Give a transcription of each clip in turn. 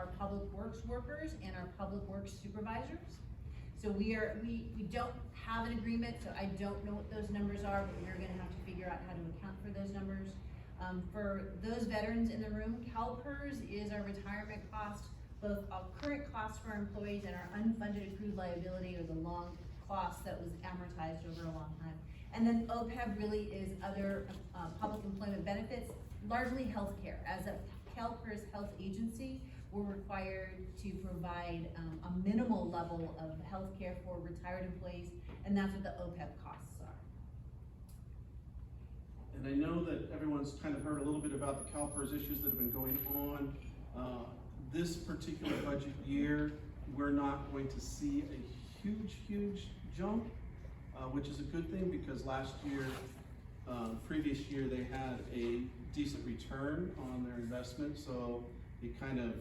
our public works workers and our public works supervisors. So we don't have an agreement, so I don't know what those numbers are, but we're gonna have to figure out how to account for those numbers. For those veterans in the room, CalPERS is our retirement cost, both our current cost for our employees and our unfunded accrued liability, or the long cost that was amortized over a long time. And then OPEB really is other public employment benefits, largely healthcare. As a CalPERS health agency, we're required to provide a minimal level of healthcare for retired employees, and that's what the OPEB costs are. And I know that everyone's kind of heard a little bit about the CalPERS issues that have been going on. This particular budget year, we're not going to see a huge jump, which is a good thing, because last year, previous year, they had a decent return on their investment, so it kind of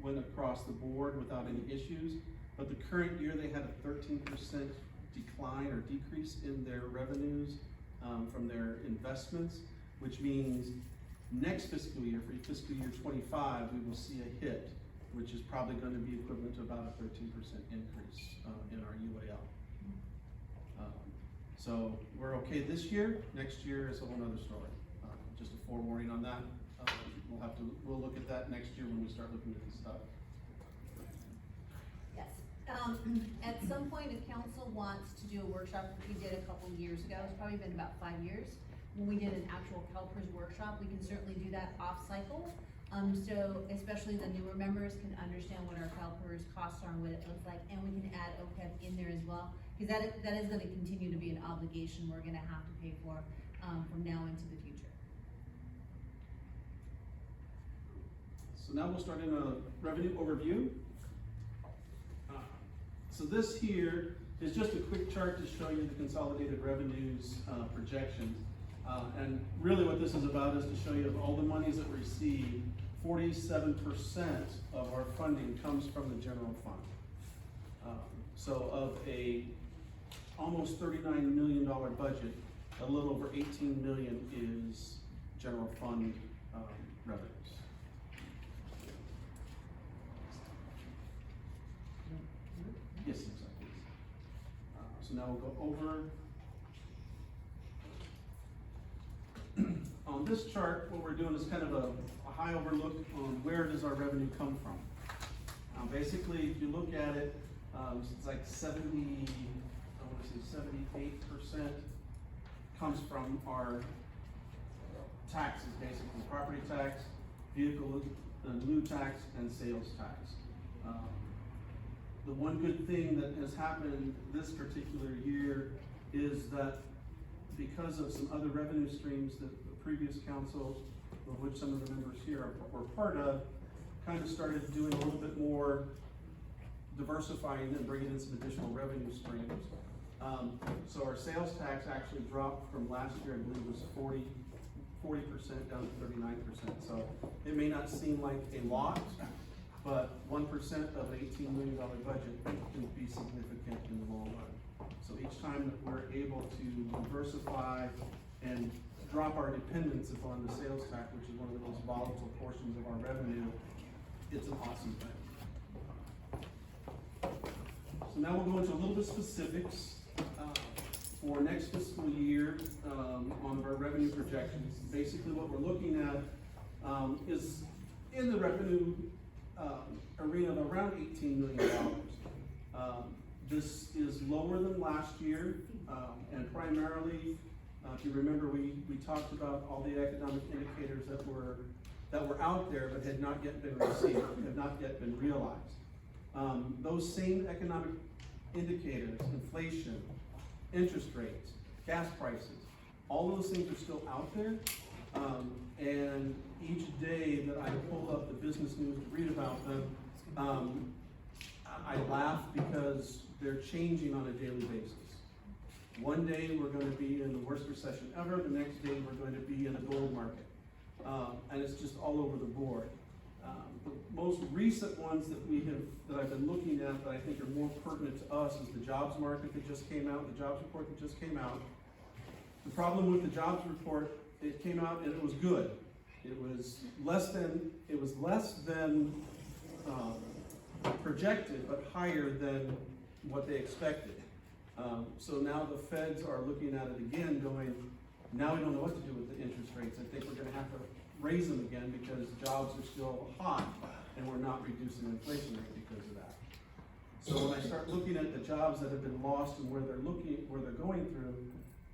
went across the board without any issues. But the current year, they had a 13% decline or decrease in their revenues from their investments, which means next fiscal year, for fiscal year 25, we will see a hit, which is probably going to be equivalent to about a 13% increase in our UAL. So we're okay this year. Next year is a whole other story. Just a forewarning on that. We'll look at that next year when we start looking at this stuff. Yes. At some point, if council wants to do a workshop, we did a couple years ago, it's probably been about 5 years, when we did an actual CalPERS workshop, we can certainly do that off cycle. So especially the newer members can understand what our CalPERS costs are and what it looks like, and we can add OPEB in there as well, because that is gonna continue to be an obligation we're gonna have to pay for from now into the future. So now we'll start in a revenue overview. So this here is just a quick chart to show you the consolidated revenues projections. And really what this is about is to show you of all the monies that we receive, 47% of our funding comes from the general fund. So of a almost $39 million budget, a little over 18 million is general fund revenues. Yes, exactly. So now we'll go over. On this chart, what we're doing is kind of a high overlook on where does our revenue come from. Basically, if you look at it, it's like 78% comes from our taxes, basically property tax, vehicle and lieu tax, and sales tax. The one good thing that has happened this particular year is that because of some other revenue streams that the previous council, of which some of the members here were part of, kind of started doing a little bit more diversifying and bringing in some additional revenue streams. So our sales tax actually dropped from last year, I believe it was 40% down to 39%. So it may not seem like a lot, but 1% of an $18 million budget can be significant in the long run. So each time that we're able to diversify and drop our dependence upon the sales tax, which is one of the most volatile portions of our revenue, it's an awesome thing. So now we'll go into a little bit of specifics for next fiscal year on our revenue projections. Basically what we're looking at is in the revenue arena of around $18 million. This is lower than last year, and primarily, if you remember, we talked about all the economic indicators that were out there but had not yet been received, had not yet been realized. Those same economic indicators, inflation, interest rates, gas prices, all those things are still out there. And each day that I pull up the business news to read about them, I laugh because they're changing on a daily basis. One day we're going to be in the worst recession ever, the next day we're going to be in a gold market. And it's just all over the board. The most recent ones that I've been looking at that I think are more pertinent to us is the jobs market that just came out, the jobs report that just came out. The problem with the jobs report, it came out and it was good. It was less than projected, but higher than what they expected. So now the feds are looking at it again, going, now we don't know what to do with the interest rates. I think we're gonna have to raise them again because jobs are still hot and we're not reducing the inflation rate because of that. So when I start looking at the jobs that have been lost and where they're going through,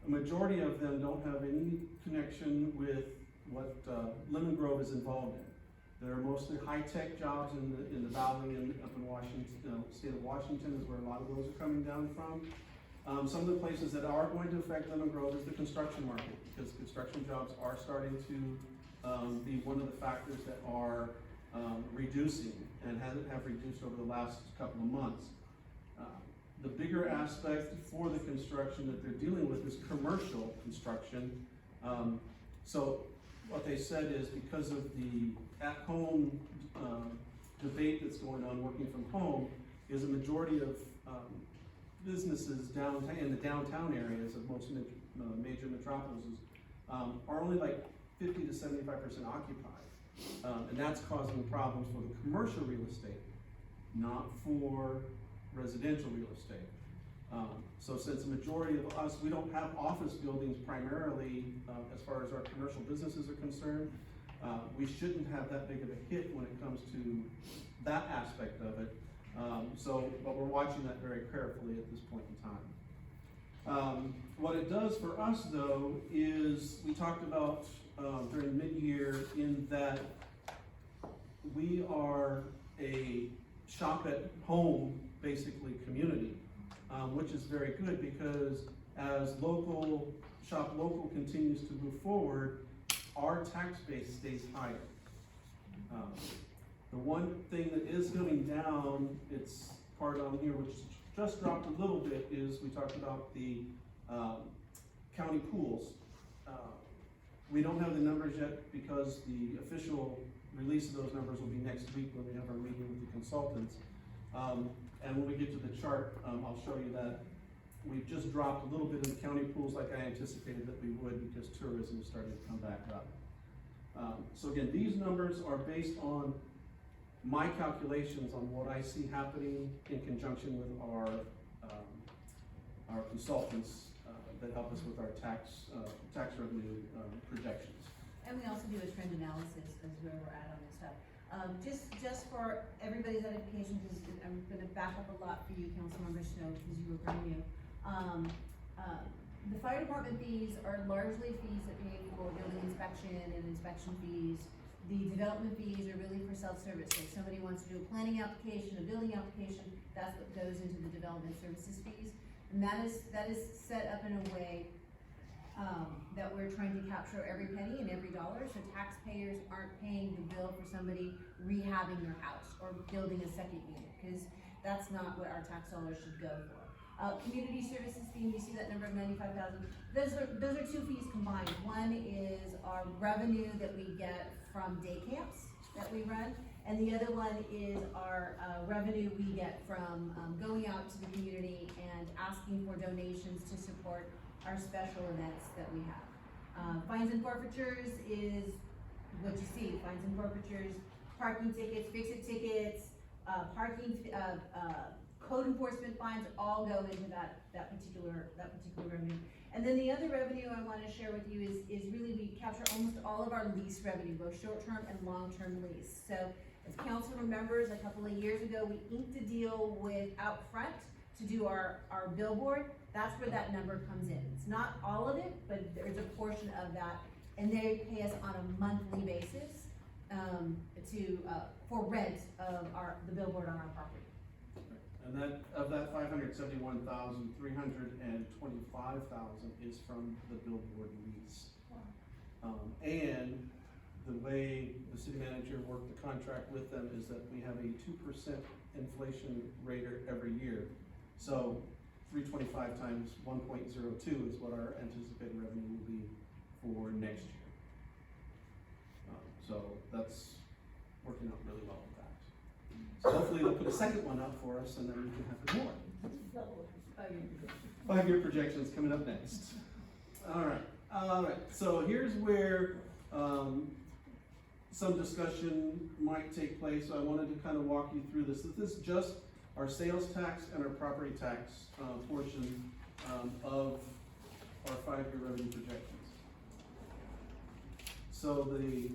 a majority of them don't have any connection with what Lemon Grove is involved in. They're mostly high-tech jobs in the valley and up in Washington, state of Washington is where a lot of those are coming down from. Some of the places that are going to affect Lemon Grove is the construction market, because construction jobs are starting to be one of the factors that are reducing and have reduced over the last couple of months. The bigger aspect for the construction that they're dealing with is commercial construction. So what they said is because of the at-home debate that's going on, working from home, is a majority of businesses downtown, in the downtown areas of most major metropolises, are only like 50 to 75% occupied. And that's causing problems for the commercial real estate, not for residential real estate. So since the majority of us, we don't have office buildings primarily as far as our commercial businesses are concerned, we shouldn't have that big of a hit when it comes to that aspect of it. But we're watching that very carefully at this point in time. What it does for us though is, we talked about during mid-year in that we are a shop at home basically community, which is very good because as Shop Local continues to move forward, our tax base stays higher. The one thing that is coming down, it's part on here, which just dropped a little bit, is we talked about the county pools. We don't have the numbers yet because the official release of those numbers will be next week when we have our meeting with the consultants. And when we get to the chart, I'll show you that we've just dropped a little bit in the county pools like I anticipated that we would because tourism is starting to come back up. So again, these numbers are based on my calculations on what I see happening in conjunction with our consultants that help us with our tax revenue projections. And we also do a trend analysis as where we're at on this stuff. Just for everybody's edification, because I'm gonna back up a lot for you, council members, to know, because you were brand new. The fire department fees are largely fees that pay for building inspection and inspection fees. The development fees are really for self-service. So if somebody wants to do a planning application, a building application, that's what goes into the development services fees. And that is set up in a way that we're trying to capture every penny and every dollar, so taxpayers aren't paying the bill for somebody rehabbing their house or building a second unit, because that's not what our tax dollars should go for. Community services fee, you see that number of $95,000. Those are two fees combined. One is our revenue that we get from day camps that we run, and the other one is our revenue we get from going out to the community and asking for donations to support our special events that we have. Fines and forfeitures is what you see, fines and forfeitures, parking tickets, fix-it tickets, parking, code enforcement fines all go into that particular revenue. And then the other revenue I want to share with you is really we capture almost all of our lease revenue, both short-term and long-term lease. So as council remembers, a couple of years ago, we inked a deal with Outfront to do our billboard. That's where that number comes in. It's not all of it, but there's a portion of that, and they pay us on a monthly basis for rent of the billboard on our property. And that, of that 571,000, 325,000 is from the billboard lease. And the way the city manager worked the contract with them is that we have a 2% inflation rate every year. So 325 times 1.02 is what our anticipated revenue will be for next year. So that's working out really well with that. So hopefully they'll put a second one up for us and then we can have more. 5-year projections coming up next. All right. So here's where some discussion might take place, so I wanted to kind of walk you through this. This is just our sales tax and our property tax portion of our 5-year revenue projections. So the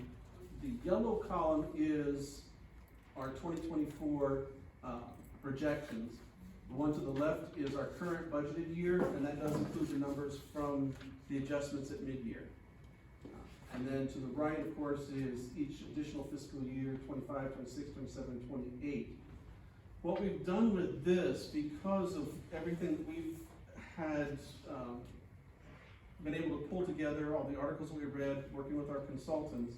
yellow column is our 2024 projections. The one to the left is our current budgeted year, and that does include the numbers from the adjustments at mid-year. And then to the right, of course, is each additional fiscal year, 25, 26, 27, 28. What we've done with this, because of everything that we've had been able to pull together, all the articles we read, working with our consultants,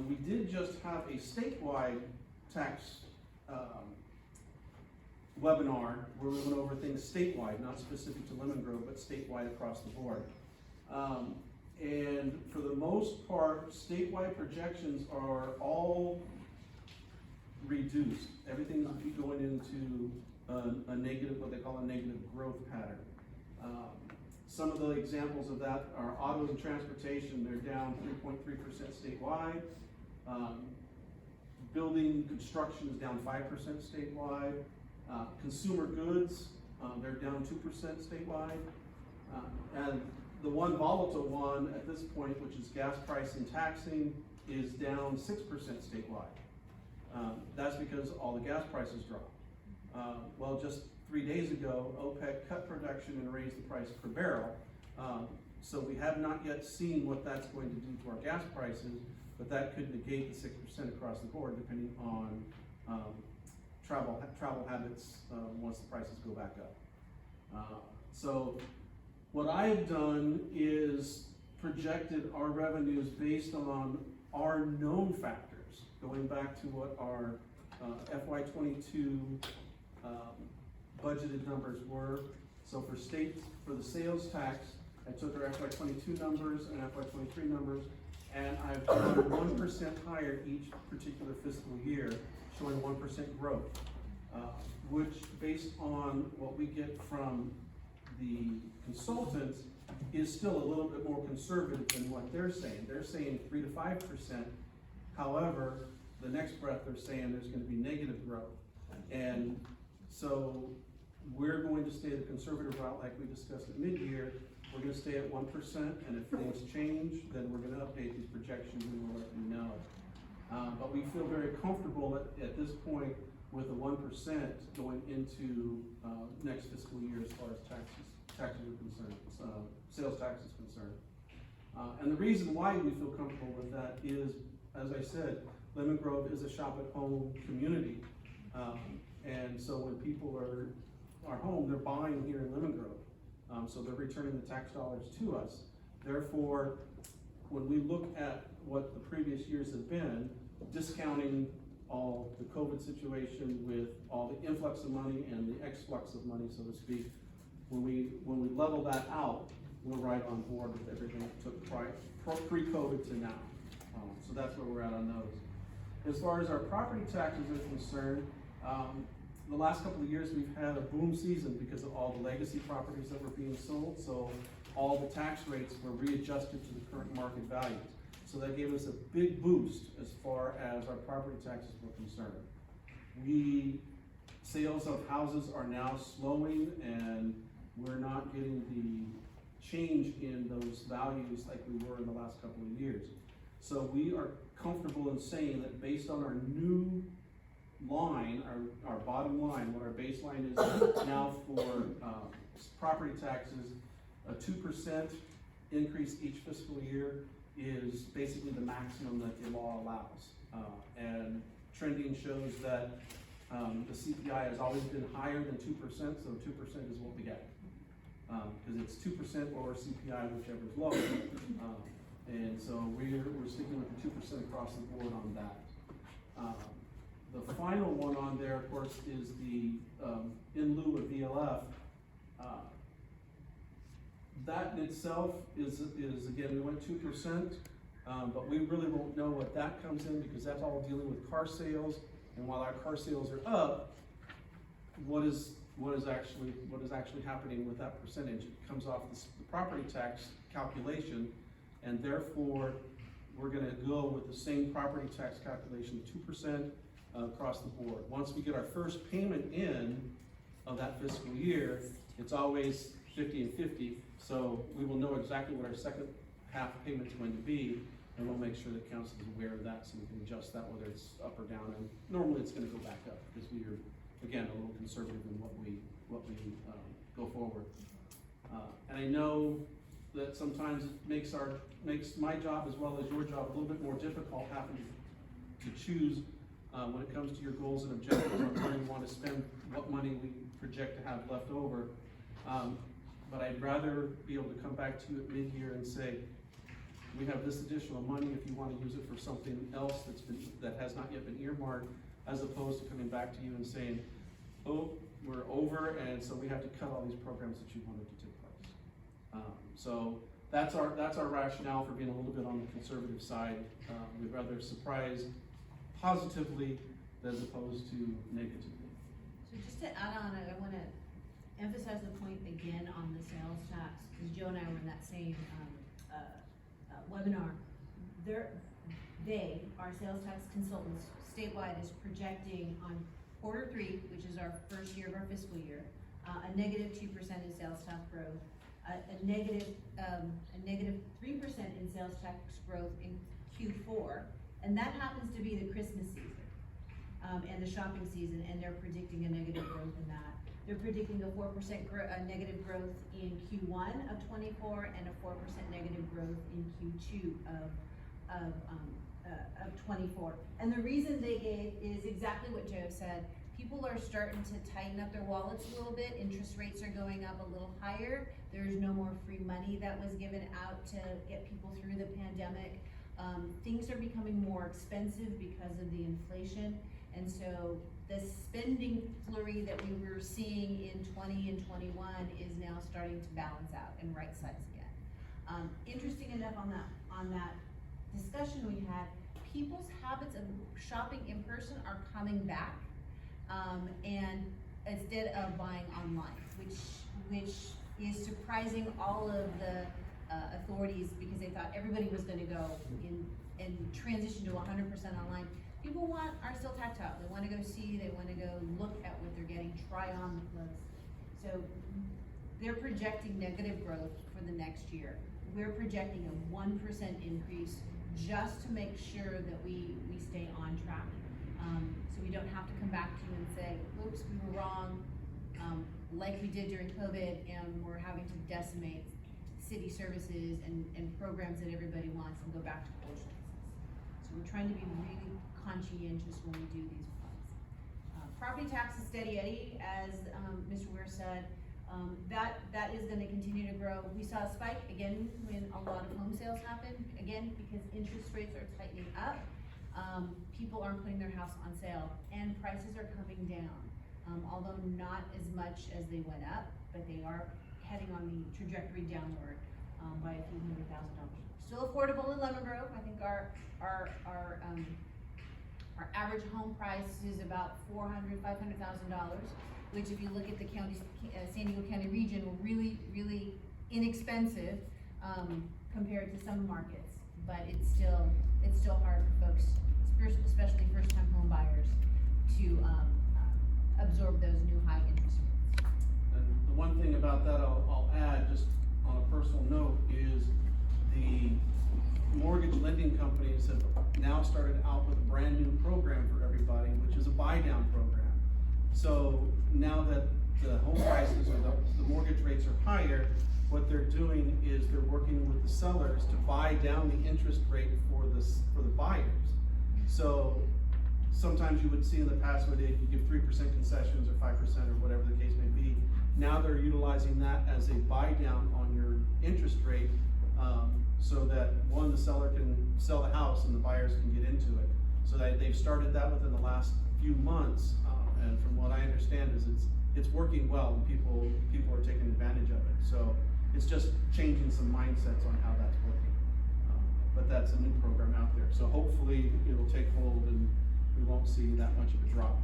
we did just have a statewide tax webinar where we went over things statewide, not specific to Lemon Grove, but statewide across the board. And for the most part, statewide projections are all reduced. Everything will be going into a negative, what they call a negative growth pattern. Some of the examples of that are autos and transportation. They're down 3.3% statewide. Building construction is down 5% statewide. Consumer goods, they're down 2% statewide. And the one volatile one at this point, which is gas price and taxing, is down 6% statewide. That's because all the gas prices dropped. Well, just 3 days ago, OPEC cut production and raised the price per barrel. So we have not yet seen what that's going to do to our gas prices, but that could negate the 6% across the board, depending on travel habits once the prices go back up. So what I have done is projected our revenues based on our known factors, going back to what our FY22 budgeted numbers were. So for the sales tax, I took our FY22 numbers and FY23 numbers, and I've gone 1% higher each particular fiscal year, showing 1% growth, which, based on what we get from the consultants, is still a little bit more conservative than what they're saying. They're saying 3 to 5%. However, the next breath they're saying there's going to be negative growth. And so we're going to stay the conservative route like we discussed at mid-year. We're going to stay at 1%, and if things change, then we're going to update these projections and we'll let you know. But we feel very comfortable at this point with the 1% going into next fiscal year as far as taxes are concerned, sales tax is concerned. And the reason why we feel comfortable with that is, as I said, Lemon Grove is a shop-at-home community. And so when people are home, they're buying here in Lemon Grove. So they're returning the tax dollars to us. Therefore, when we look at what the previous years have been, discounting all the COVID situation with all the influx of money and the exflux of money, so to speak, when we level that out, we're right on board with everything that took pre-COVID to now. So that's where we're at on those. As far as our property taxes are concerned, the last couple of years we've had a boom season because of all the legacy properties that were being sold, so all the tax rates were readjusted to the current market values. So that gave us a big boost as far as our property taxes were concerned. Sales of houses are now slowing, and we're not getting the change in those values like we were in the last couple of years. So we are comfortable in saying that based on our new line, our bottom line, what our baseline is now for property taxes, a 2% increase each fiscal year is basically the maximum that the law allows. And trending shows that the CPI has always been higher than 2%, so 2% is what we get. Because it's 2% or CPI, whichever is lower. And so we're sticking with the 2% across the board on that. The final one on there, of course, is the in lieu of VLF. That in itself is again, we went 2%, but we really won't know what that comes in because that's all dealing with car sales. And while our car sales are up, what is actually happening with that percentage? It comes off the property tax calculation, and therefore we're gonna go with the same property tax calculation, 2% across the board. Once we get our first payment in of that fiscal year, it's always 50 and 50, so we will know exactly what our second half payment's going to be, and we'll make sure that council is aware of that, so we can adjust that, whether it's up or down, and normally it's gonna go back up, because we are, again, a little conservative in what we go forward. And I know that sometimes it makes my job as well as your job a little bit more difficult having to choose when it comes to your goals and objectives on where you want to spend, what money we project to have left over. But I'd rather be able to come back to you at mid-year and say, we have this additional money if you want to use it for something else that has not yet been earmarked, as opposed to coming back to you and saying, oh, we're over, and so we have to cut all these programs that you wanted to take place. So that's our rationale for being a little bit on the conservative side. We'd rather surprise positively as opposed to negatively. So just to add on, I want to emphasize the point again on the sales tax, because Joe and I were in that same webinar. Our sales tax consultants statewide is projecting on Q3, which is our first year of our fiscal year, a negative 2% in sales tax growth, a negative 3% in sales tax growth in Q4, and that happens to be the Christmas season and the shopping season, and they're predicting a negative growth in that. They're predicting a 4% negative growth in Q1 of '24 and a 4% negative growth in Q2 of '24. And the reason they gave is exactly what Joe said. People are starting to tighten up their wallets a little bit. Interest rates are going up a little higher. There's no more free money that was given out to get people through the pandemic. Things are becoming more expensive because of the inflation. And so the spending flurry that we were seeing in 20 and 21 is now starting to balance out and right size again. Interesting enough on that discussion we had, people's habits of shopping in person are coming back, and instead of buying online, which is surprising all of the authorities, because they thought everybody was going to go and transition to 100% online. People are still tactile. They want to go see, they want to go look at what they're getting, try on the clothes. So they're projecting negative growth for the next year. We're projecting a 1% increase just to make sure that we stay on track. So we don't have to come back to you and say, oops, we were wrong, like we did during COVID, and we're having to decimate city services and programs that everybody wants and go back to old places. So we're trying to be really conscientious when we do these funds. Property tax is steady Eddie, as Mr. Weir said. That is going to continue to grow. We saw a spike again when a lot of home sales happened, again because interest rates are tightening up. People aren't putting their house on sale, and prices are coming down, although not as much as they went up, but they are heading on the trajectory downward by a few $100,000. Still affordable in Lemon Grove. I think our average home price is about $400,000, $500,000, which, if you look at the county, San Diego County region, were really, really inexpensive compared to some markets. But it's still hard for folks, especially first-time home buyers, to absorb those new high interest rates. And the one thing about that I'll add, just on a personal note, is the mortgage lending companies have now started out with a brand new program for everybody, which is a buy-down program. So now that the home prices or the mortgage rates are higher, what they're doing is they're working with the sellers to buy down the interest rate for the buyers. So sometimes you would see in the past where they give 3% concessions or 5% or whatever the case may be. Now they're utilizing that as a buy down on your interest rate, so that one, the seller can sell the house and the buyers can get into it. So they've started that within the last few months, and from what I understand is it's working well, and people are taking advantage of it. So it's just changing some mindsets on how that's working. But that's a new program out there. So hopefully it'll take hold and we won't see that much of a drop.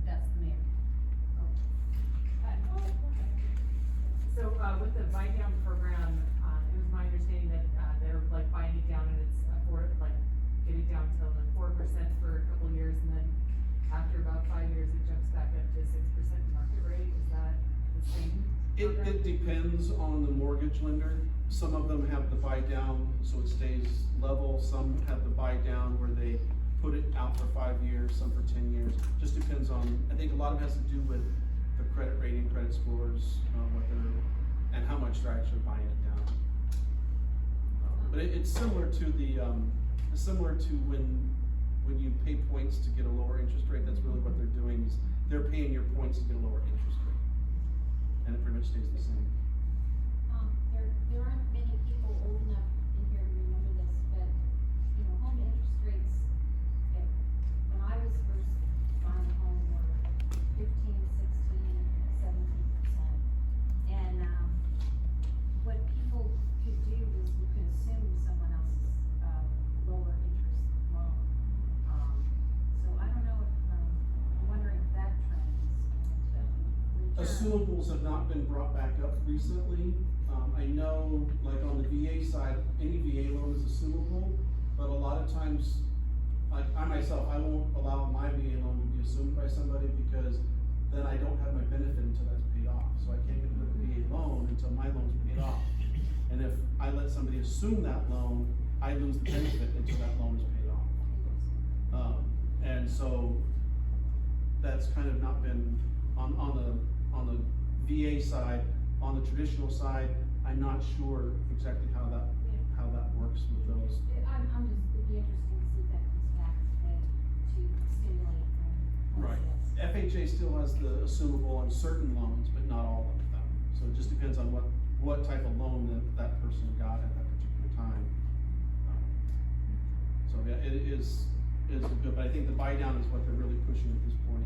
That's the mayor. So with the buy down program, was my understanding that, they're like buying it down and it's, getting down to like 4% for a couple years, and then after about 5 years, it jumps back up to 6% market rate. Is that the same? It depends on the mortgage lender. Some of them have the buy down, so it stays level. Some have the buy down where they put it out for 5 years, some for 10 years. Just depends on, I think a lot of it has to do with the credit rating, credit scores, and how much they're actually buying it down. But it's similar to when you pay points to get a lower interest rate. That's really what they're doing, is they're paying your points to get a lower interest rate. And it pretty much stays the same. There aren't many people old enough in here to remember this, but, you know, home interest rates, when I was first buying a home, were 15, 16, 17%. And, what people could do is you could assume someone else's, lower interest loan. So I don't know if, I'm wondering if that trend is going to return. Assumables have not been brought back up recently. I know, like on the VA side, any VA loan is assumable, but a lot of times, like I myself, I won't allow my VA loan to be assumed by somebody, because then I don't have my benefit until that's paid off. So I can't get rid of the VA loan until my loan's paid off. And if I let somebody assume that loan, I lose the benefit until that loan is paid off. And so that's kind of not been on the VA side. On the traditional side, I'm not sure exactly how that works with those. I'm just, it'd be interesting to see if that comes back to stimulate home Right. sales. FHA still has the assumable on certain loans, but not all of them. So it just depends on what type of loan that person got at that particular time. So yeah, it is good, but I think the buy down is what they're really pushing at this point.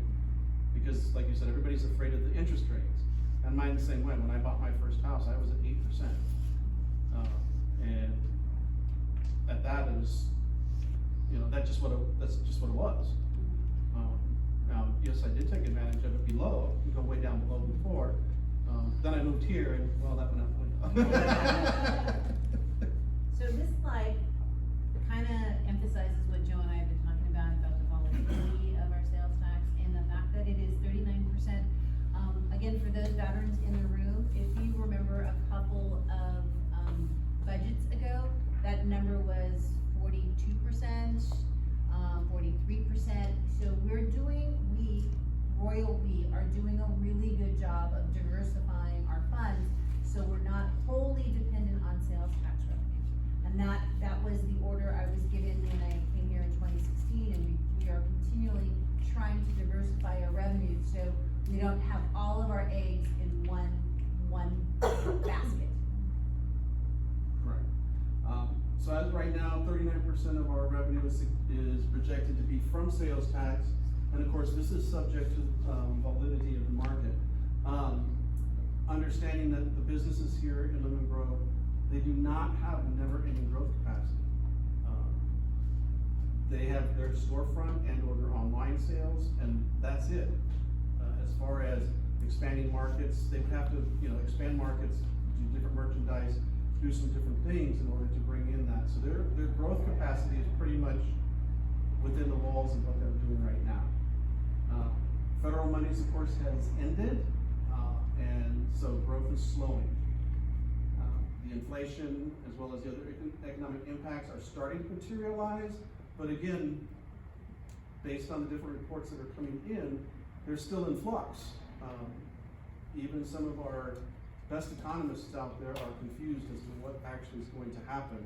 Because like you said, everybody's afraid of the interest rates. And mine the same way. When I bought my first house, I was at 8%. And at that, it was, that's just what it was. Now, yes, I did take advantage of it below, you go way down below before. Then I moved here and, well, that went out the window. So this slide kind of emphasizes what Joe and I have been talking about the volatility of our sales tax and the fact that it is 39%. Again, for those veterans in the room, if you remember a couple of budgets ago, that number was 42%, 43%. So we are doing a really good job of diversifying our funds, so we're not wholly dependent on sales tax revenue. And that was the order I was given when I came here in 2016, and we are continually trying to diversify our revenue, so we don't have all of our eggs in one basket. Correct. So as right now, 39% of our revenue is projected to be from sales tax. And of course, this is subject to validity of the market. Understanding that the businesses here in Lemon Grove, they do not have never-ending growth capacity. They have their storefront and or their online sales, and that's it. As far as expanding markets, they would have to, expand markets, do different merchandise, do some different things in order to bring in that. So their growth capacity is pretty much within the walls of what they're doing right now. Federal monies, of course, has ended, and so growth is slowing. The inflation, as well as the other economic impacts, are starting to materialize, but again, based on the different reports that are coming in, they're still in flux. Even some of our best economists out there are confused as to what actually is going to happen.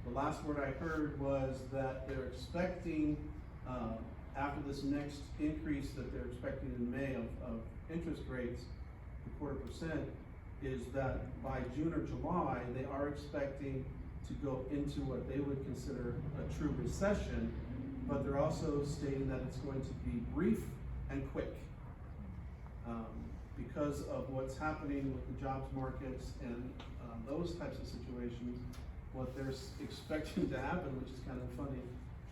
The last word I heard was that they're expecting, after this next increase that they're expecting in May of interest rates, the 0.25%, is that by June or July, they are expecting to go into what they would consider a true recession, but they're also stating that it's going to be brief and quick. Because of what's happening with the jobs markets and those types of situations, what they're expecting to happen, which is kind of funny,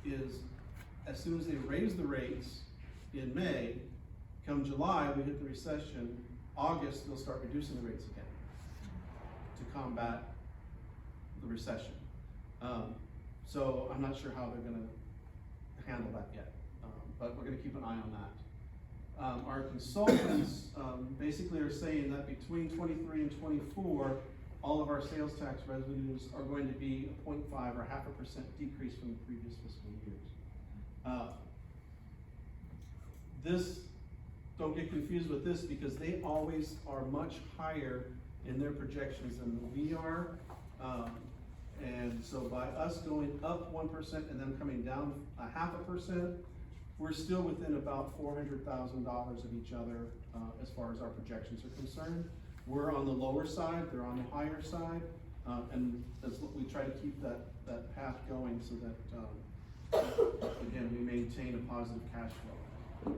is as soon as they raise the rates in May, come July, we hit the recession. August, they'll start reducing the rates again to combat the recession. So I'm not sure how they're gonna handle that yet, but we're gonna keep an eye on that. Our consultants, basically are saying that between 23 and 24, all of our sales tax revenues are going to be a 0.5 or 0.5% decrease from the previous fiscal years. Don't get confused with this, because they always are much higher in their projections than we are. And so by us going up 1% and then coming down a 0.5%, we're still within about $400,000 of each other, as far as our projections are concerned. We're on the lower side, they're on the higher side, and that's what we try to keep that path going so that, again, we maintain a positive cash flow.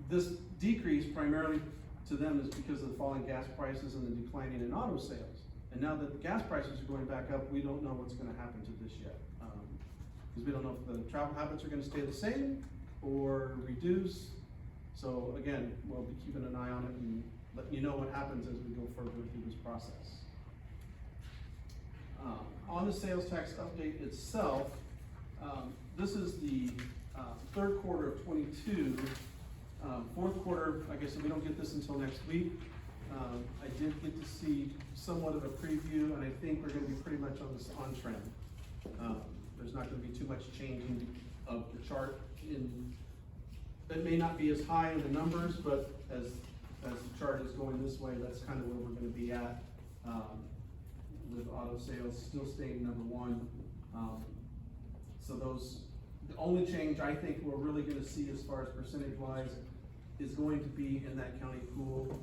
This decrease primarily to them is because of the falling gas prices and the declining in auto sales. And now that the gas prices are going back up, we don't know what's gonna happen to this yet. Because we don't know if the travel habits are gonna stay the same or reduce. So again, we'll be keeping an eye on it and letting you know what happens as we go further through this process. On the sales tax update itself, this is the third quarter of 22. Fourth quarter, I guess we don't get this until next week. I did get to see somewhat of a preview, and I think we're gonna be pretty much on trend. There's not gonna be too much changing of the chart it may not be as high in the numbers, but as the chart is going this way, that's kind of where we're gonna be at, with auto sales still staying number one. So the only change I think we're really gonna see as far as percentage wise is going to be in that county pool,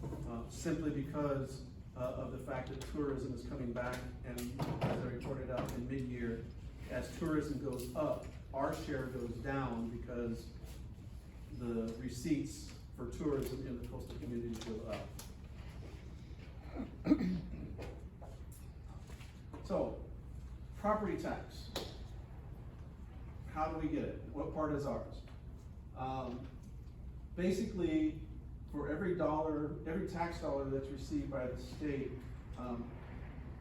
simply because of the fact that tourism is coming back, and as I reported out in mid-year, as tourism goes up, our share goes down because the receipts for tourism in the coastal communities go up. So, property tax. How do we get it? What part is ours? Basically, for every tax dollar that's received by the state,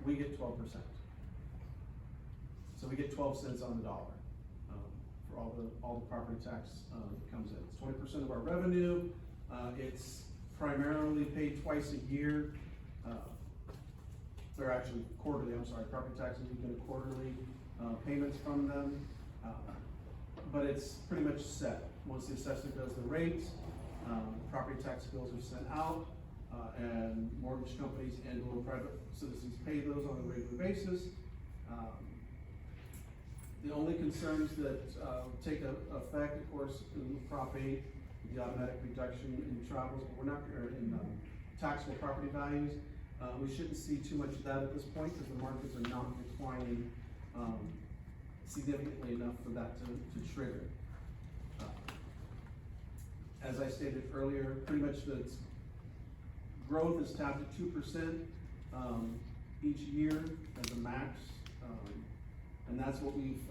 we get 12%. So we get 12 cents on the dollar, for all the property tax, that comes in. It's 20% of our revenue. It's primarily paid twice a year, or actually quarterly, I'm sorry, property taxes, we get quarterly, payments from them. But it's pretty much set. Once the assessor does the rates, property tax bills are sent out, and mortgage companies and/or private citizens pay those on a regular basis. The only concerns that take effect, of course, in Prop 8, the automatic reduction in travels, but we're not, or in taxable property values. We shouldn't see too much of that at this point, because the markets are not declining significantly enough for that to trigger. As I stated earlier, pretty much the growth is tapped at 2% each year as a max, and that's what we've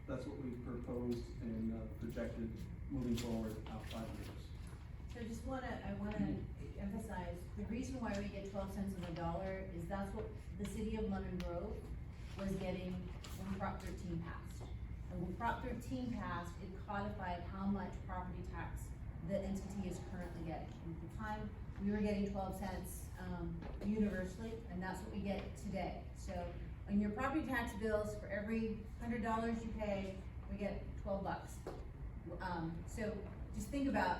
proposed and projected moving forward out 5 years. So I wanna emphasize, the reason why we get 12 cents on the dollar is that's what the city of Lemon Grove was getting when Prop 13 passed. And when Prop 13 passed, it codified how much property tax the entity is currently getting. And at the time, we were getting 12 cents universally, and that's what we get today. So on your property tax bills, for every $100 you pay, we get 12 bucks. So just think about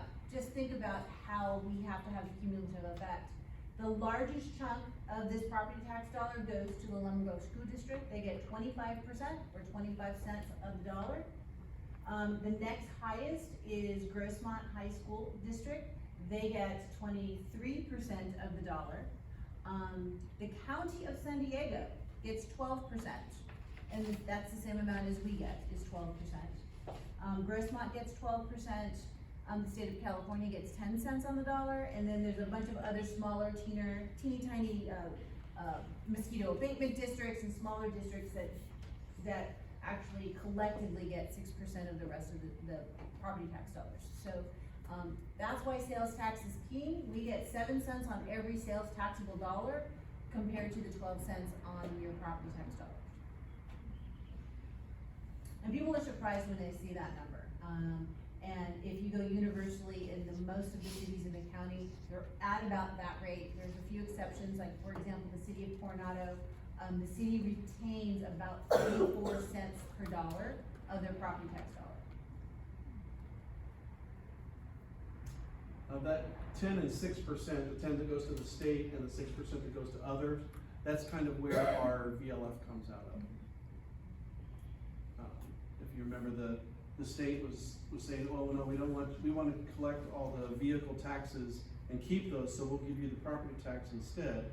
how we have to have a cumulative effect. The largest chunk of this property tax dollar goes to the Lemon Grove School District. They get 25% or 25 cents of the dollar. The next highest is Grossmont High School District. They get 23% of the dollar. The County of San Diego gets 12%, and that's the same amount as we get, is 12%. Grossmont gets 12%. The state of California gets 10 cents on the dollar, and then there's a bunch of other smaller, teeny tiny mosquito abatement districts and smaller districts that actually collectively get 6% of the rest of the property tax dollars. So that's why sales tax is key. We get 7 cents on every sales taxable dollar, compared to the 12 cents on your property tax dollars. And people are surprised when they see that number. And if you go universally in most of the cities in the county, they're at about that rate. There's a few exceptions, like for example, the city of Coronado, the city retains about 34 cents per dollar of their property tax dollar. Of that 10 and 6%, the 10 that goes to the state and the 6% that goes to others, that's kind of where our VLF comes out of. If you remember, the state was saying, oh, no, we want to collect all the vehicle taxes and keep those, so we'll give you the property tax instead,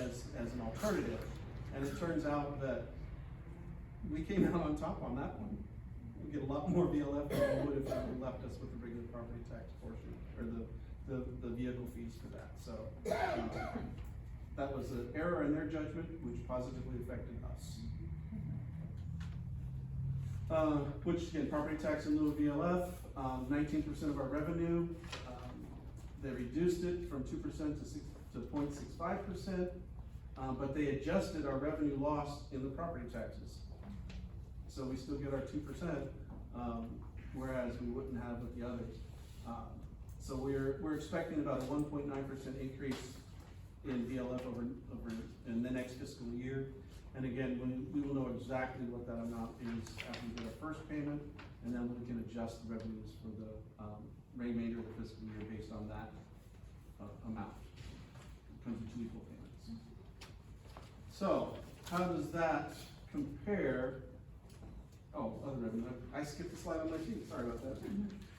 as an alternative. And it turns out that we came out on top on that one. We get a lot more VLF than we would if they left us with the regular property tax portion, or the vehicle fees for that. So, that was an error in their judgment, which positively affected us. Which again, property tax in lieu of VLF, 19% of our revenue. They reduced it from 2% to 0.65%, but they adjusted our revenue loss in the property taxes. So we still get our 2%, whereas we wouldn't have with the others. So we're expecting about a 1.9% increase in VLF over in the next fiscal year. And again, we will know exactly what that amount is after we get our first payment, and then we can adjust the revenues for the remainder of the fiscal year based on that amount. It comes in 2 equal payments. So, how does that compare? Oh, other revenue. I skipped a slide on my sheet. Sorry about that.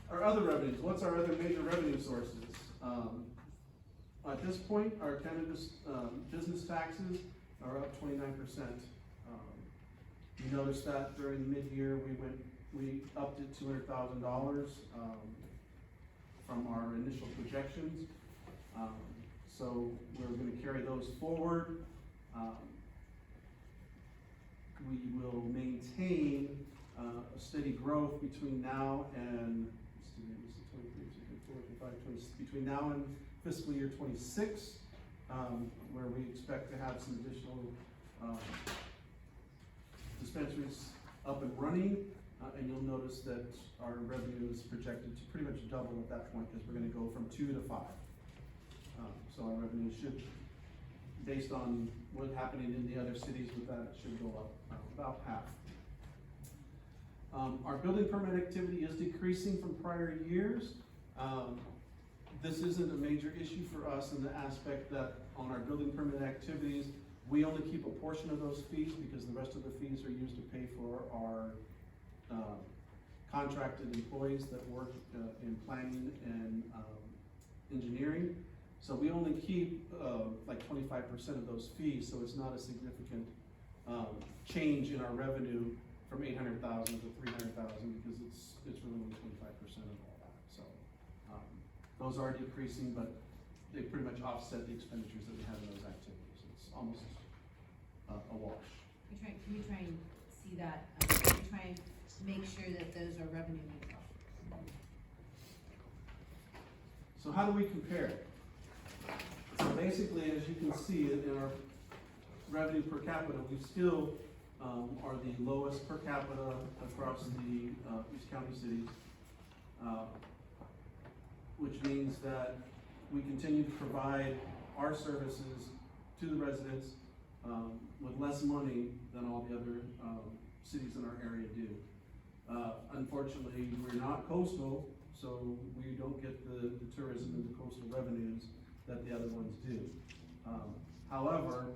Our other revenues. What's our other major revenue sources? At this point, our cannabis business taxes are up 29%. You noticed that during mid-year we upped it $200,000 from our initial projections. So we're going to carry those forward. We will maintain a steady growth between now and between now and fiscal year 26, where we expect to have some additional dispensaries up and running, and you'll notice that our revenue is projected to pretty much double at that point, because we're going to go from 2 to 5. So our revenue should, based on what's happening in the other cities with that, it should go up about half. Our building permit activity is decreasing from prior years. This isn't a major issue for us in the aspect that on our building permit activities, we only keep a portion of those fees because the rest of the fees are used to pay for our contracted employees that work in planning and engineering. So we only keep like 25% of those fees, so it's not a significant change in our revenue from 800,000 to 300,000 because it's really only 25% of all that. So those are decreasing, but they pretty much offset the expenditures that we have in those activities. It's almost a wash. Can you try and see that? Can you try and make sure that those are revenue neutral? So how do we compare? So basically, as you can see in our revenue per capita, we still are the lowest per capita across the East County cities, which means that we continue to provide our services to the residents with less money than all the other cities in our area do. Unfortunately, we're not coastal, so we don't get the tourism and the coastal revenues that the other ones do. However,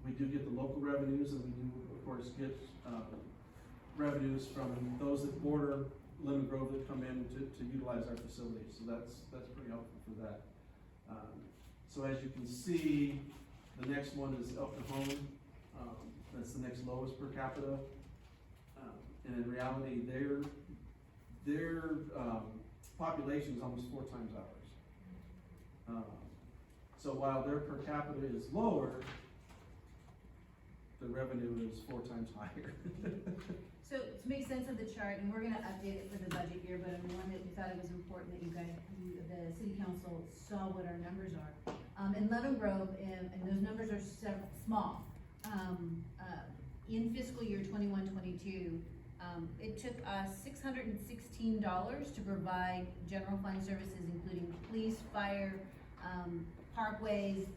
we do get the local revenues, and we do, of course, get revenues from those that border Lemon Grove that come in to utilize our facilities. So that's pretty helpful for that. So as you can see, the next one is El Cajon. That's the next lowest per capita. And in reality, their population is almost 4 times ours. So while their per capita is lower, the revenue is 4 times higher. So to make sense of the chart, and we're gonna update it for the budget year, but one that we thought it was important that you guys, the city council saw what our numbers are. In Lemon Grove, and those numbers are small, in fiscal year 21-22, it took us $616 to provide general fund services, including police, fire, parkways,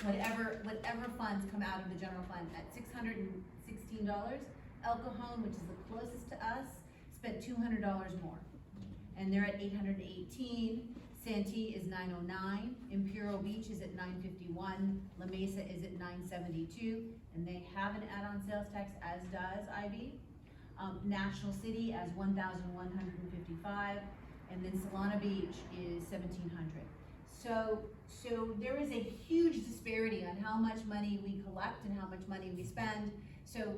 whatever funds come out of the general fund at $616. El Cajon, which is the closest to us, spent $200 more. And they're at 818. Santee is 909. Imperial Beach is at 951. La Mesa is at 972. And they have an add-on sales tax, as does IB. National City as 1,155. And then Solana Beach is 1,700. So there is a huge disparity on how much money we collect and how much money we spend. So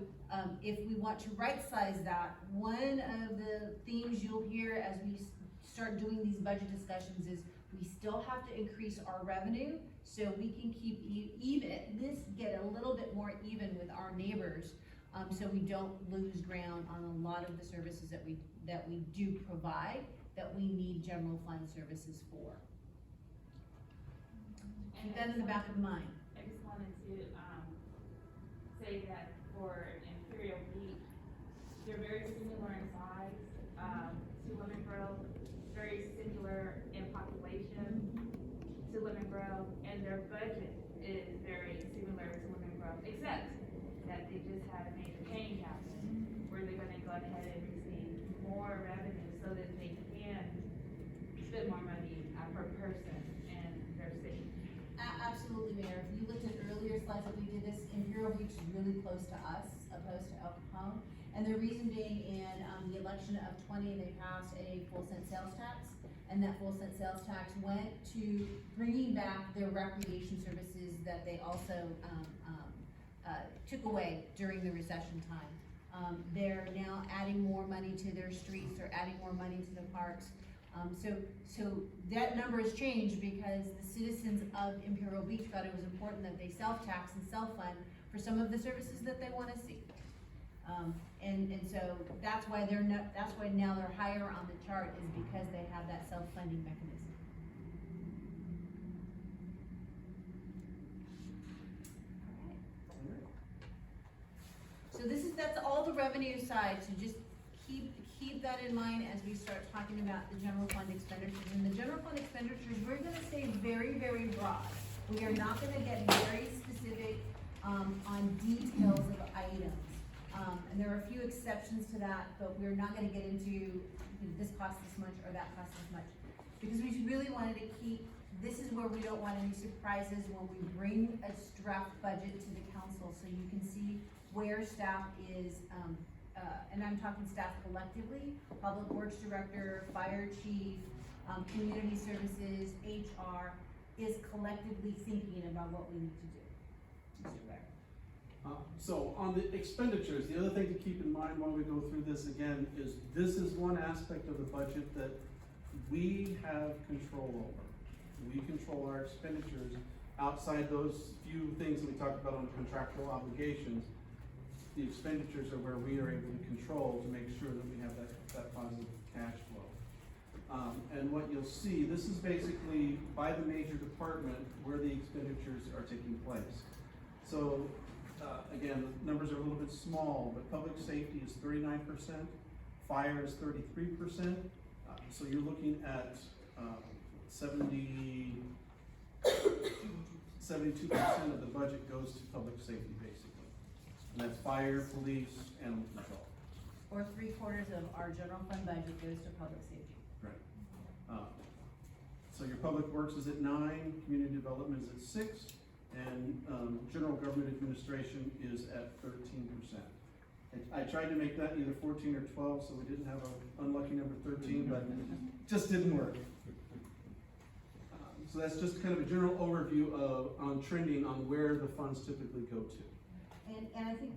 if we want to right-size that, one of the themes you'll hear as we start doing these budget discussions is we still have to increase our revenue so we can keep get a little bit more even with our neighbors, so we don't lose ground on a lot of the services that we do provide, that we need general fund services for. Keep that in the back of mind. I just wanted to, say that for Imperial Beach, they're very similar in size, to Lemon Grove, very similar in population to Lemon Grove, and their budget is very similar to Lemon Grove, except that they just had a major change happen, where they're gonna go ahead and receive more revenue so that they can spend more money per person in their city. Absolutely, Mayor. If you looked at earlier slides that we did this, Imperial Beach is really close to us, opposed to El Cajon. And the reason being, in the election of 20, they passed a full cent sales tax. And that full cent sales tax went to bringing back their recreation services that they also took away during the recession time. They're now adding more money to their streets, they're adding more money to the parks. So that number has changed because the citizens of Imperial Beach thought it was important that they self-tax and self-fund for some of the services that they wanna see. And so that's why that's why now they're higher on the chart, is because they have that self-funding mechanism. So that's all the revenue side, so just keep that in mind as we start talking about the general fund expenditures. And the general fund expenditures, we're gonna stay very, very broad. We are not gonna get very specific, on details of items. And there are a few exceptions to that, but we're not gonna get into this costs this much or that costs this much. Because we really wanted to this is where we don't want any surprises when we bring a draft budget to the council, so you can see where staff is, and I'm talking staff collectively, Public Works Director, Fire Chief, Community Services, HR, is collectively thinking about what we need to do. Mr. Bear. So on the expenditures, the other thing to keep in mind while we go through this again is this is one aspect of the budget that we have control over. We control our expenditures outside those few things that we talked about on contractual obligations. The expenditures are where we are able to control to make sure that we have that positive cash flow. And what you'll see, this is basically by the major department where the expenditures are taking place. So again, the numbers are a little bit small, but public safety is 39%, fire is 33%. So you're looking at 72% of the budget goes to public safety, basically. And that's fire, police, animal control. Or 3/4 of our general fund budget goes to public safety. Right. So your public works is at 9, community development is at 6, and general government administration is at 13%. I tried to make that either 14 or 12, so we didn't have an unlucky number 13, but it just didn't work. So that's just kind of a general overview on trending on where the funds typically go to. And I think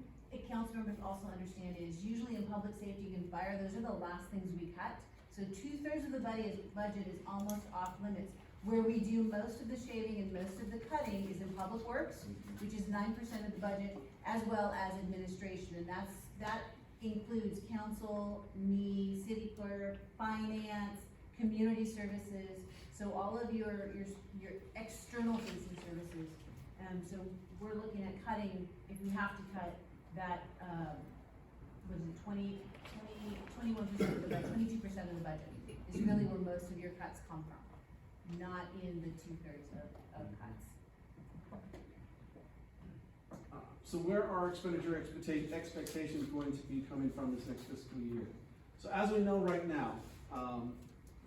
council members also understand is usually in public safety and fire, those are the last things we cut. So 2/3 of the budget is almost off limits. Where we do most of the shaving and most of the cutting is in public works, which is 9% of the budget, as well as administration. And that includes council, me, city clerk, finance, community services, so all of your external facing services. So we're looking at cutting, if we have to cut that, was it 21% of the budget, 22% of the budget, is really where most of your cuts come from, not in the 2/3 of cuts. So where are expenditure expectations going to be coming from this next fiscal year? So as we know right now,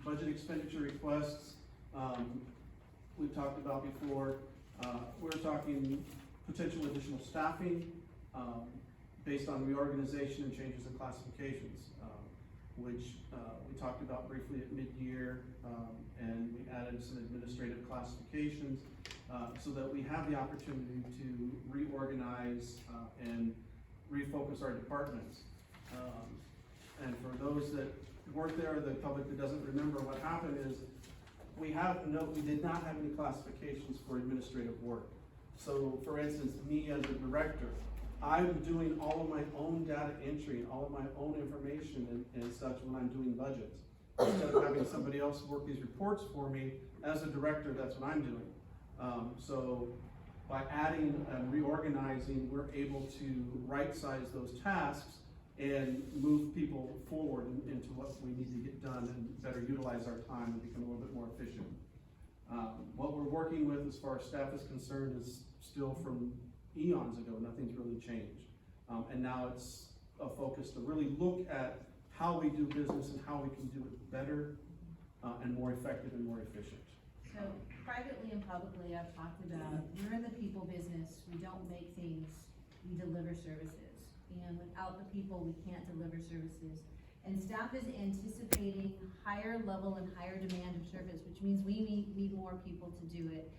budget expenditure requests, we've talked about before, we're talking potential additional staffing, based on reorganization and changes in classifications, which we talked about briefly at mid-year, and we added some administrative classifications, so that we have the opportunity to reorganize and refocus our departments. And for those that weren't there, the public that doesn't remember, what happened is we did not have any classifications for administrative work. So for instance, me as a director, I'm doing all of my own data entry and all of my own information and such when I'm doing budgets. Instead of having somebody else work these reports for me, as a director, that's what I'm doing. So by adding and reorganizing, we're able to right-size those tasks and move people forward into what we need to get done and better utilize our time and become a little bit more efficient. What we're working with as far as staff is concerned is still from eons ago. Nothing's really changed. And now it's a focus to really look at how we do business and how we can do it better and more effective and more efficient. So privately and publicly, I've talked about, we're in the people business, we don't make things, we deliver services. And without the people, we can't deliver services. And staff is anticipating higher level and higher demand of service, which means we need more people to do it.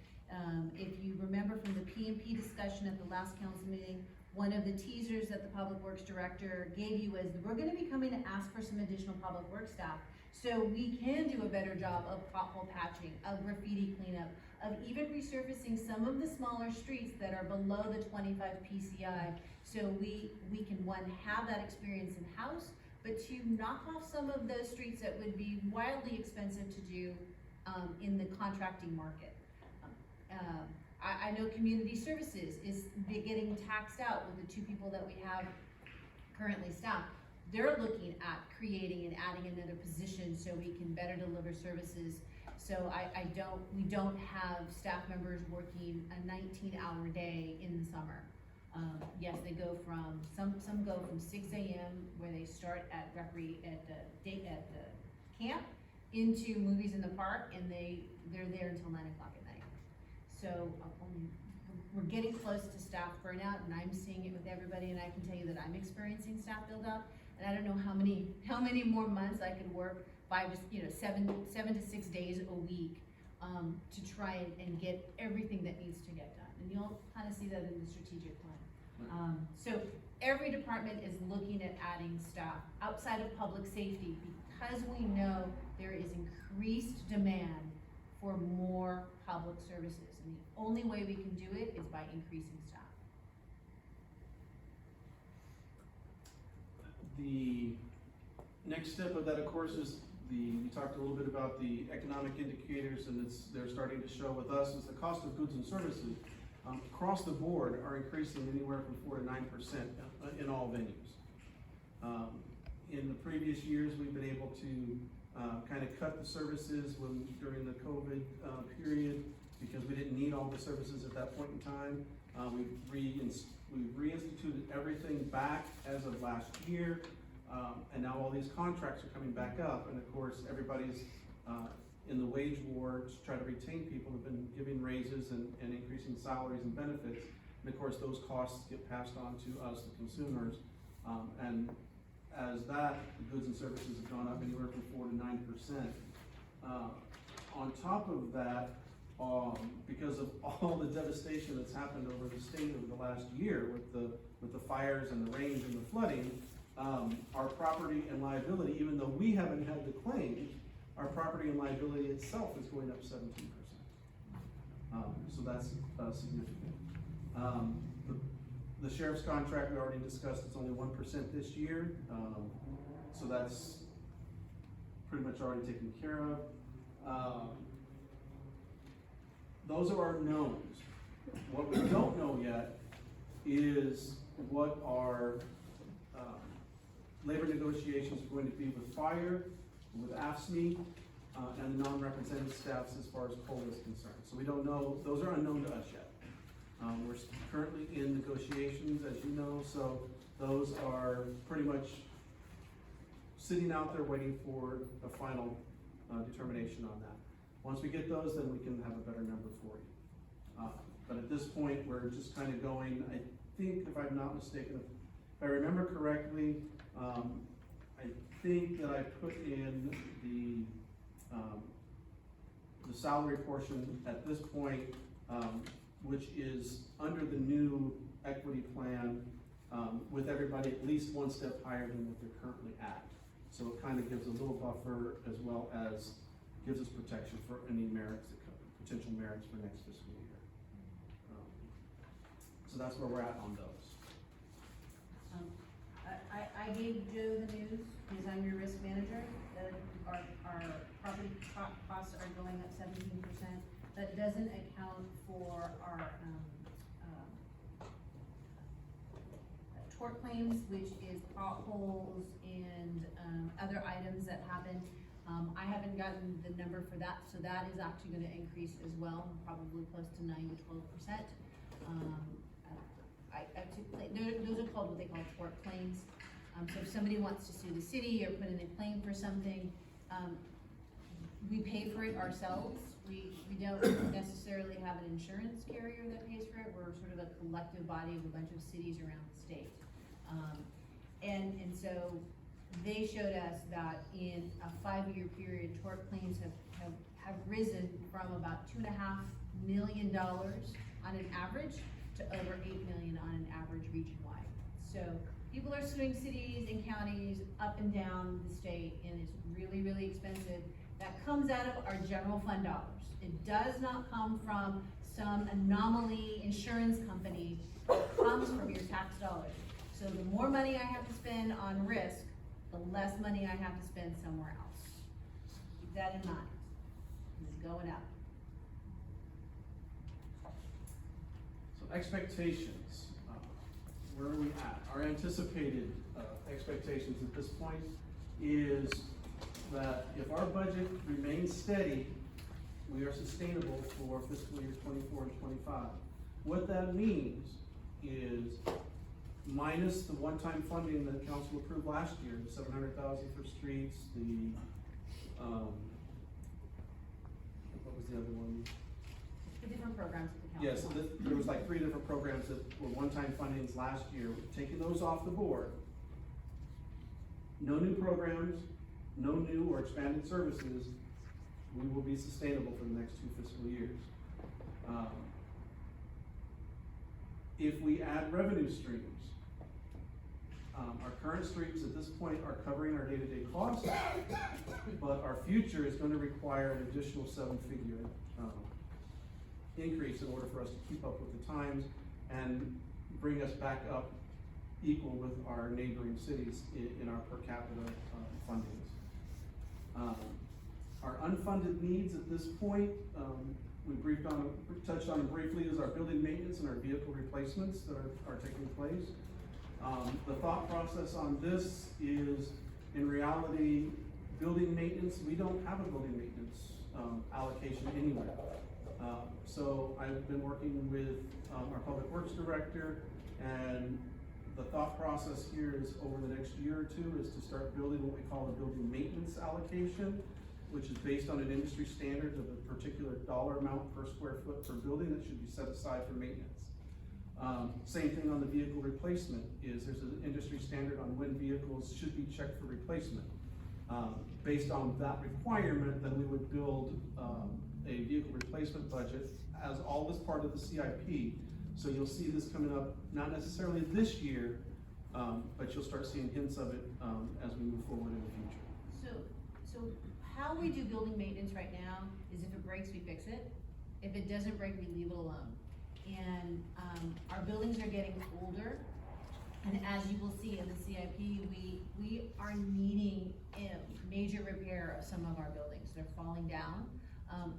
If you remember from the P&P discussion at the last council meeting, one of the teasers that the Public Works Director gave you was, we're gonna be coming to ask for some additional public works staff, so we can do a better job of pothole patching, of graffiti cleanup, of even resurfacing some of the smaller streets that are below the 25 PCI, so we can, one, have that experience in-house, but two, knock off some of those streets that would be wildly expensive to do in the contracting market. I know community services is getting taxed out with the 2 people that we have currently staffed. They're looking at creating and adding another position so we can better deliver services. So we don't have staff members working a 19-hour day in the summer. Yes, they go from, some go from 6 a.m. where they start at the camp into movies in the park, and they're there until 9 o'clock at night. So we're getting close to staff burnout, and I'm seeing it with everybody, and I can tell you that I'm experiencing staff buildup, and I don't know how many more months I could work 7 to 6 days a week to try and get everything that needs to get done. And you'll kind of see that in the strategic plan. So every department is looking at adding staff outside of public safety, because we know there is increased demand for more public services. And the only way we can do it is by increasing staff. The next step of that, of course, is we talked a little bit about the economic indicators, and they're starting to show with us, is the cost of goods and services across the board are increasing anywhere from 4 to 9% in all venues. In the previous years, we've been able to kind of cut the services during the COVID period, because we didn't need all the services at that point in time. We've reinstituted everything back as of last year, and now all these contracts are coming back up, and of course everybody's in the wage war to try to retain people, have been giving raises and increasing salaries and benefits, and of course those costs get passed on to us, the consumers, and as that, the goods and services have gone up anywhere from 4 to 9%. On top of that, because of all the devastation that's happened over the state over the last year with the fires and the rains and the flooding, our property and liability, even though we haven't had the claim, our property and liability itself is going up 17%. So that's significant. The sheriff's contract we already discussed, it's only 1% this year. So that's pretty much already taken care of. Those are our knowns. What we don't know yet is what our labor negotiations are going to be with fire, with AFSCME, and the non-represented staffs as far as COLA is concerned. So we don't know, those are unknown to us yet. We're currently in negotiations, as you know, so those are pretty much sitting out there waiting for a final determination on that. Once we get those, then we can have a better number for you. But at this point, we're just kind of going, I think, if I'm not mistaken, if I remember correctly, I think that I put in the salary portion at this point, which is under the new equity plan, with everybody at least one step higher than what they're currently at. So it kind of gives a little buffer as well as gives us protection for any merits that come, potential merits for next fiscal year. So that's where we're at on those. I gave Joe the news, because I'm your risk manager, that our property costs are going up 17%. That doesn't account for our, tort claims, which is potholes and, other items that happen. I haven't gotten the number for that, so that is actually gonna increase as well, probably close to 9 to 12%. Those are called what they call tort claims. So if somebody wants to sue the city or put in a claim for something, we pay for it ourselves. We don't necessarily have an insurance carrier that pays for it. We're sort of a collective body of a bunch of cities around the state. And so they showed us that in a 5-year period, tort claims have risen from about $2.5 million on an average to over $8 million on an average region-wide. So people are suing cities and counties up and down the state, and it's really, really expensive. That comes out of our general fund dollars. It does not come from some anomaly insurance company. It comes from your tax dollars. So the more money I have to spend on risk, the less money I have to spend somewhere else. Keep that in mind. It's going up. So expectations, where are we at? Our anticipated expectations at this point is that if our budget remains steady, we are sustainable for fiscal year 24 and 25. What that means is minus the one-time funding that council approved last year, the $700,000 for streets, the, what was the other one? The different programs at the council. Yes, there was like 3 different programs that were one-time fundings last year. Taking those off the board. No new programs, no new or expanded services, we will be sustainable for the next 2 fiscal years. If we add revenue streams, our current streams at this point are covering our day-to-day costs, but our future is going to require an additional 7-figure increase in order for us to keep up with the times and bring us back up equal with our neighboring cities in our per capita fundings. Our unfunded needs at this point, we touched on briefly, is our building maintenance and our vehicle replacements that are taking place. The thought process on this is, in reality, building maintenance, we don't have a building maintenance allocation anywhere. So I've been working with our public works director, and the thought process here is over the next year or 2 is to start building what we call a building maintenance allocation, which is based on an industry standard of a particular dollar amount per square foot per building that should be set aside for maintenance. Same thing on the vehicle replacement is there's an industry standard on when vehicles should be checked for replacement. Based on that requirement, then we would build a vehicle replacement budget as all this part of the CIP. So you'll see this coming up, not necessarily this year, but you'll start seeing hints of it as we move forward in the future. So how we do building maintenance right now is if it breaks, we fix it. If it doesn't break, we leave it alone. And our buildings are getting older, And as you will see in the CIP, we are needing a major repair of some of our buildings. They're falling down,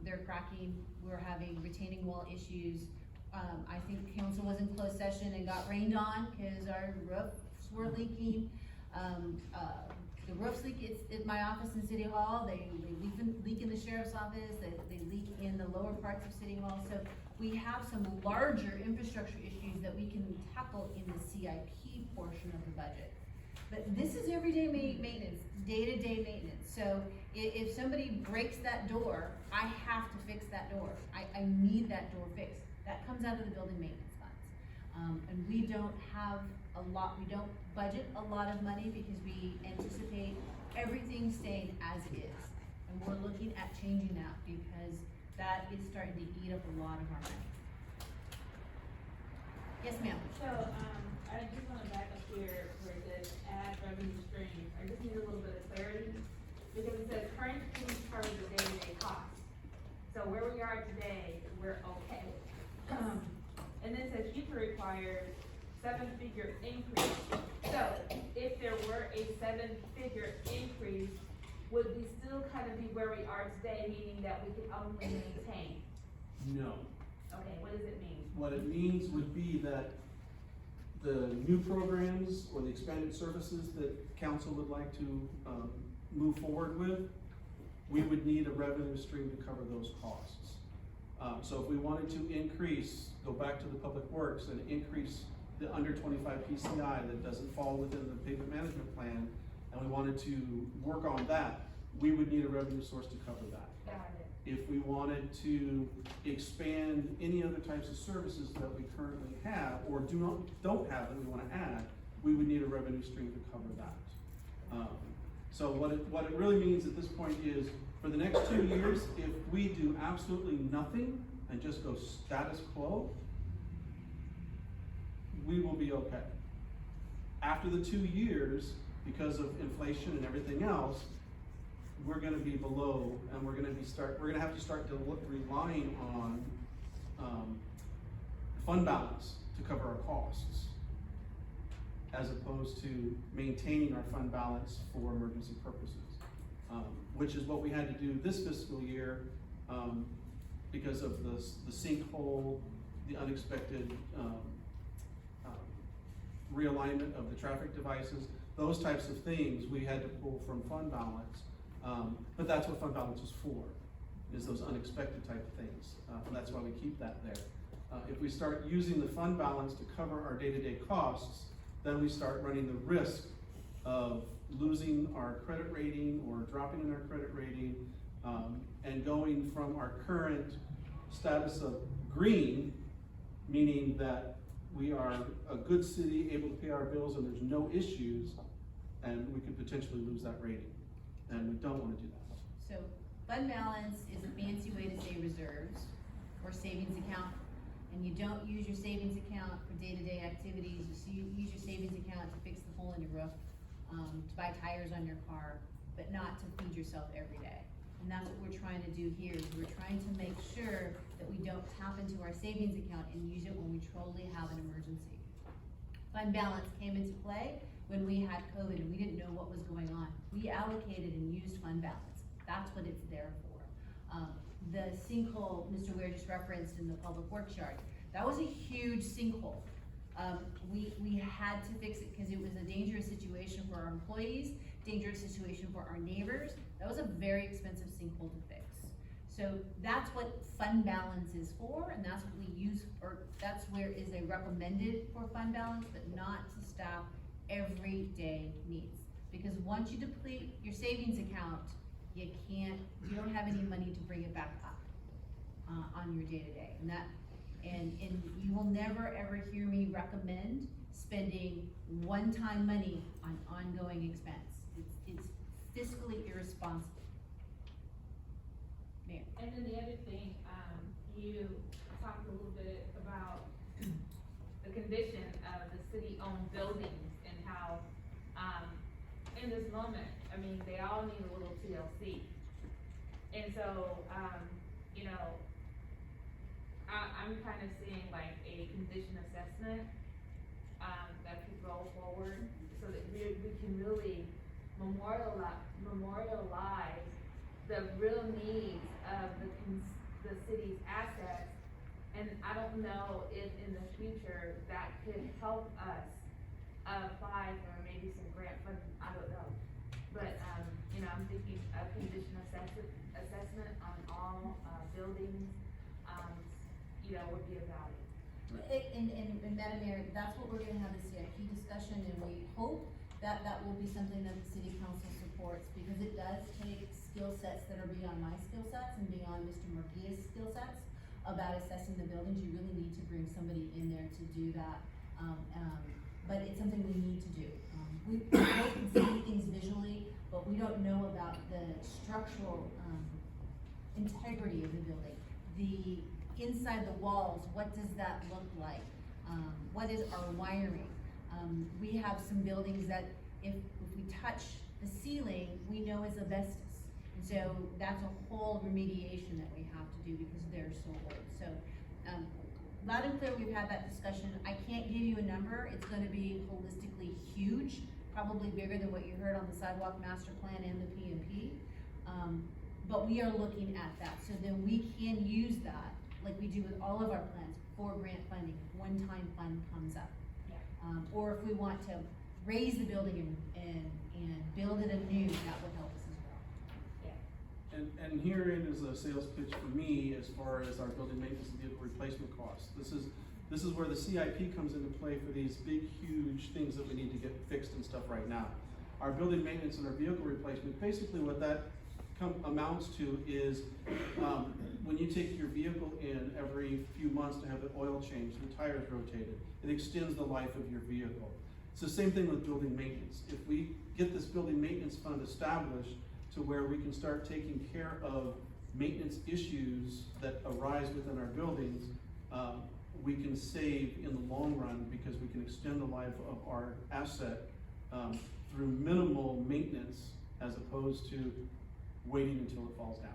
they're cracking, we're having retaining wall issues. I think council was in closed session and got rained on because our roofs were leaking. The roofs leak at my office in City Hall, they leak in the sheriff's office, they leak in the lower parts of City Hall. So we have some larger infrastructure issues that we can tackle in the CIP portion of the budget. But this is everyday maintenance, day-to-day maintenance. So if somebody breaks that door, I have to fix that door. I need that door fixed. That comes out of the building maintenance funds. And we don't have a lot, we don't budget a lot of money because we anticipate everything staying as is. And we're looking at changing that because that is starting to eat up a lot of our money. Yes, ma'am. So, I just wanna back up here where it says add revenue stream. I just need a little bit of clarity, because it says current fees cover the day-to-day costs. So where we are today, we're okay. And then it says future required 7-figure increase. So if there were a 7-figure increase, would we still kind of be where we are today, meaning that we can only maintain? No. Okay, what does it mean? What it means would be that the new programs or the expanded services that council would like to, move forward with, we would need a revenue stream to cover those costs. So if we wanted to increase, go back to the public works and increase the under 25 PCI that doesn't fall within the pavement management plan, and we wanted to work on that, we would need a revenue source to cover that. Got it. If we wanted to expand any other types of services that we currently have or don't have that we wanna add, we would need a revenue stream to cover that. So what it really means at this point is, for the next 2 years, if we do absolutely nothing and just go status quo, we will be okay. After the 2 years, because of inflation and everything else, we're gonna be below, and we're gonna have to start relying on, fund balance to cover our costs, as opposed to maintaining our fund balance for emergency purposes. Which is what we had to do this fiscal year, because of the sinkhole, the unexpected, realignment of the traffic devices, those types of things we had to pull from fund balance. But that's what fund balance is for, is those unexpected type of things, and that's why we keep that there. If we start using the fund balance to cover our day-to-day costs, then we start running the risk of losing our credit rating or dropping in our credit rating, and going from our current status of green, meaning that we are a good city, able to pay our bills and there's no issues, and we could potentially lose that rating, and we don't wanna do that. So fund balance is a fancy way to say reserves or savings account. And you don't use your savings account for day-to-day activities. You use your savings account to fix the hole in your roof, to buy tires on your car, but not to feed yourself every day. And that's what we're trying to do here, is we're trying to make sure that we don't tap into our savings account and use it when we truly have an emergency. Fund balance came into play when we had COVID and we didn't know what was going on. We allocated and used fund balance. That's what it's there for. The sinkhole Mr. Ware just referenced in the public works yard, that was a huge sinkhole. We had to fix it because it was a dangerous situation for our employees, dangerous situation for our neighbors. That was a very expensive sinkhole to fix. So that's what fund balance is for, and that's what we use, or that's where is a recommended for fund balance, but not to staff everyday needs. Because once you deplete your savings account, you don't have any money to bring it back up, on your day-to-day. And you will never ever hear me recommend spending one-time money on ongoing expense. It's fiscally irresponsible. Mayor. And then the other thing, you talked a little bit about the condition of the city-owned buildings and how, in this moment, I mean, they all need a little TLC. And so, you know, I'm kind of seeing like a condition assessment, that people go forward so that we can really memorialize the real needs of the city's assets. And I don't know if in the future that could help us apply for maybe some grant funding, I don't know. But, you know, I'm thinking a condition assessment on all, buildings, you know, would be of value. And Madam Mayor, that's what we're gonna have the CIP discussion, and we hope that that will be something that the city council supports, because it does take skill sets that are beyond my skill sets and beyond Mr. Murguia's skill sets about assessing the buildings. You really need to bring somebody in there to do that, but it's something we need to do. We both can see things visually, but we don't know about the structural, integrity of the building. The inside the walls, what does that look like? What is our wiring? We have some buildings that if we touch the ceiling, we know is asbestos. And so that's a whole remediation that we have to do because they're so old. So, loud and clear, we've had that discussion. I can't give you a number. It's gonna be holistically huge, probably bigger than what you heard on the sidewalk master plan and the PMP. But we are looking at that, so then we can use that, like we do with all of our plans, for grant funding, if one-time fund comes up. Or if we want to raise the building and build it anew, that would help us as well. And herein is a sales pitch for me as far as our building maintenance and vehicle replacement costs. This is where the CIP comes into play for these big, huge things that we need to get fixed and stuff right now. Our building maintenance and our vehicle replacement, basically what that amounts to is, when you take your vehicle in every few months to have the oil changed, the tires rotated, it extends the life of your vehicle. It's the same thing with building maintenance. If we get this building maintenance fund established to where we can start taking care of maintenance issues that arise within our buildings, we can save in the long run because we can extend the life of our asset through minimal maintenance as opposed to waiting until it falls down.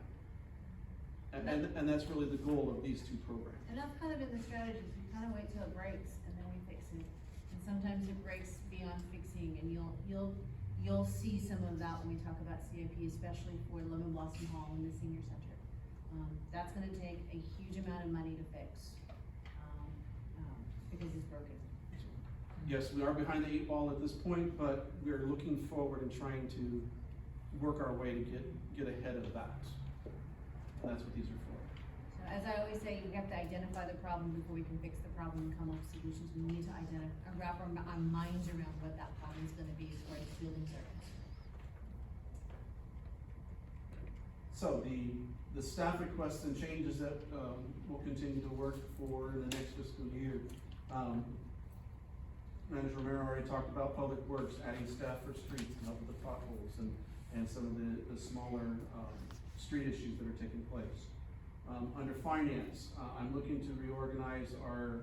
And that's really the goal of these two programs. And that's kind of been the strategy, we kind of wait till it breaks and then we fix it. And sometimes it breaks beyond fixing, and you'll see some of that when we talk about CIP, especially for Lemon Blossom Hall and the senior center. That's gonna take a huge amount of money to fix, because it's broken. Yes, we are behind the 8 ball at this point, but we're looking forward and trying to work our way to get ahead of that. And that's what these are for. So as I always say, we have to identify the problem before we can fix the problem and come up with solutions. We need to wrap our minds around what that problem is gonna be as far as buildings are concerned. So the staff requests and changes that we'll continue to work for in the next fiscal year. Manager Romero already talked about Public Works, adding staff for streets and help with the potholes and some of the smaller street issues that are taking place. Under finance, I'm looking to reorganize our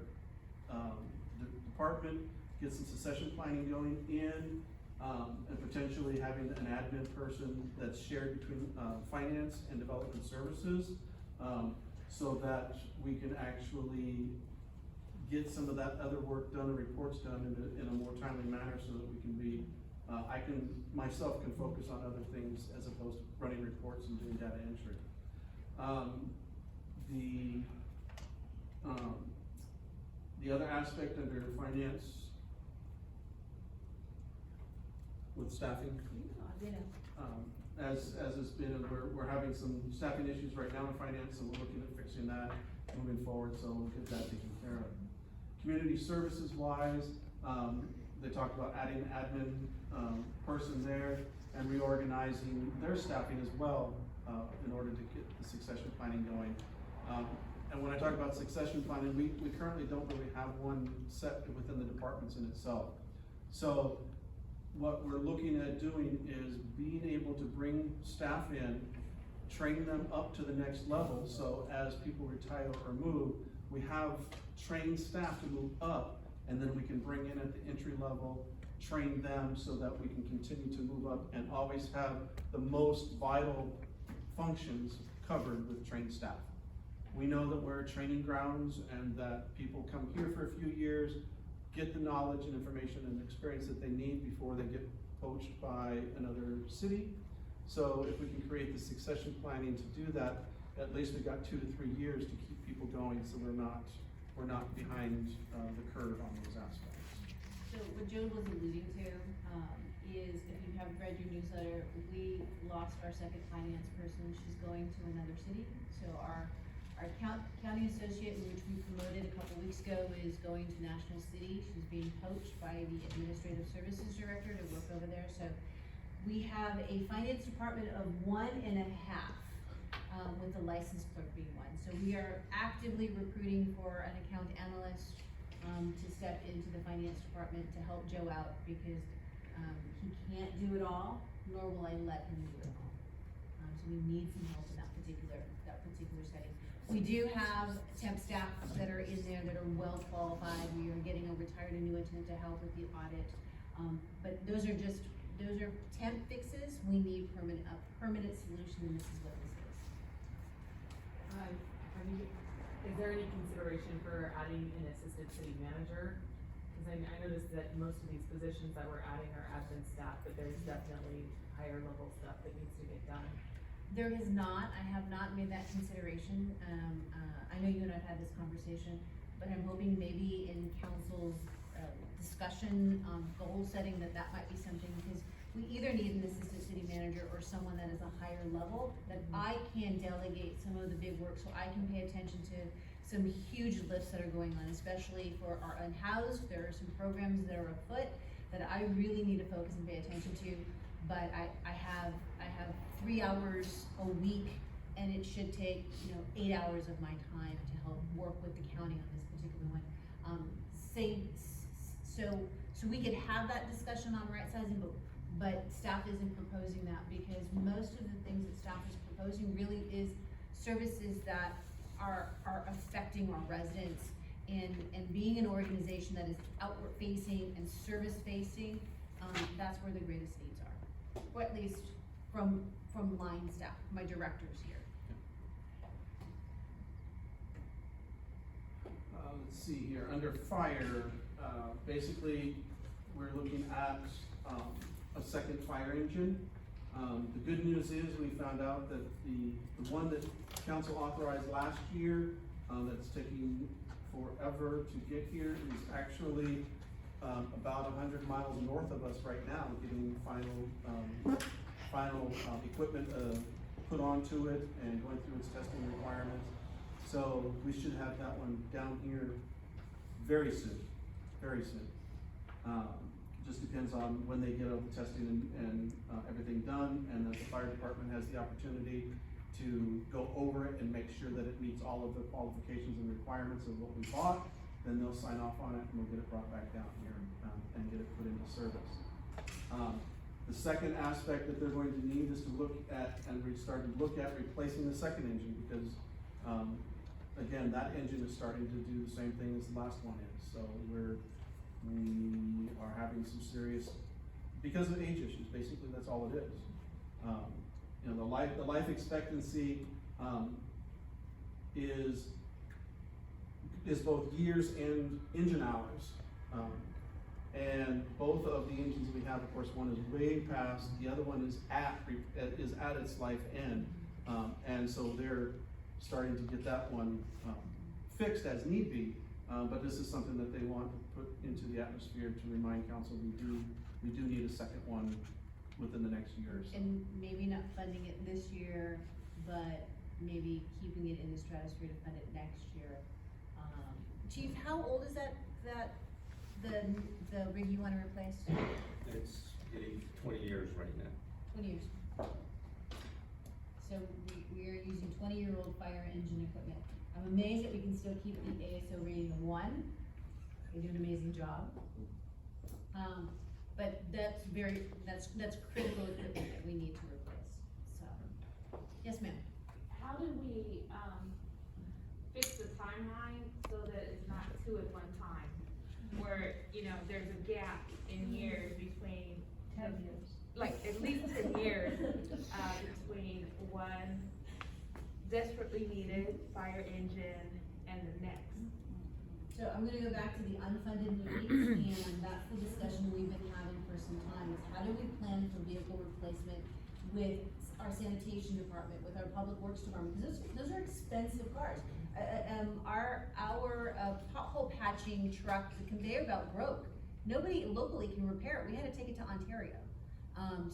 department, get some succession planning going in, and potentially having an admin person that's shared between finance and development services, so that we can actually get some of that other work done and reports done in a more timely manner, so that we can be, myself can focus on other things as opposed to running reports and doing data entry. The other aspect under finance with staffing, as has been, we're having some staffing issues right now in finance, so we're looking at fixing that moving forward, so we'll get that taken care of. Community services wise, they talked about adding an admin person there and reorganizing their staffing as well in order to get the succession planning going. And when I talk about succession planning, we currently don't really have one set within the departments in itself. So what we're looking at doing is being able to bring staff in, train them up to the next level, so as people retire or move, we have trained staff to move up, and then we can bring in at the entry level, train them so that we can continue to move up and always have the most vital functions covered with trained staff. We know that we're training grounds and that people come here for a few years, get the knowledge and information and experience that they need before they get poached by another city. So if we can create the succession planning to do that, at least we've got 2 to 3 years to keep people going, so we're not behind, the curve on those aspects. So what Joe was alluding to, is if you have read your newsletter, we lost our second finance person, she's going to another city. So our county associate, which we promoted a couple weeks ago, is going to National City. She's being poached by the administrative services director to work over there, so we have a finance department of 1.5, with the licensed clerk being 1. So we are actively recruiting for an account analyst, to step into the finance department to help Joe out, because he can't do it all, nor will I let him do it all. So we need some help in that particular setting. We do have temp staff that are in there that are well qualified. We are getting a retired annuitant to help with the audit. But those are temp fixes. We need a permanent solution, and this is what this is. Is there any consideration for adding an assistant city manager? Cause I noticed that most of these positions that we're adding are admin staff, but there's definitely higher level stuff that needs to get done. There is not, I have not made that consideration. I know you and I have had this conversation, but I'm hoping maybe in council's discussion, goal setting, that might be something, because we either need an assistant city manager or someone that is a higher level, that I can delegate some of the big work, so I can pay attention to some huge lifts that are going on, especially for our unhoused. There are some programs that are afoot that I really need to focus and pay attention to, but I have 3 hours a week, and it should take, 8 hours of my time to help work with the county on this particular one. So we could have that discussion on right sizing, but staff isn't proposing that, because most of the things that staff is proposing really is services that are affecting our residents, and being an organization that is outward facing and service facing, that's where the greatest needs are, or at least from line staff, my directors here. Let's see here, under fire, basically, we're looking at, a second fire engine. The good news is we found out that the one that council authorized last year, that's taking forever to get here, is actually, about 100 miles north of us right now, getting final equipment, put onto it and going through its testing requirements. So we should have that one down here very soon, very soon. Just depends on when they get all the testing and everything done, and that the fire department has the opportunity to go over it and make sure that it meets all of the qualifications and requirements of what we bought. Then they'll sign off on it, and we'll get it brought back down here and get it put into service. The second aspect that they're going to need is to look at, and we started to look at replacing the second engine, because again, that engine is starting to do the same thing as the last one is. So we are having some serious, because of age issues, basically that's all it is. The life expectancy is both years and engine hours. And both of the engines we have, of course, one is way past, the other one is at its life end. And so they're starting to get that one fixed as need be. But this is something that they want to put into the atmosphere to remind council we do need a second one within the next year or so. And maybe not funding it this year, but maybe keeping it in the stratosphere to fund it next year. Chief, how old is the rig you wanna replace? It's getting 20 years right now. 20 years. So we are using 20-year-old fire engine equipment. I'm amazed that we can still keep the ASO rating of 1. They do an amazing job. But that's critical equipment that we need to replace, so. Yes, ma'am. How do we, fix the timeline so that it's not 2 at one time? Where, there's a gap in years between. 10 years. Like, at least 10 years, between one desperately needed fire engine and the next. So I'm gonna go back to the unfunded needs, and that's the discussion we've been having for some time, is how do we plan for vehicle replacement with our sanitation department, with our public works department, because those are expensive cars. Our pothole patching truck, the conveyor belt broke. Nobody locally can repair it, we had to take it to Ontario.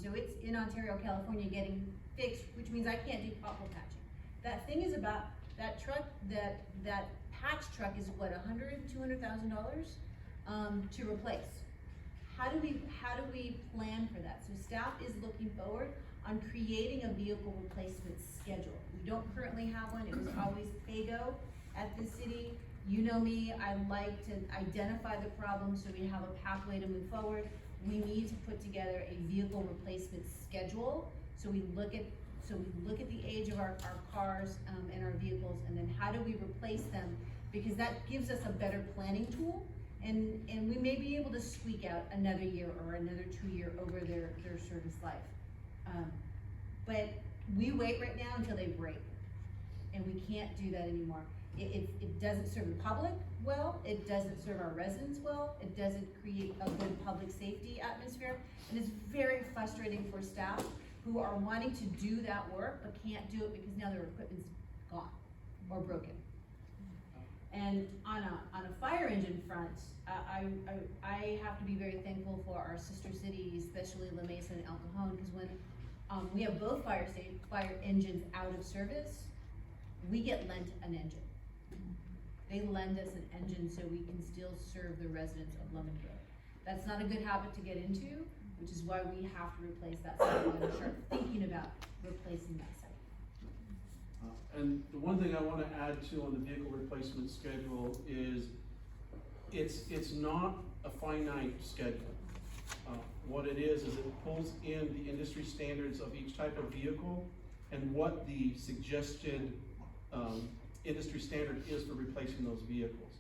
So it's in Ontario, California, getting fixed, which means I can't do pothole patching. That thing is about, that truck, that patch truck is what, $200,000 to replace. How do we plan for that? So staff is looking forward on creating a vehicle replacement schedule. We don't currently have one, it was always PAYGO at the city. You know me, I like to identify the problem so we have a pathway to move forward. We need to put together a vehicle replacement schedule, so we look at the age of our cars, and our vehicles, and then how do we replace them? Because that gives us a better planning tool, and we may be able to squeak out another year or another 2 year over their service life. But we wait right now until they break, and we can't do that anymore. It doesn't serve the public well, it doesn't serve our residents well, it doesn't create a good public safety atmosphere, and it's very frustrating for staff who are wanting to do that work, but can't do it because now their equipment's gone or broken. And on a fire engine front, I have to be very thankful for our sister cities, especially La Mesa and El Cajon, because when we have both fire engines out of service, we get lent an engine. They lend us an engine so we can still serve the residents of Lemon Grove. That's not a good habit to get into, which is why we have to replace that site and start thinking about replacing that site. And the one thing I want to add to on the vehicle replacement schedule is it's not a finite schedule. What it is it pulls in the industry standards of each type of vehicle and what the suggested industry standard is for replacing those vehicles.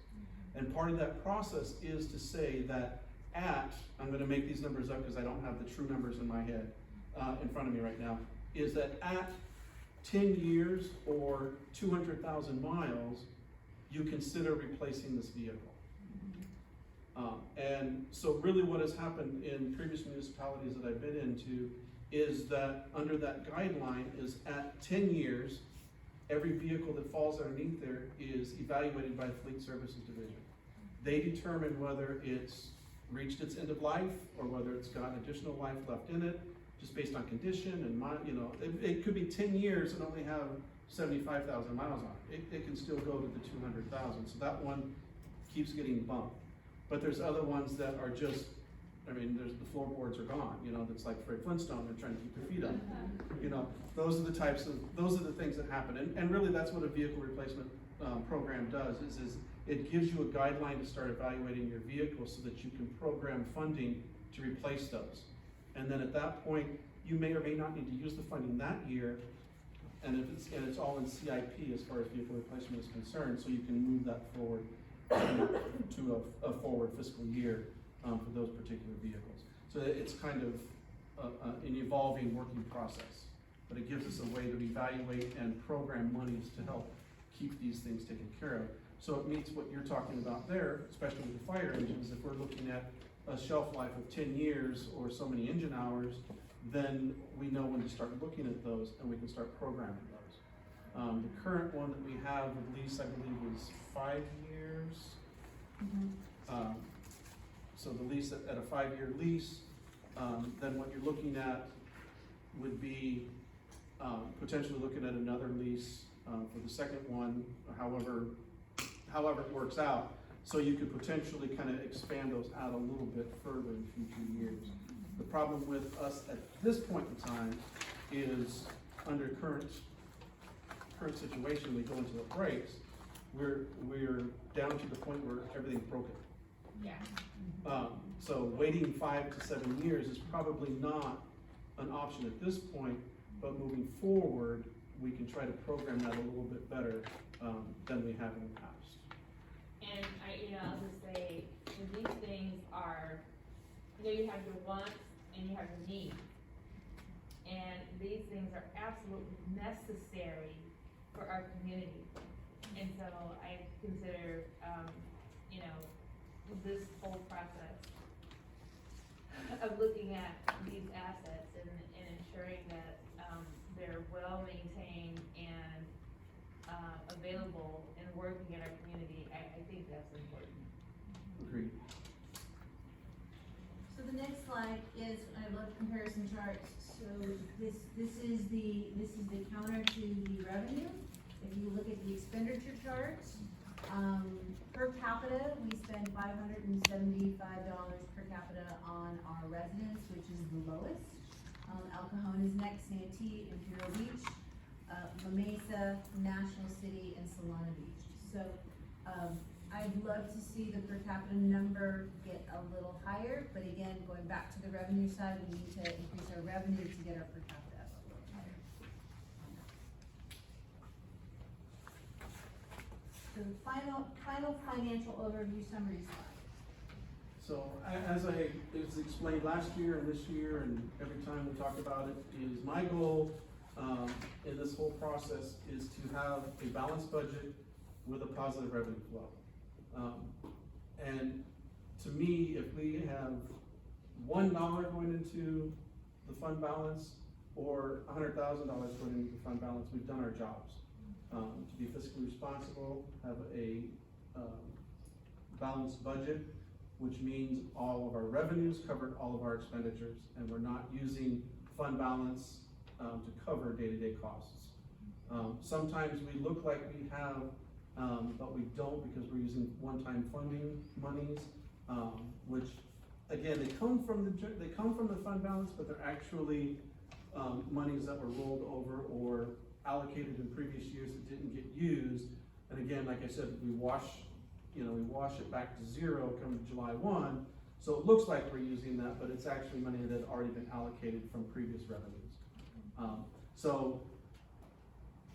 And part of that process is to say that I'm gonna make these numbers up because I don't have the true numbers in my head, in front of me right now, is that at 10 years or 200,000 miles, you consider replacing this vehicle. And so really what has happened in previous municipalities that I've been into is that under that guideline is at 10 years, every vehicle that falls underneath there is evaluated by the Fleet Services Division. They determine whether it's reached its end of life or whether it's got additional life left in it, just based on condition and it could be 10 years and only have 75,000 miles on it. It can still go to the 200,000. So that one keeps getting bumped. But there's other ones that are just, there's the floorboards are gone, that's like Fred Flintstone, they're trying to keep their feet up. Those are the things that happen. And really that's what a vehicle replacement program does, is it gives you a guideline to start evaluating your vehicle so that you can program funding to replace those. And then at that point, you may or may not need to use the funding that year, and it's all in CIP as far as vehicle replacement is concerned, so you can move that forward to a forward fiscal year for those particular vehicles. So it's kind of an evolving working process, but it gives us a way to evaluate and program monies to help keep these things taken care of. So it meets what you're talking about there, especially with the fire engines. If we're looking at a shelf life of 10 years or so many engine hours, then we know when to start looking at those and we can start programming those. The current one that we have with lease, I believe, is 5 years. So the lease at a 5-year lease, then what you're looking at would be potentially looking at another lease for the second one, however it works out. So you could potentially kind of expand those out a little bit further in future years. The problem with us at this point in time is under current situation, we go into the breaks, we're down to the point where everything's broken. Yeah. So waiting 5 to 7 years is probably not an option at this point, but moving forward, we can try to program that a little bit better than we have in the past. And I'll just say, these things are, you have your wants and you have your needs. And these things are absolutely necessary for our community. And so I consider, you know, this whole process of looking at these assets and ensuring that, they're well maintained and, available and working in our community, I think that's important. Agreed. So the next slide is, I love comparison charts, so this is the counter to the revenue. If you look at the expenditure charts, per capita, we spend $575 per capita on our residents, which is the lowest. El Cajon is next, Santee, Imperial Beach, La Mesa, National City, and Solana Beach. So, I'd love to see the per capita number get a little higher, but again, going back to the revenue side, we need to increase our revenue to get our per capita up a little higher. So the final financial overview summary slide. So as I explained last year and this year and every time we talk about it, is my goal in this whole process is to have a balanced budget with a positive revenue flow. And to me, if we have $1 going into the fund balance or $100,000 going into the fund balance, we've done our jobs. To be fiscally responsible, have a balanced budget, which means all of our revenues covered all of our expenditures, and we're not using fund balance to cover day-to-day costs. Sometimes we look like we have, but we don't, because we're using one-time funding monies, which, again, they come from the fund balance, but they're actually monies that were rolled over or allocated in previous years that didn't get used. And again, like I said, we wash it back to zero come July 1, so it looks like we're using that, but it's actually money that had already been allocated from previous revenues. So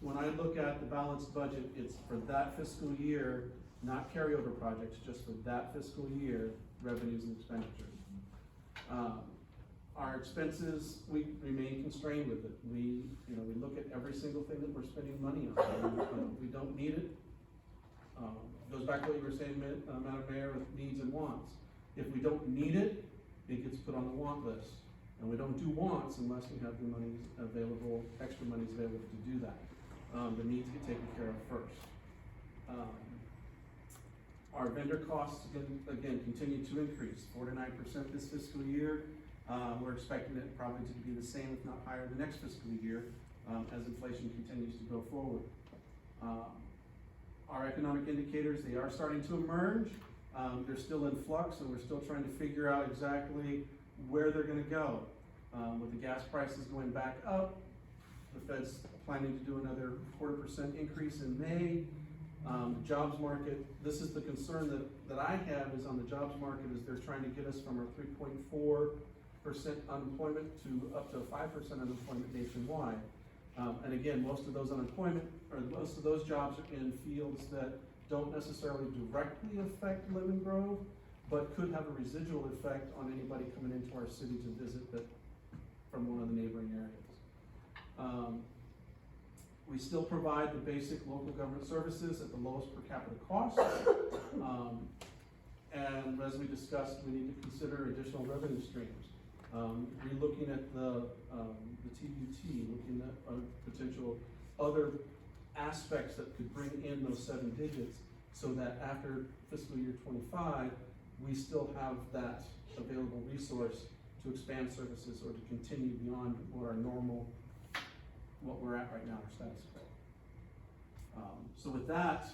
when I look at the balanced budget, it's for that fiscal year, not carryover projects, just for that fiscal year, revenues and expenditures. Our expenses, we remain constrained with it. We look at every single thing that we're spending money on. We don't need it. Goes back to what you were saying, Madam Mayor, with needs and wants. If we don't need it, it gets put on the want list. And we don't do wants unless we have the money available, extra monies available to do that. The needs get taken care of first. Our vendor costs, again, continue to increase, 4 to 9% this fiscal year. We're expecting it probably to be the same, if not higher, the next fiscal year, as inflation continues to go forward. Our economic indicators, they are starting to emerge. They're still in flux, and we're still trying to figure out exactly where they're gonna go. With the gas prices going back up, the Fed's planning to do another 0.25% increase in May. Jobs market, this is the concern that I have is on the jobs market, is they're trying to get us from our 3.4% unemployment to up to 5% unemployment nationwide. And again, most of those jobs are in fields that don't necessarily directly affect Lemon Grove, but could have a residual effect on anybody coming into our city to visit from one of the neighboring areas. We still provide the basic local government services at the lowest per capita cost. And as we discussed, we need to consider additional revenue streams. Re-looking at the TBT, looking at potential other aspects that could bring in those 7 digits, so that after fiscal year 25, we still have that available resource to expand services or to continue beyond what we're at right now, our status quo. So with that,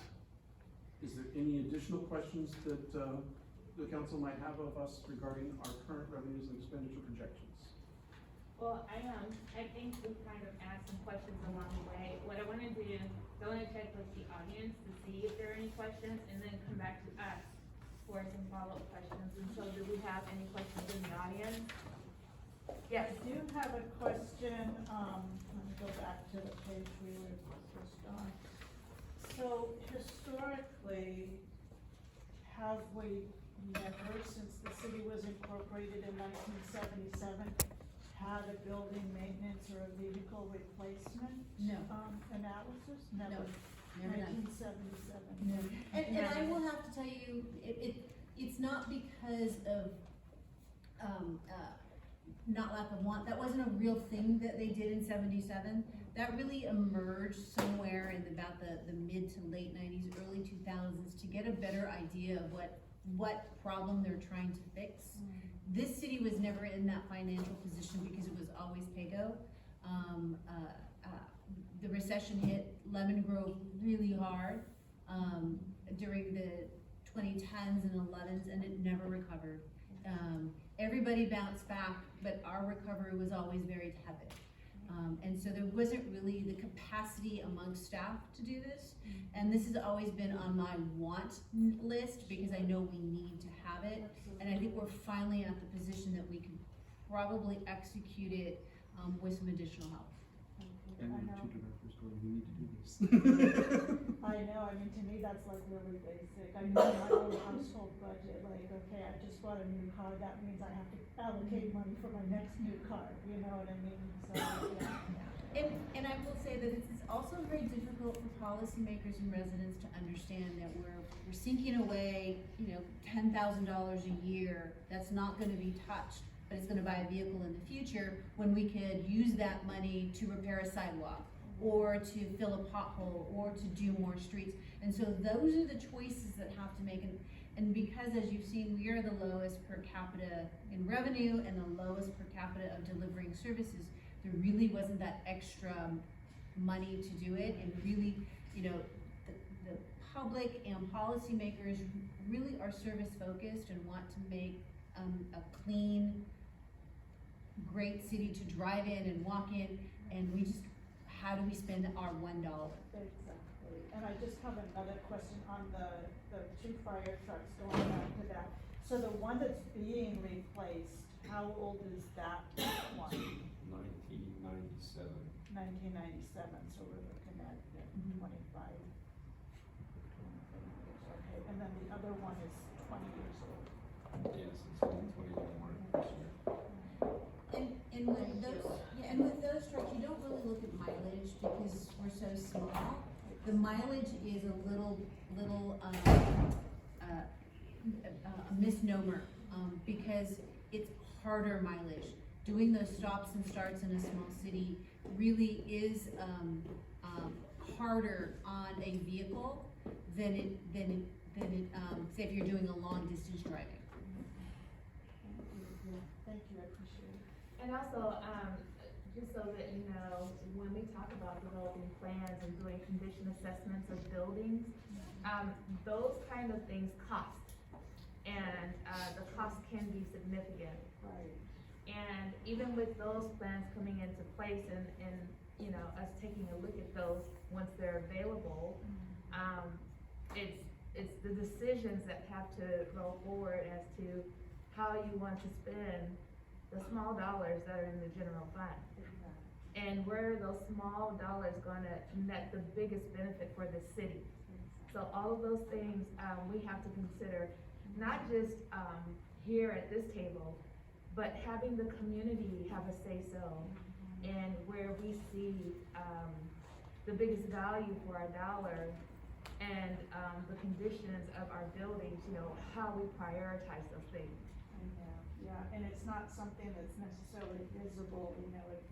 is there any additional questions that the council might have of us regarding our current revenues and expenditure projections? Well, I think we kind of asked some questions along the way. What I wanna do is, I wanna check with the audience to see if there are any questions, and then come back to us for some follow-up questions. And so, do we have any questions in the audience? Yes. I do have a question, let me go back to the page we were just on. So historically, have we never, since the city was incorporated in 1977, had a building maintenance or a vehicle replacement? No. Analysis? Never. Never done. 1977. And I will have to tell you, it's not because of, not lack of want, that wasn't a real thing that they did in 77. That really emerged somewhere in about the mid to late 90s, early 2000s, to get a better idea of what problem they're trying to fix. This city was never in that financial position because it was always PAYGO. The recession hit Lemon Grove really hard, during the 2010s and 11s, and it never recovered. Everybody bounced back, but our recovery was always very tepid. And so there wasn't really the capacity amongst staff to do this. And this has always been on my want list because I know we need to have it. And I think we're finally at the position that we can probably execute it, with some additional help. And I we know. have two directors going, we need to do this. I know, I mean, to me, that's like really basic. I know my own household budget, like, okay, I just bought a new car, that means I have to allocate money for my next new car, you know what I mean? So, yeah. And I will say that it's also very difficult for policymakers and residents to understand that we're sinking away, $10,000 a year that's not gonna be touched, but it's gonna buy a vehicle in the future, when we could use that money to repair a sidewalk, or to fill a pothole, or to do more streets. And so those are the choices that have to make, and because, as you've seen, we are the lowest per capita in revenue and the lowest per capita of delivering services, there really wasn't that extra money to do it, and really, the public and policymakers really are service focused and want to make a clean, great city to drive in and walk in, and how do we spend our $1? Exactly, and I just have another question on the two fire trucks, going back to that. So the one that's being replaced, how old is that one? 1997. 1997, so we're looking at 25. Okay, and then the other one is 20 years old. Yes, it's been 20 year mark this year. And with those trucks, you don't really look at mileage because we're so small. The mileage is a little a misnomer, because it's harder mileage. Doing those stops and starts in a small city really is, harder on a vehicle than it, say if you're doing a long distance driving. Thank you, I appreciate it. And also, just so that you know, when we talk about developing plans and doing condition assessments of buildings, those kind of things cost. And, the cost can be significant. Right. And even with those plans coming into place and us taking a look at those once they're available, it's the decisions that have to go forward as to how you want to spend the small dollars that are in the general fund. And where are those small dollars gonna net the biggest benefit for the city? So all of those things, we have to consider, not just, here at this table, but having the community have a say-so, and where we see, the biggest value for our dollar, and, the conditions of our buildings, how we prioritize those things. Yeah, and it's not something that's necessarily visible, it's,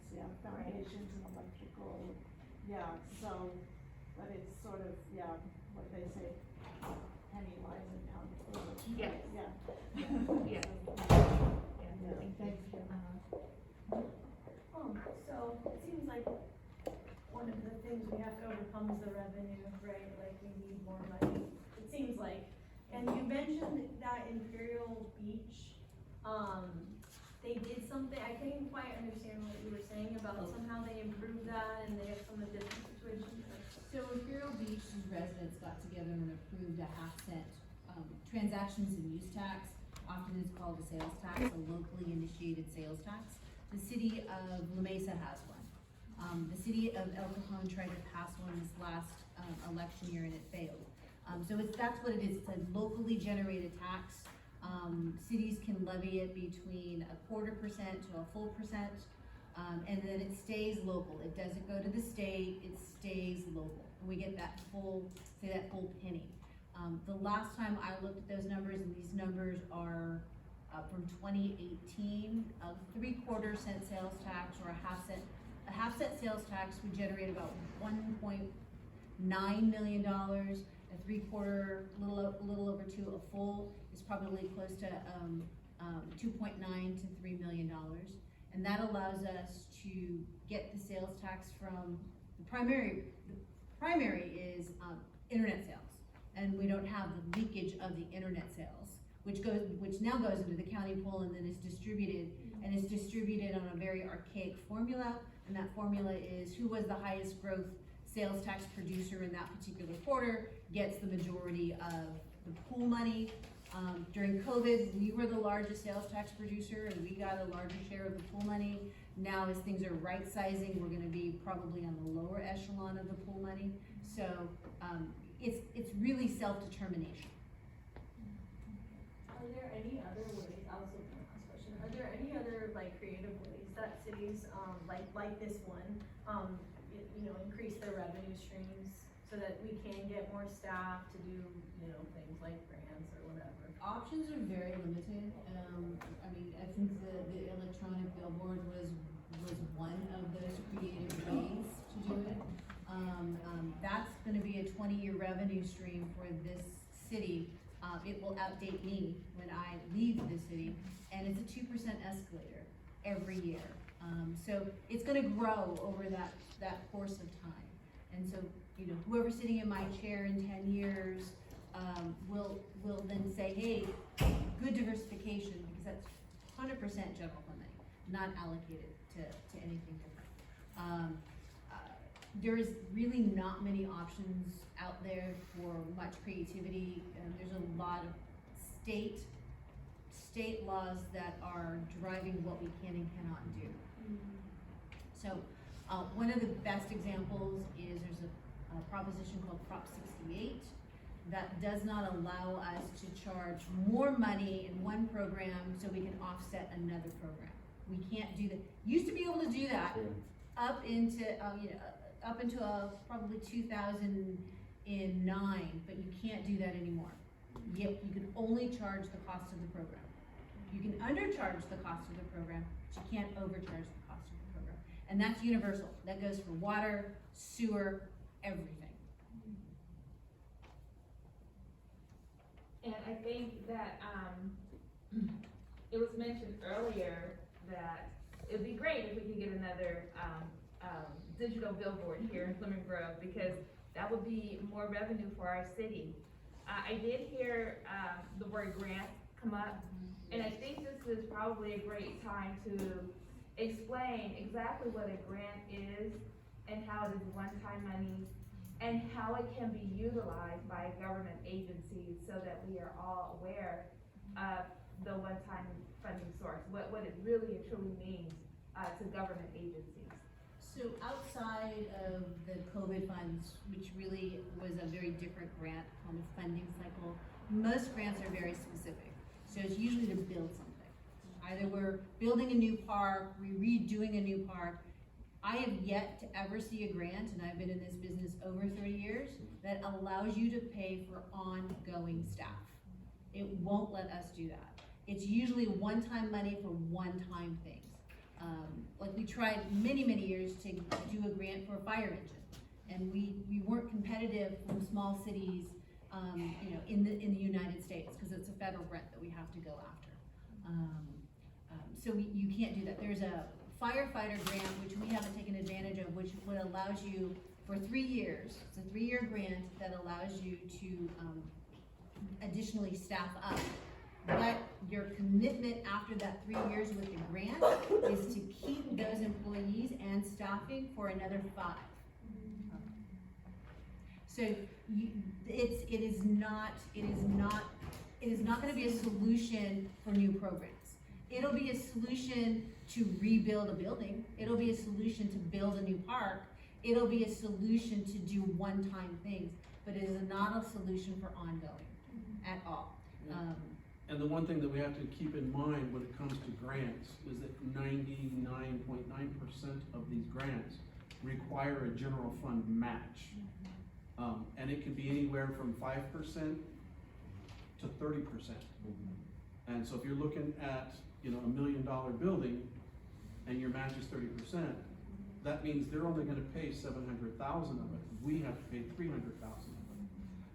foundations and electrical, so, but it's sort of, what they say, penny wise and pound foolish. Yes. Yeah. Yeah. Thank you. So it seems like one of the things we have to overcome is the revenue, right? Like we need more money, it seems like. And you mentioned that Imperial Beach, they did something, I couldn't quite understand what you were saying about somehow they improved that and they have some of the different situations. So Imperial Beach's residents got together and approved a half-cent, transactions and use tax, often is called a sales tax, a locally initiated sales tax. The city of La Mesa has one. The city of El Cajon tried to pass one this last, election year and it failed. So that's what it is, it's a locally generated tax. Cities can levy it between 0.25% to a full percent. And then it stays local, it doesn't go to the state, it stays local, and we get that full penny. The last time I looked at those numbers, and these numbers are, from 2018, a 3/4 cent sales tax or a half cent sales tax would generate about $1.9 million. A 3/4, little over two, a full is probably close to, 2.9 to $3 million. And that allows us to get the sales tax from, the primary is, internet sales. And we don't have the leakage of the internet sales, which now goes into the county pool and then is distributed, and is distributed on a very archaic formula, and that formula is who was the highest growth sales tax producer in that particular quarter gets the majority of the pool money. During COVID, we were the largest sales tax producer, and we got a larger share of the pool money. Now, as things are right sizing, we're gonna be probably on the lower echelon of the pool money. So, it's really self-determination. Are there any other ways, also my last question, are there any other like creative ways that cities, like this one, increase their revenue streams so that we can get more staff to do, things like grants or whatever? Options are very limited. I mean, I think the electronic billboard was one of those creative ways to do it. That's gonna be a 20-year revenue stream for this city. It will outdate me when I leave the city, and it's a 2% escalator every year. So it's gonna grow over that course of time. And so, whoever's sitting in my chair in 10 years, will then say, hey, good diversification, because that's 100% general fund money, not allocated to anything different. There is really not many options out there for much creativity, and there's a lot of state laws that are driving what we can and cannot do. So, one of the best examples is there's a proposition called Prop 68 that does not allow us to charge more money in one program so we can offset another program. We can't do that. Used to be able to do that up into probably 2009, but you can't do that anymore. Yet you can only charge the cost of the program. You can undercharge the cost of the program, but you can't overcharge the cost of the program. And that's universal. That goes for water, sewer, everything. And I think that, it was mentioned earlier that it'd be great if we could get another, digital billboard here in Fleming Grove, because that would be more revenue for our city. I did hear, the word grant come up, and I think this is probably a great time to explain exactly what a grant is and how it is one-time money, and how it can be utilized by government agencies so that we are all aware of the one-time funding source, what it really and truly means to government agencies. So outside of the COVID funds, which really was a very different grant kind of funding cycle, most grants are very specific. So it's usually to build something. Either we're building a new park, we're redoing a new park. I have yet to ever see a grant, and I've been in this business over 30 years, that allows you to pay for ongoing staff. It won't let us do that. It's usually one-time money for one-time things. Like we tried many years to do a grant for a fire engine, and we weren't competitive from small cities, in the United States, because it's a federal grant that we have to go after. So you can't do that. There's a firefighter grant, which we haven't taken advantage of, which allows you for 3 years. It's a 3-year grant that allows you to additionally staff up. But your commitment after that 3 years with the grant is to keep those employees and staffing for another 5. So it is not gonna be a solution for new programs. It'll be a solution to rebuild a building. It'll be a solution to build a new park. It'll be a solution to do one-time things, but it is not a solution for ongoing at all. And the one thing that we have to keep in mind when it comes to grants is that 99.9% of these grants require a general fund match. And it can be anywhere from 5% to 30%. And so if you're looking at, you know, $1 million building and your match is 30%, that means they're only gonna pay 700,000 of it. We have to pay 300,000 of it.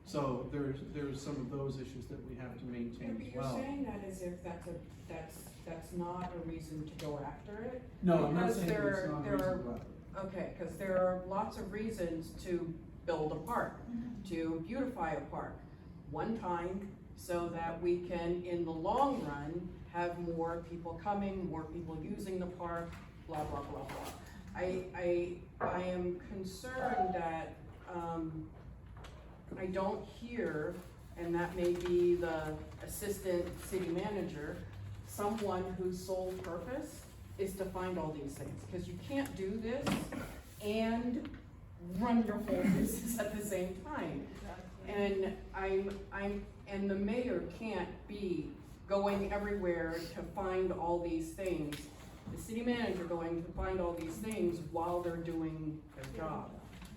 So there's some of those issues that we have to Yeah, maintain but as you're well. saying that as if that's not a reason to go after it? No, I'm not Because saying there it's are- not there are- reasonable. Okay, cause there are lots of reasons to build a park, to beautify a park. One time, so that we can, in the long run, have more people coming, more people using the park, blah, blah, blah, blah. I am concerned that, I don't hear, and that may be the assistant city manager, someone whose sole purpose is to find all these things, cause you can't do this and run your whole business at the same time. And and the mayor can't be going everywhere to find all these things. The city manager going to find all these things while they're doing their job.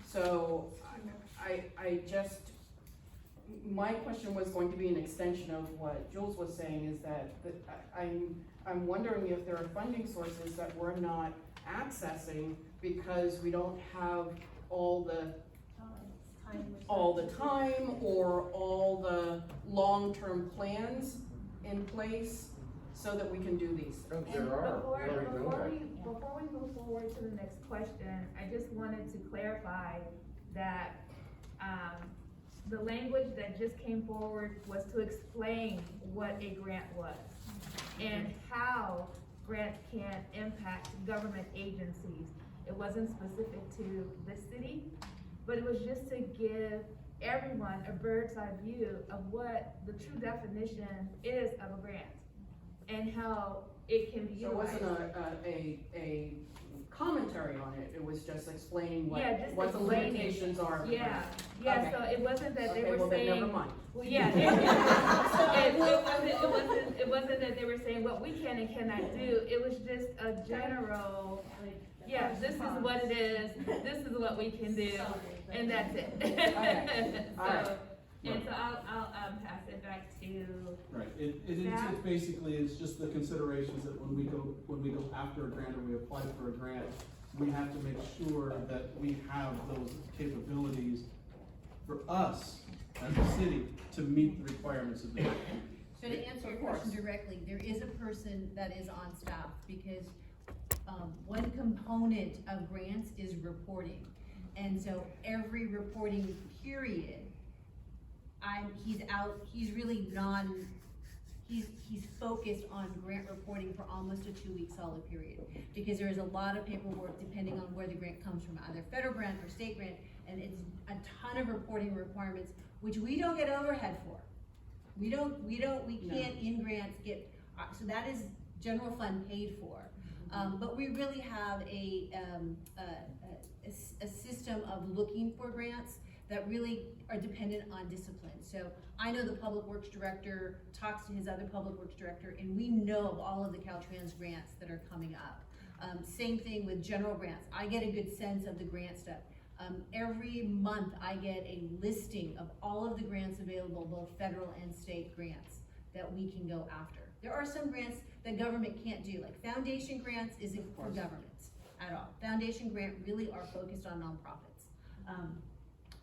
So I just, my question was going to be an extension of what Jules was saying, is that I'm wondering if there are funding sources that we're not accessing because we don't have all the time or all the long-term plans in place so that we can do these. Before we move forward to the next question, I just wanted to clarify that, the language that just came forward was to explain what a grant was and how grants can impact government agencies. It wasn't specific to the city, but it was just to give everyone a bird's eye view of what the true definition is of a grant and how it can be So it utilized. wasn't a commentary on it, it was just explaining Yeah, just what the explaining. limitations are of the Yeah, grant. yeah, Okay. so it wasn't that they Okay, were well then saying. never mind. Well, yeah, it wasn't that they were saying what we can and cannot do, it was just a general, yeah, this is what it is, this is what we can do, and that's it. Alright. So, and so I'll, pass it back to, Right, it's basically, it's just the considerations that when we go after a grant or we apply for a grant, we have to make sure that we have those capabilities for us as a city to meet the requirements of the grant. So to answer your question directly, there is a person that is on staff because, one component of grants is reporting. And so every reporting period, he's really he's focused on grant reporting for almost a 2-week solid period. Because there is a lot of paperwork depending on where the grant comes from, either federal grant or state grant, and it's a ton of reporting requirements, which we don't get overhead for. We can't in grants get, so that is general fund paid for. But we really have a system of looking for grants that really are dependent on discipline. So I know the public works director talks to his other public works director, and we know of all of the Caltrans grants that are coming up. Same thing with general grants. I get a good sense of the grant stuff. Every month I get a listing of all of the grants available, both federal and state grants that we can go after. There are some grants that government can't do, like foundation grants isn't for governments at all. Foundation grant really are focused on nonprofits.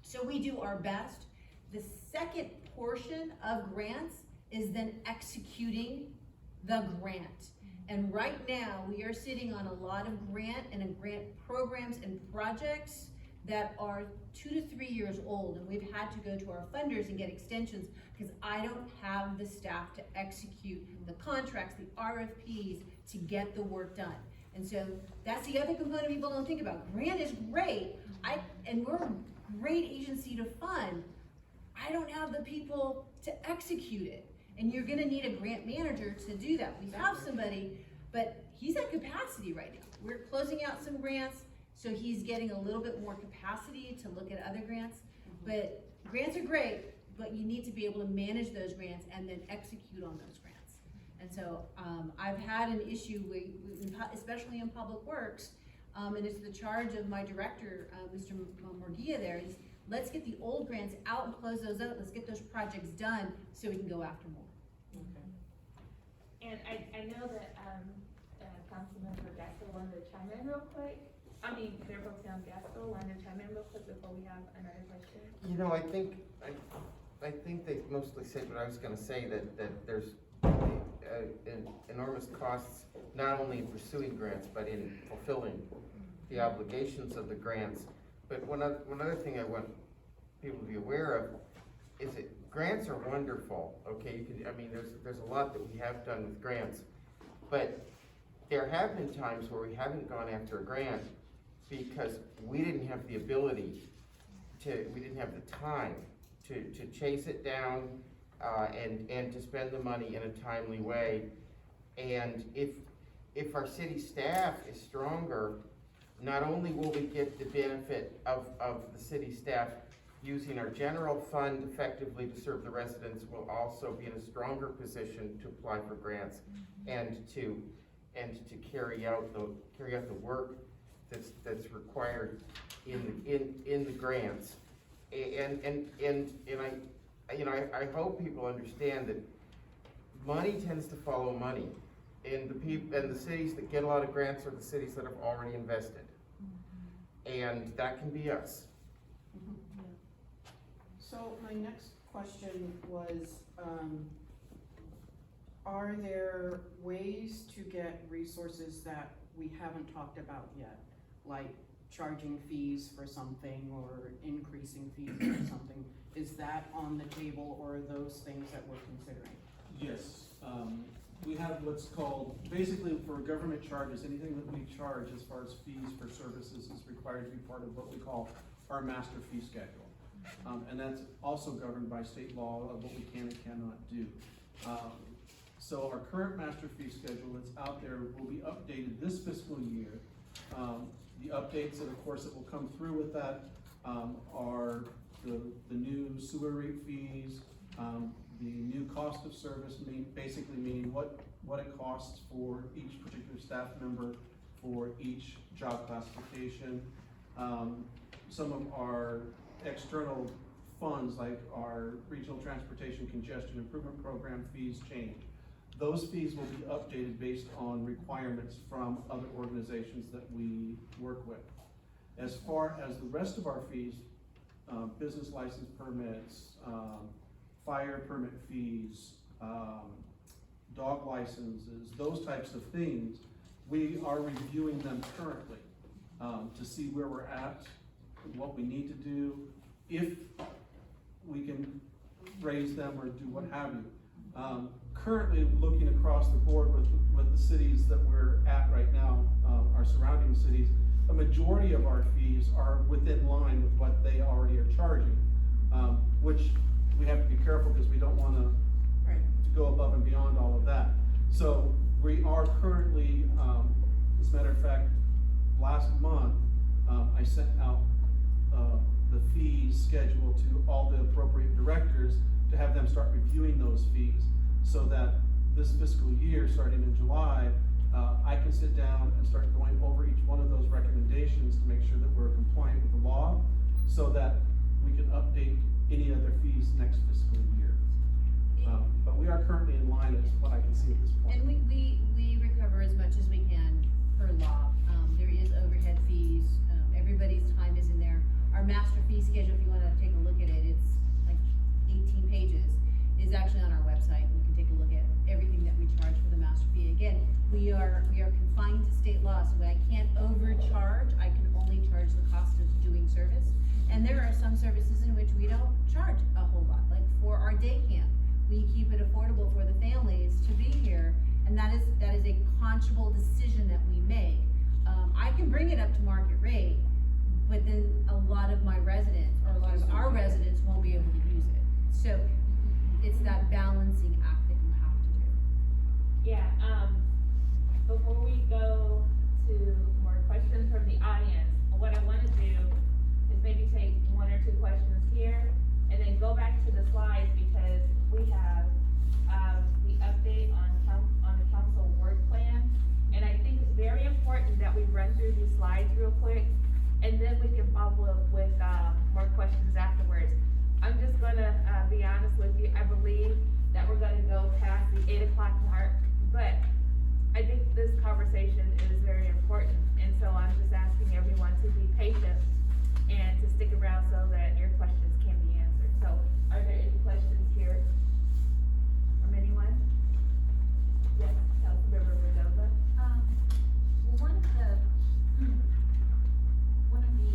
So we do our best. The second portion of grants is then executing the grant. And right now, we are sitting on a lot of grant programs and projects that are 2 to 3 years old, and we've had to go to our funders and get extensions because I don't have the staff to execute the contracts, the RFPs, to get the work done. And so that's the other component people don't think about. Grant is great, and we're a great agency to fund. I don't have the people to execute it. And you're gonna need a grant manager to do that. We have somebody, but he's at capacity right now. We're closing out some grants, so he's getting a little bit more capacity to look at other grants. But grants are great, but you need to be able to manage those grants and then execute on those grants. And so, I've had an issue especially in Public Works, and it's the charge of my director, Mr. Morgia there, is let's get the old grants out and close those out, let's get those projects done so we can go after more. And I know that, Councilmember Gasco wanted to chime in real quick. I mean, Mayor Pro Tem Gasco wanted to chime in real quick before we have another question. You know, I think they mostly said what I was gonna say, that there's enormous costs, not only in pursuing grants, but in fulfilling the obligations of the grants. But one other thing I want people to be aware of is that grants are wonderful, okay? There's a lot that we have done with grants, but there have been times where we haven't gone after a grant because we didn't have the ability we didn't have the time to chase it down, and to spend the money in a timely way. And if our city staff is stronger, not only will we get the benefit of the city staff using our general fund effectively to serve the residents, we'll also be in a stronger position to apply for grants and to carry out the work that's required in the grants. I hope people understand that money tends to follow money, and the cities that get a lot of grants are the cities that have already invested, and that can be us. So my next question was, are there ways to get resources that we haven't talked about yet? Like charging fees for something or increasing fees for something? Is that on the table, or are those things that we're considering? Yes, we have what's called, basically for government charges, anything that we charge as far as fees for services is required to be part of what we call our master fee schedule. And that's also governed by state law of what we can and cannot do. So our current master fee schedule that's out there will be updated this fiscal year. The updates that, of course, that will come through with that are the new sewer rate fees, the new cost of service, basically meaning what it costs for each particular staff member for each job classification. Some of our external funds, like our regional transportation congestion improvement program fees, change. Those fees will be updated based on requirements from other organizations that we work with. As far as the rest of our fees, business license permits, fire permit fees, dog licenses, those types of things, we are reviewing them currently to see where we're at, what we need to do, if we can raise them or do what have you. Currently, looking across the board with the cities that we're at right now, our surrounding cities, a majority of our fees are within line with what they already are charging, which we have to be careful because we don't want to go above and beyond all of that. So we are currently, as a matter of fact, last month, I sent out the fees schedule to all the appropriate directors to have them start reviewing those fees, so that this fiscal year, starting in July, I can sit down and start going over each one of those recommendations to make sure that we're compliant with the law, so that we can update any other fees next fiscal year. But we are currently in line as what I can see at this point. And we recover as much as we can per law. There is overhead fees, everybody's time is in there. Our master fee schedule, if you wanna take a look at it, it's like 18 pages, is actually on our website. You can take a look at everything that we charge for the master fee. Again, we are confined to state law, so I can't overcharge, I can only charge the cost of doing service. And there are some services in which we don't charge a whole lot, like for our day camp. We keep it affordable for the families to be here, and that is a conscious decision that we make. I can bring it up to market rate, but then a lot of my residents, or a lot of our residents, won't be able to use it. So it's that balancing act that you have to do. Yeah, before we go to more questions from the audience, what I wanna do is maybe take one or two questions here, and then go back to the slides, because we have, the update on that we run through these slides real quick, and then we can follow up with, more questions afterwards. I'm just gonna, be honest with you, I believe that we're gonna go past the 8 o'clock mark, but I think this conversation is very important, and so I'm just asking everyone to be patient and to stick around so that your questions can be answered. So, are there any questions here from anyone? Yes, Councilmember Mendoza? Well, one of the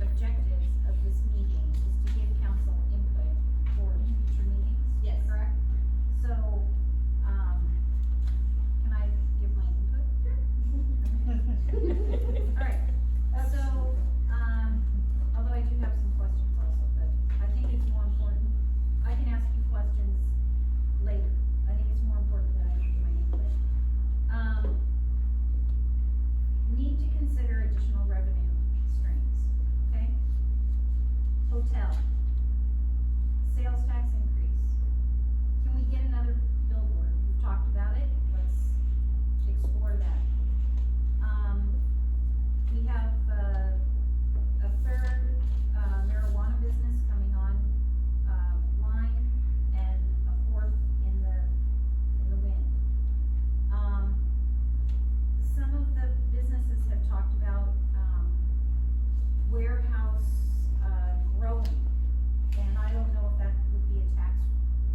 objectives of this meeting is to give council input for future meetings. Yes. Correct? So, can I give my input? Alright, so, although I do have some questions also, but I think it's more important, I can ask you questions later. I think it's more important that I give my input. Need to consider additional revenue streams, okay? Hotel, sales tax increase. Can we get another billboard? We've talked about it, let's explore that. We have, a third, marijuana business coming on, line, and a fourth in the wind. Some of the businesses have talked about, warehouse, growing, and I don't know if that would be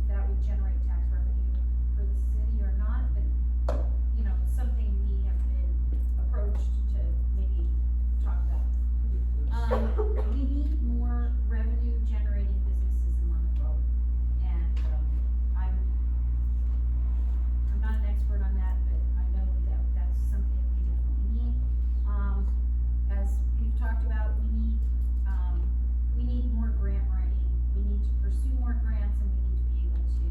that would generate tax revenue for the city or not, but, you know, it's something we have been approached to maybe talk about. We need more revenue generating businesses in Monroe, and, I'm not an expert on that, but I know that that's something we definitely need. As we've talked about, we need more grant writing, we need to pursue more grants, and we need to be able to,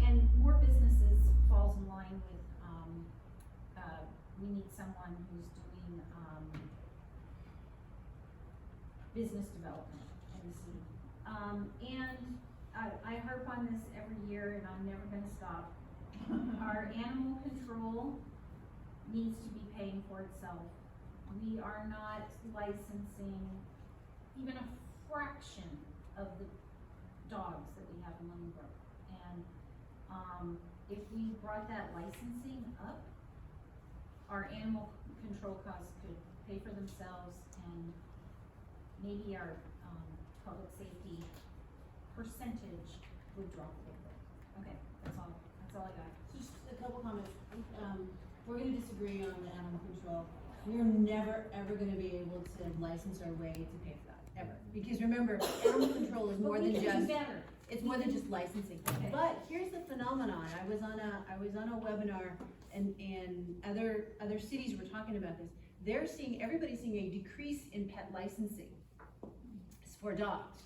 and more businesses falls in line with, we need someone who's doing, business development in the city. And I harp on this every year, and I'm never gonna stop. Our animal control needs to be paying for itself. We are not licensing even a fraction of the dogs that we have in Lunenburg. And, if we brought that licensing up, our animal control costs could pay for themselves, and maybe our, public safety percentage would drop a little bit. Okay, that's all I got. Just a couple comments. We're gonna disagree on the animal control. We're never, ever gonna be able to license our way to pay for that, ever. Because remember, animal control is more than But we can just, do better. it's more than just licensing. Okay. But here's the phenomenon. I was on a webinar, and other cities were talking about this. Everybody's seeing a decrease in pet licensing for dogs.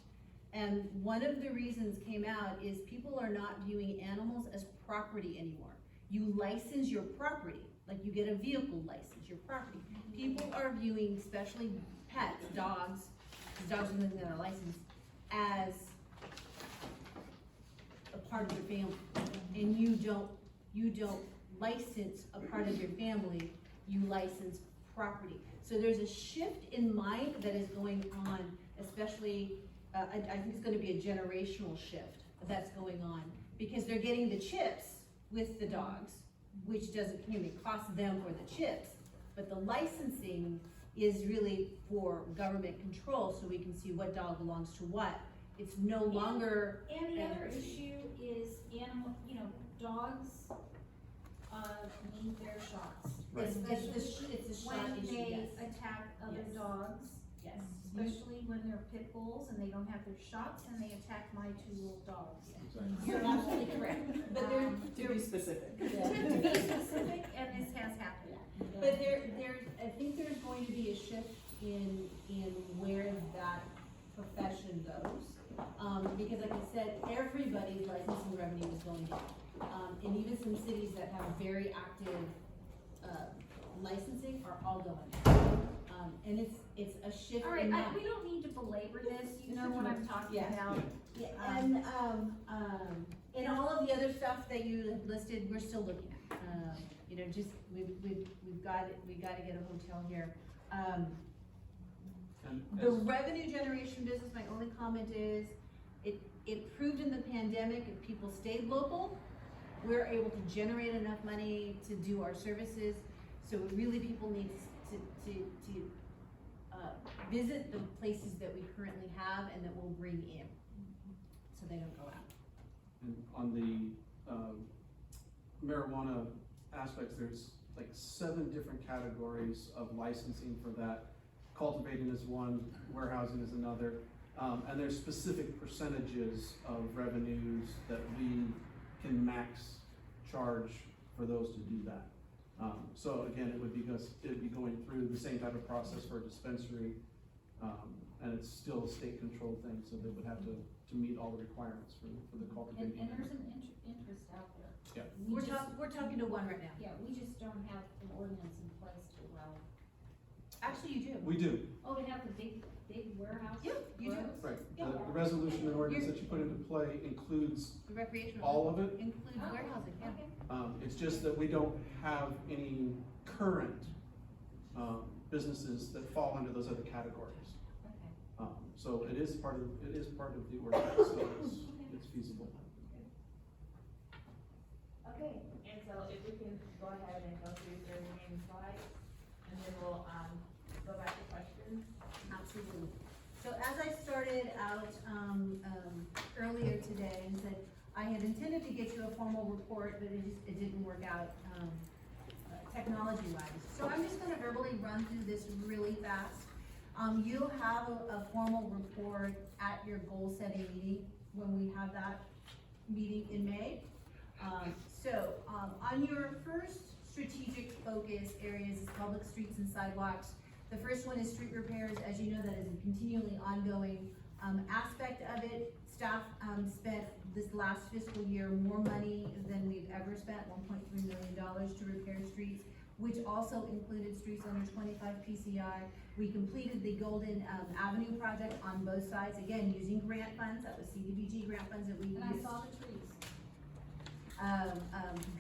And one of the reasons came out is people are not viewing animals as property anymore. You license your property, like you get a vehicle license, your property. People are viewing, especially pets, dogs, because dogs are something that are licensed, as a part of your family. And you don't license a part of your family, you license property. So there's a shift in mind that is going on, especially, I think it's gonna be a generational shift that's going on, because they're getting the chips with the dogs, which doesn't, it costs them for the chips, but the licensing is really for government control, so we can see what dog belongs to what. It's no longer. And the other issue is dogs, need their shots. Right. It's the shot When issue, they yes. attack other Yes. dogs, Yes. especially when they're pit bulls and they don't have their shots and they attack my 2 little dogs. You're absolutely correct, but there, To be specific. To be specific, and this has happened. but I think there's going to be a shift in where that profession goes. Because like I said, everybody's licensing revenue is going down. And even some cities that have very active, licensing are all going down. And it's a shift All right, in that. we don't need to belabor this, you know what I'm talking Yeah. about. Yeah, and, And all of the other stuff that you have listed, we're still looking at. You know, just, we've got to get a hotel here. And The as- revenue generation business, my only comment is, it proved in the pandemic, if people stayed local, we're able to generate enough money to do our services. So really, people need to visit the places that we currently have and that we'll bring in, so they don't go out. And on the marijuana aspects, there's like 7 different categories of licensing for that. Cultivating is one, warehousing is another, and there's specific percentages of revenues that we can max charge for those to do that. So again, it would be going through the same type of process for a dispensary, and it's still a state controlled thing, so they would have to meet all the requirements for the cultivating. And there's an interest out there. Yeah. We We're talking to one right now. Yeah, we just don't have an ordinance in place to allow. Actually, you do. We do, Oh, we have the big warehouse? Yeah, you do. grows? right. Yeah. The resolution and ordinance that you put into play includes The recreational. all of it. Includes Oh, warehousing, yeah. Okay. It's just that we don't have any current, businesses that fall under those other categories. Okay. So it is part of the ordinance, so it's feasible. Okay, and so if we can go ahead and go through the remaining slides, and then we'll, go back to questions. Absolutely. So as I started out, earlier today and said, I had intended to get you a formal report, but it didn't work out, technology-wise. So I'm just gonna verbally run through this really fast. You'll have a formal report at your goal-setting meeting, when we have that meeting in May. On your first strategic focus areas is public streets and sidewalks. The first one is street repairs. As you know, that is a continually ongoing, aspect of it. Staff, spent this last fiscal year more money than we've ever spent, $1.3 million to repair streets, which also included streets under 25 PCI. We completed the Golden Avenue project on both sides, again, using grant funds. That was CDBG grant funds that we used. And I saw the trees.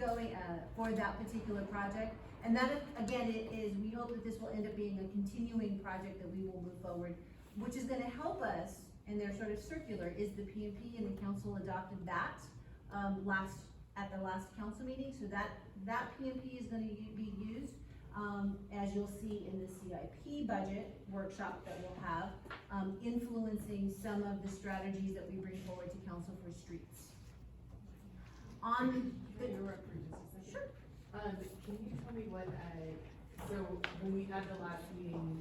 Going, for that particular project. And that, again, we hope that this will end up being a continuing project that we will move forward, which is gonna help us, and they're sort of circular, is the PMP, and the council adopted that, at the last council meeting, so that PMP is gonna be used, as you'll see in the CIP budget workshop that we'll have, influencing some of the strategies that we bring forward to council for streets. On Can the, I interrupt for just a second? Sure. Can you tell me what, so when we had the last meeting,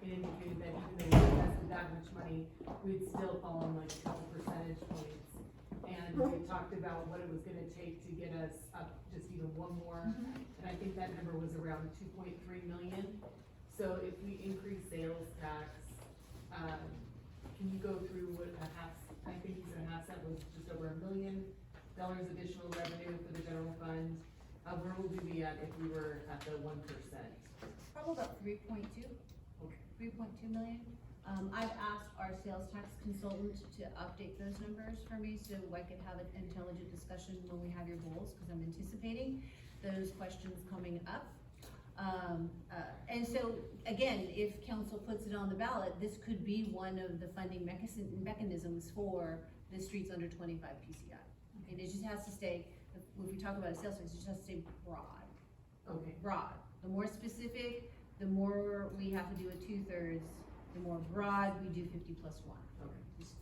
it indicated that even though we invested that much money, we'd still fallen like a couple percentage points. And we talked about what it was gonna take to get us up just even one more, and I think that number was around 2.3 million. So if we increase sales tax, can you go through what I think you said a half cent was just over $1 million additional revenue for the general fund. Where would we be at if we were at the 1%? probably about 3.2. Okay. 3.2 million. I've asked our sales tax consultant to update those numbers for me, so I could have an intelligent discussion when we have your goals, because I'm anticipating those questions coming up. And so, again, if council puts it on the ballot, this could be one of the funding mechanisms for the streets under 25 PCI. And it just has to stay, if we talk about a sales tax, it just has to stay broad. Okay. Broad. The more specific, the more we have to do a 2/3. The more broad, we do 50+1. Okay. Just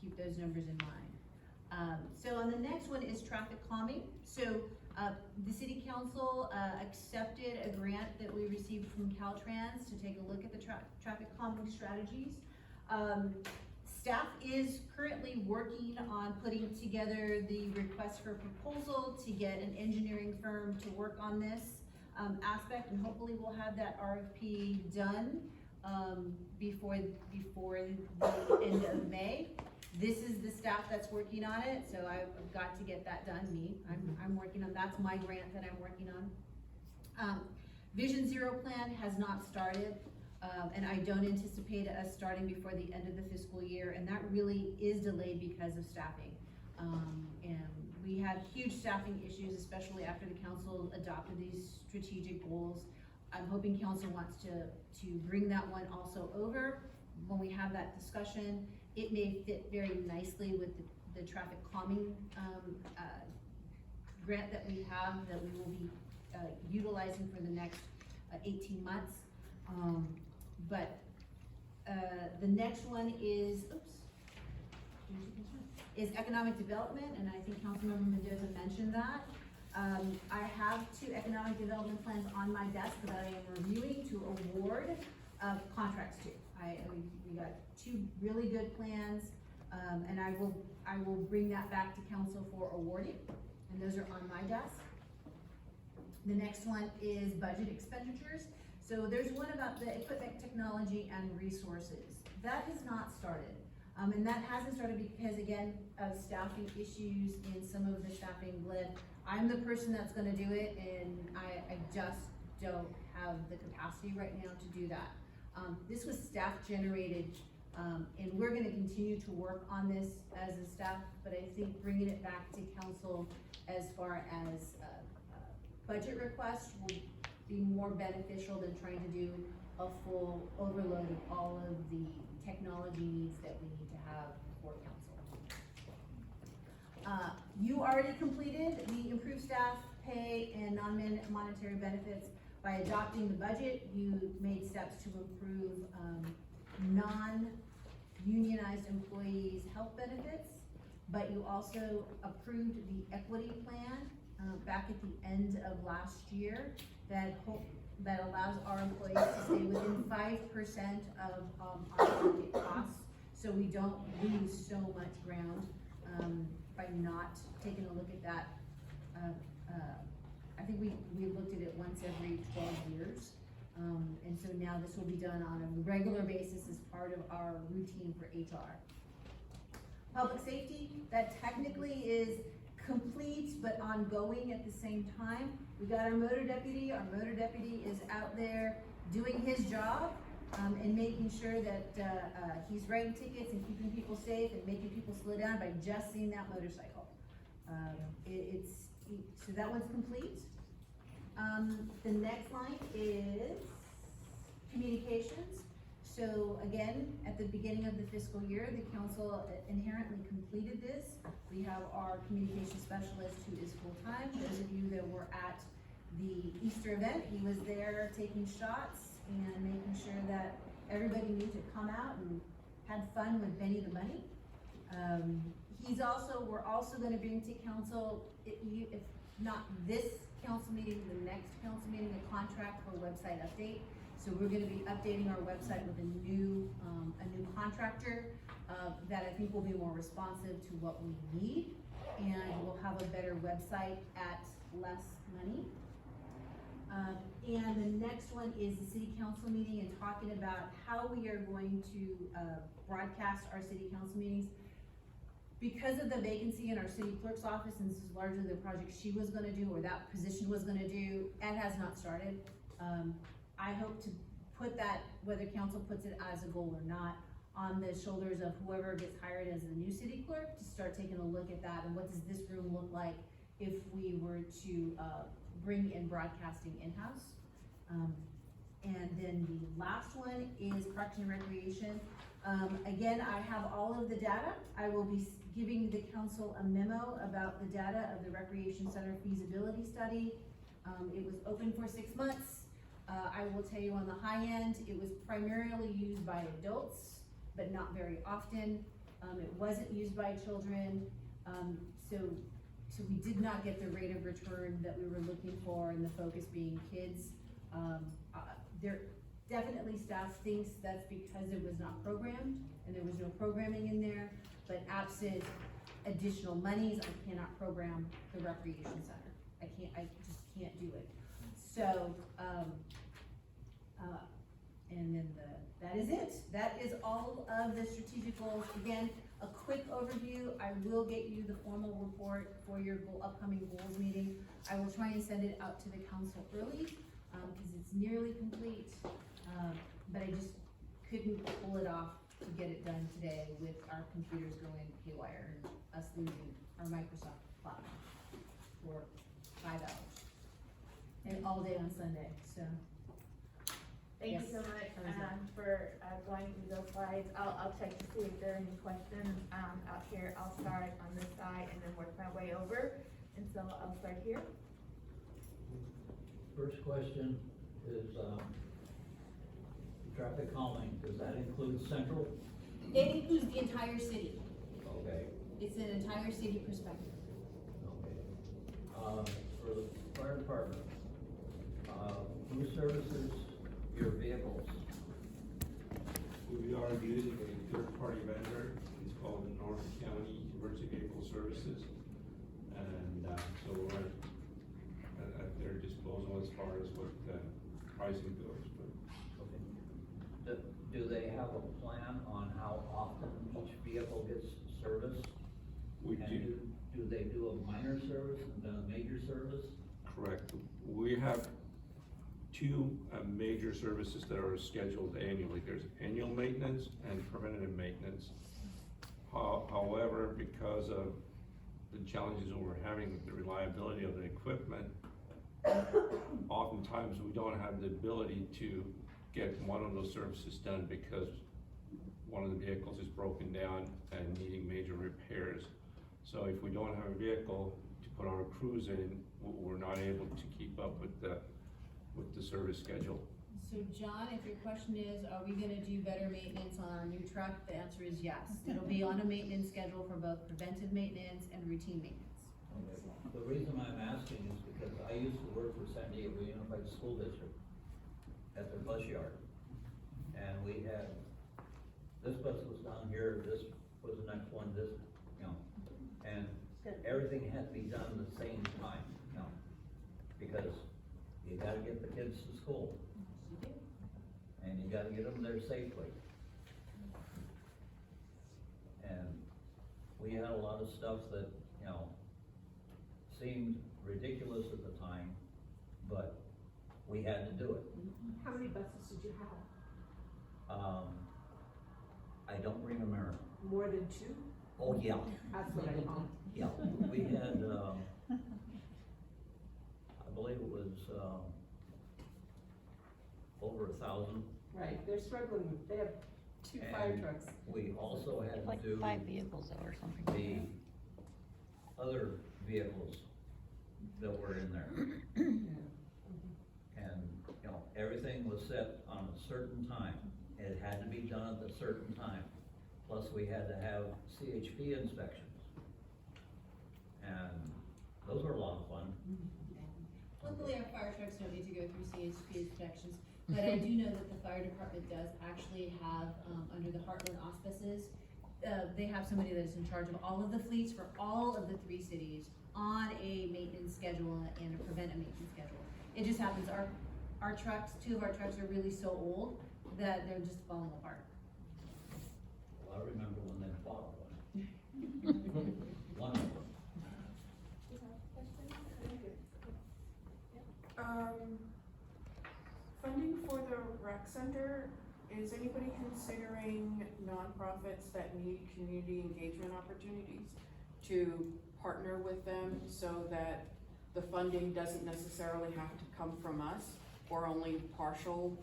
keep those numbers in mind. So on the next one is traffic calming. So, the city council, accepted a grant that we received from Caltrans to take a look at the traffic calming strategies. Staff is currently working on putting together the request for proposal to get an engineering firm to work on this, aspect, and hopefully we'll have that RFP done, before the end of May. This is the staff that's working on it, so I've got to get that done, I'm working on, that's my grant that I'm working on. Vision Zero plan has not started, and I don't anticipate us starting before the end of the fiscal year, and that really is delayed because of staffing. And we had huge staffing issues, especially after the council adopted these strategic goals. I'm hoping council wants to bring that one also over when we have that discussion. It may fit very nicely with the traffic calming, grant that we have, that we will be, utilizing for the next 18 months. The next one is, is economic development, and I think Councilmember Mendoza mentioned that. I have 2 economic development plans on my desk that I am reviewing to award contracts to. We got 2 really good plans, and I will bring that back to council for awarding, and those are on my desk. The next one is budget expenditures. So there's one about the equipment, technology, and resources. That has not started. And that hasn't started because, again, of staffing issues and some of the staffing led. I'm the person that's gonna do it, and I just don't have the capacity right now to do that. This was staff generated, and we're gonna continue to work on this as a staff, but I think bringing it back to council as far as budget requests will be more beneficial than trying to do a full overload of all of the technology needs that we need to have for council. You already completed the improved staff pay and non-monetary benefits by adopting the budget. You made steps to improve non-unionized employees' health benefits, but you also approved the equity plan back at the end of last year that allows our employees to stay within 5% of our market costs, so we don't lose so much ground by not taking a look at that. I think we looked at it once every 12 years, and so now this will be done on a regular basis as part of our routine for HR. Public safety, that technically is complete but ongoing at the same time. We got our motor deputy. Our motor deputy is out there doing his job and making sure that he's writing tickets and keeping people safe and making people slow down by just seeing that motorcycle. So that one's complete. The next line is communications. So again, at the beginning of the fiscal year, the council inherently completed this. We have our communication specialist who is full-time. Those of you that were at the Easter event, he was there taking shots and making sure that everybody knew to come out and had fun with Benny the Bunny. We're also gonna bring to council, if not this council meeting, the next council meeting, a contract for website update. So we're gonna be updating our website with a new contractor that I think will be more responsive to what we need, and we'll have a better website at less money. And the next one is the city council meeting and talking about how we are going to broadcast our city council meetings. Because of the vacancy in our city clerk's office, and this is largely the project she was gonna do, or that position was gonna do, it has not started. I hope to put that, whether council puts it as a goal or not, on the shoulders of whoever gets hired as the new city clerk, to start taking a look at that, and what does this room look like if we were to bring in broadcasting in-house. And then the last one is Parks and Recreation. Again, I have all of the data. I will be giving the council a memo about the data of the Recreation Center feasibility study. It was open for 6 months. I will tell you on the high end, it was primarily used by adults, but not very often. It wasn't used by children. So we did not get the rate of return that we were looking for, and the focus being kids. There definitely staff thinks that's because it was not programmed, and there was no programming in there, but absent additional monies, I cannot program the recreation center. I just can't do it. So, and then that is it. That is all of the strategic goals. Again, a quick overview. I will get you the formal report for your upcoming goals meeting. I will try and send it out to the council early, because it's nearly complete, but I just couldn't pull it off to get it done today with our computers going haywire and us losing our Microsoft platform for 5 hours. And all day on Sunday, so. Thank you Yes. so much, That was it. for, going through those slides. I'll check to see if there are any questions, out here. I'll start on this side and then work my way over. And so I'll start here. First question is, traffic calming, does that include central? It includes the entire city. Okay, It's an entire city perspective. okay. For the fire department, who services your vehicles? We are using a third-party vendor, it's called the North County Emergency Vehicle Services. And, so we're at their disposal as far as what the pricing goes, but Okay. Do they have a plan on how often each vehicle gets serviced? we And do, do they do a minor service and then a major service? correct. We have two major services that are scheduled annually. There's annual maintenance and preventative maintenance. However, because of the challenges that we're having with the reliability of the equipment, oftentimes we don't have the ability to get one of those services done because one of the vehicles is broken down and needing major repairs. So if we don't have a vehicle to put our crews in, we're not able to keep up with the service schedule. So John, if your question is, are we gonna do better maintenance on our new truck? The answer is yes. It'll be on a maintenance schedule for both preventive maintenance and routine maintenance. Okay. The reason I'm asking is because I used to work for San Diego Unified School District at their bus yard. And we had, this bus was down here, this was the next one, this, you know, and everything had to be done at the same time, you know, because you gotta get the kids to school. And you gotta get them there safely. And we had a lot of stuff that, you know, seemed ridiculous at the time, but we had to do it. How many buses did you have? I don't remember. More than 2? Oh, yeah, That's what I thought. yeah, we had, I believe it was, over 1,000. Right, they're struggling, they have 2 fire And trucks. We also had Like to do 5 vehicles though or something. the other vehicles that were in there. And, you know, everything was set on a certain time. It had to be done at a certain time. Plus, we had to have CHP inspections. And those were a lot of fun. Luckily, our fire trucks don't need to go through CHP inspections, but I do know that the fire department does actually have, under the Heartland auspices, they have somebody that is in charge of all of the fleets for all of the 3 cities on a maintenance schedule and a preventive maintenance schedule. It just happens, our trucks, 2 of our trucks are really so old that they're just falling apart. Well, I remember when they bought one. One of them. Funding for the rec center, is anybody considering nonprofits that need community engagement opportunities to partner with them so that the funding doesn't necessarily have to come from us or only partial?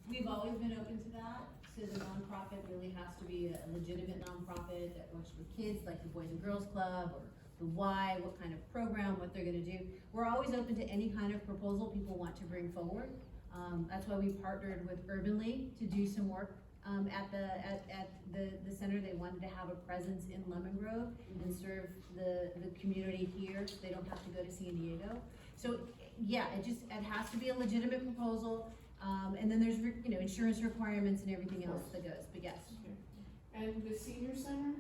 We've always been open to that, so the nonprofit really has to be a legitimate nonprofit that works with kids, like the Boys and Girls Club, or the Y, what kind of program, what they're gonna do. We're always open to any kind of proposal people want to bring forward. That's why we partnered with Urban League to do some work, at the center. They wanted to have a presence in Lemon Grove and serve the community here, so they don't have to go to San Diego. So, yeah, it has to be a legitimate proposal, and then there's, you know, insurance requirements and everything else that goes, but yes. And the senior center,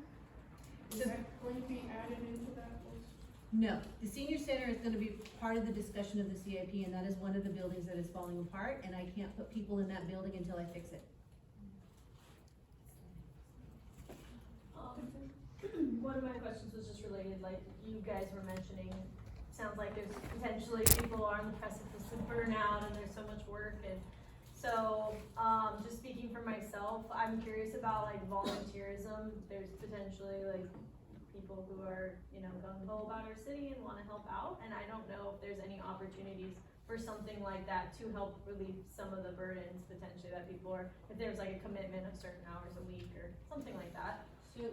is So- that going to be added into that list? No, the senior center is gonna be part of the discussion of the CIP, and that is one of the buildings that is falling apart, and I can't put people in that building until I fix it. One of my questions was just related, like you guys were mentioning, sounds like there's potentially people are on the precipice of burnout and there's so much work, and So, just speaking for myself, I'm curious about like volunteerism. There's potentially like people who are, you know, gung-ho about our city and wanna help out, and I don't know if there's any opportunities for something like that to help relieve some of the burdens potentially that people are, if there's like a commitment of certain hours a week or something like that. So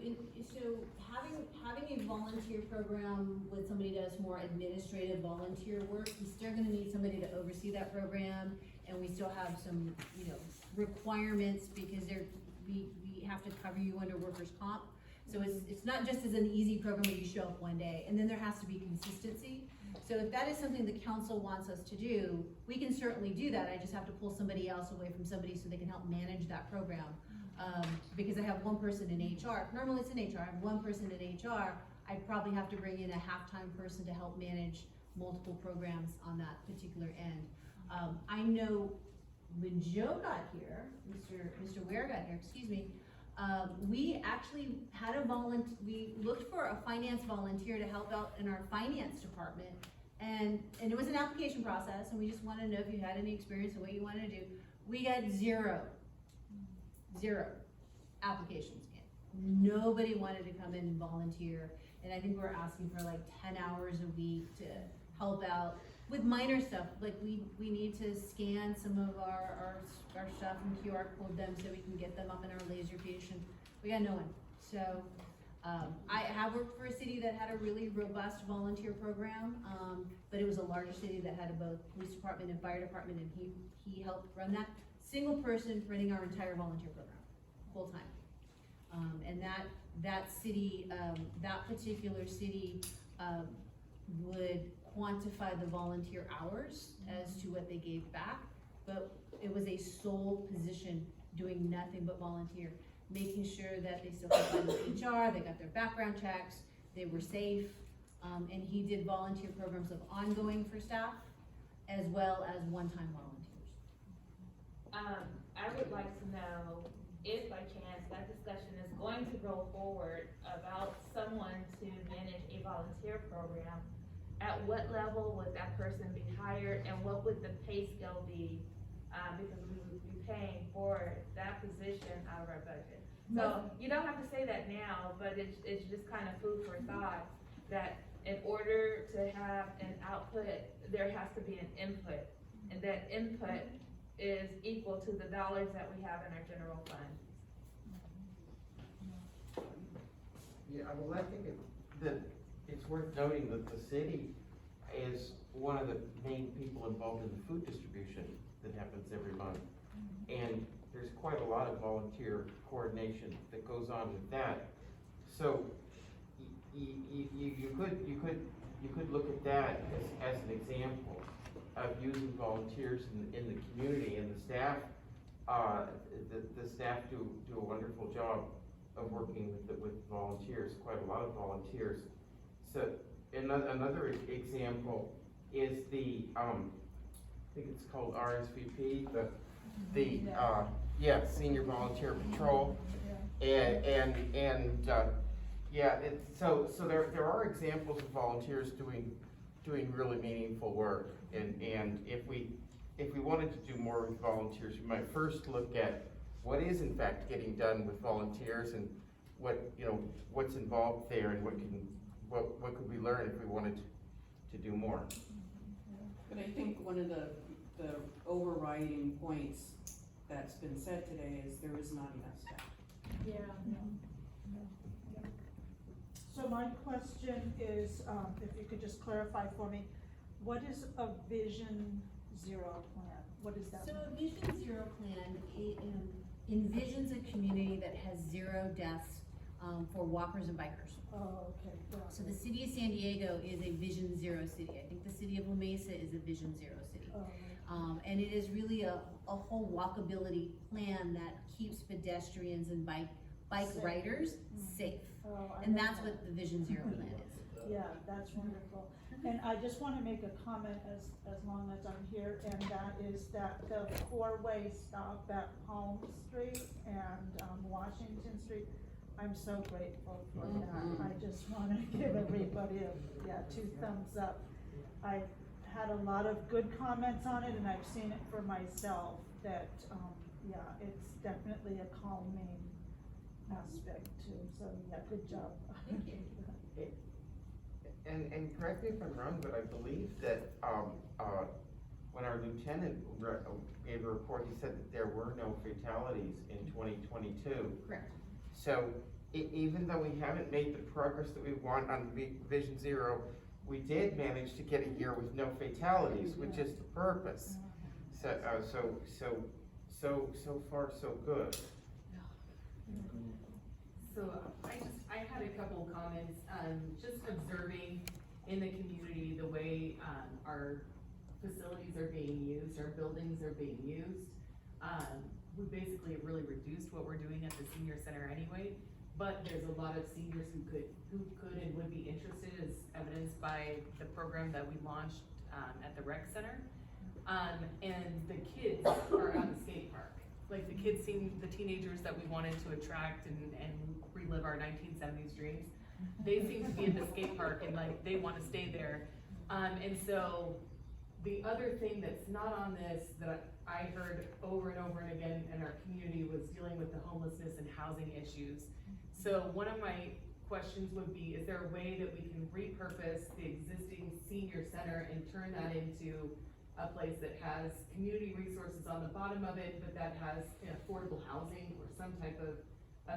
having a volunteer program with somebody that does more administrative volunteer work, you're still gonna need somebody to oversee that program, and we still have some, you know, requirements, because we have to cover you under workers' comp. So it's not just as an easy program where you show up one day, and then there has to be consistency. So if that is something the council wants us to do, we can certainly do that. I just have to pull somebody else away from somebody so they can help manage that program. Because I have one person in HR, normally it's in HR, I have one person in HR, I'd probably have to bring in a half-time person to help manage multiple programs on that particular end. I know when Joe got here, Mr. Ware got here, excuse me, we actually had we looked for a finance volunteer to help out in our finance department. And it was an application process, and we just wanted to know if you had any experience and what you wanted to do. We got zero applications in. Nobody wanted to come in and volunteer, and I think we're asking for like 10 hours a week to help out with minor stuff, like we need to scan some of our stuff and QR code them so we can get them up in our Laserfish. We got no one. So I have worked for a city that had a really robust volunteer program, but it was a larger city that had both police department and fire department, and he helped run that. Single person running our entire volunteer program, full time. And that city, that particular city would quantify the volunteer hours as to what they gave back, but it was a sole position doing nothing but volunteer, making sure that they still complied with HR, they got their background checks, they were safe, and he did volunteer programs of ongoing for staff as well as one-time volunteers. I would like to know if by chance that discussion is going to go forward about someone to manage a volunteer program, at what level would that person be hired, and what would the pay scale be? Because we would be paying for that position out of our budget. So you don't have to say that now, but it's just kind of food for thought, that in order to have an output, there has to be an input, and that input is equal to the dollars that we have in our general fund. Yeah, well, I think that it's worth noting that the city is one of the main people involved in the food distribution that happens every month. And there's quite a lot of volunteer coordination that goes on with that. So you could look at that as an example of using volunteers in the community, and the staff, the staff do a wonderful job of working with volunteers, quite a lot of volunteers. So another example is the, I think it's called RSVP, Senior Volunteer Patrol. So there are examples of volunteers doing really meaningful work, and if we wanted to do more with volunteers, we might first look at what is in fact getting done with volunteers, and what's involved there, and what could we learn if we wanted to do more. But I think one of the overriding points that's been said today is there is not enough staff. Yeah. So my question is, if you could just clarify for me, what is a Vision Zero plan? What is that? So a Vision Zero plan, it envisions a community that has 0 deaths for walkers and bikers. Oh, okay. So the city of San Diego is a Vision Zero city. I think the city of La Mesa is a Vision Zero city. Oh, And it is really a whole walkability plan that keeps pedestrians and bike Safe. riders safe. oh, I And love that's that. what the Vision Zero plan is. Yeah, that's wonderful. And I just wanna make a comment as long as I'm here, and that is that the 4-way stop at Palm Street and, Washington Street, I'm so grateful for that. I just wanna give everybody 2 thumbs up. I had a lot of good comments on it, and I've seen it for myself, that, yeah, it's definitely a calming aspect too, so, yeah, good job. Thank you. And correct me if I'm wrong, but I believe that, when our lieutenant gave a report, he said that there were no fatalities in 2022. Correct. So, even though we haven't made the progress that we want on Vision Zero, we did manage to get a year with no fatalities, which is the purpose. So, so far, so good. So I had a couple of comments, just observing in the community, the way, our facilities are being used, our buildings are being used. We basically have really reduced what we're doing at the senior center anyway, but there's a lot of seniors who could and would be interested, as evidenced by the program that we launched, at the rec center. And the kids are at the skate park. Like, the kids seem, the teenagers that we wanted to attract and relive our 1970s dreams, they seem to be at the skate park and like, they wanna stay there. And so, the other thing that's not on this, that I heard over and over and again in our community, was dealing with the homelessness and housing issues. So one of my questions would be, is there a way that we can repurpose the existing senior center and turn that into a place that has community resources on the bottom of it, but that has affordable housing or some type of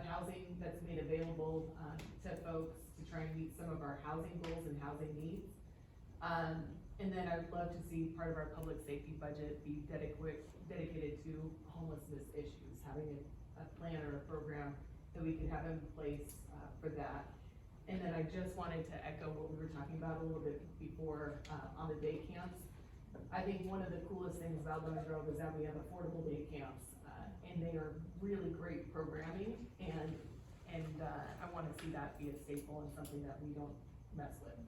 housing that's made available, to folks to try and meet some of our housing goals and housing needs? And then I'd love to see part of our public safety budget be dedicated to homelessness issues, having a plan or a program that we could have in place, for that. And then I just wanted to echo what we were talking about a little bit before, on the day camps. I think one of the coolest things about Lemon Grove is that we have affordable day camps, and they are really great programming, and I wanna see that be a staple and something that we don't mess with.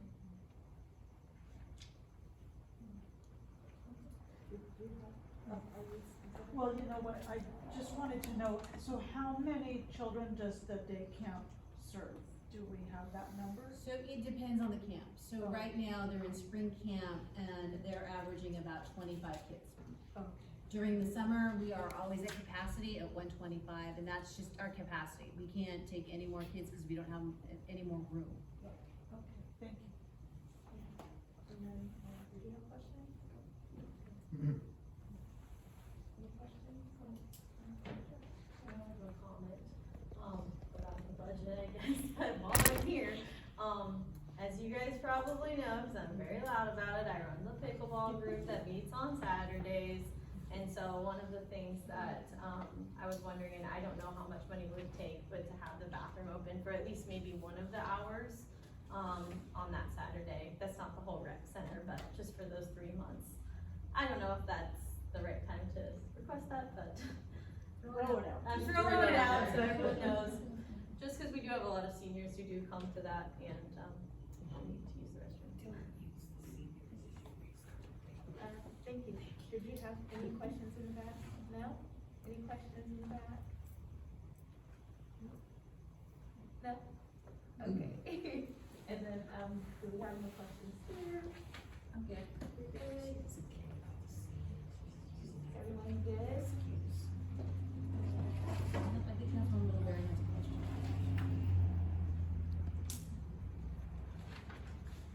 Well, you know what, I just wanted to know, so how many children does the day camp serve? Do we have that number? So it depends on the camp. So right now, they're in spring camp and they're averaging about 25 kids. Okay. During the summer, we are always at capacity at 125, and that's just our capacity. We can't take any more kids because we don't have any more room. Okay, thank you. And then, did you have a question? Any questions? I have a comment, about the budget, I guess, but while I'm here, as you guys probably know, cause I'm very loud about it, I run the pickleball group that meets on Saturdays. And so one of the things that, I was wondering, and I don't know how much money it would take, but to have the bathroom open for at least maybe one of the hours, on that Saturday. That's not the whole rec center, but just for those 3 months. I don't know if that's the right time to request that, but. Throw it out. I'm throwing it out, so everyone knows. Just cause we do have a lot of seniors who do come to that and, need to use the restroom. Thank you. Did you have any questions in the back? No? Any questions in the back? No? Okay. And then, do we have any questions here? I'm good. You're good? Everyone good? I think Councilwoman Middlebury has a question.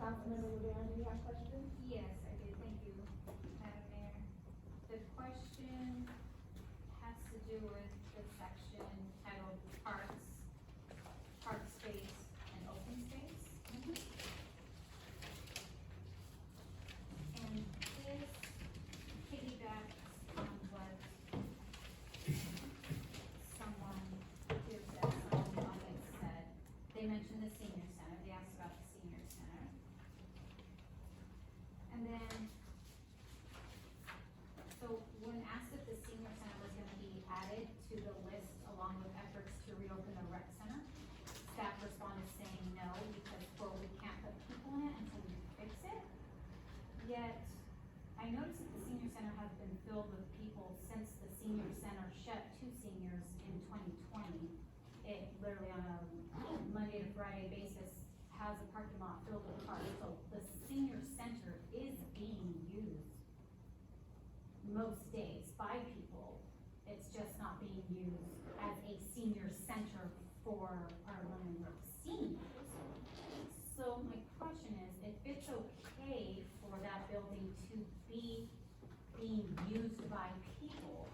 Councilmember LeBaron, do you have questions? Yes, I did, thank you, Madam Mayor. The question has to do with the section titled Parks, Park Space and Open Space. And this piggybacks on what someone here said, someone in the audience said. They mentioned the senior center, they asked about the senior center. And then, so when asked if the senior center was gonna be added to the list along with efforts to reopen the rec center, staff responded saying no, because quote, we can't put people in it until we fix it. Yet, I noticed that the senior center has been filled with people since the senior center shut to seniors in 2020. It literally on a Monday to Friday basis has a parking lot filled with cars, so the senior center is being space by people, it's just not being used as a senior center for our Lemonbrook seniors. So my question is, if it's okay for that building to be being used by people,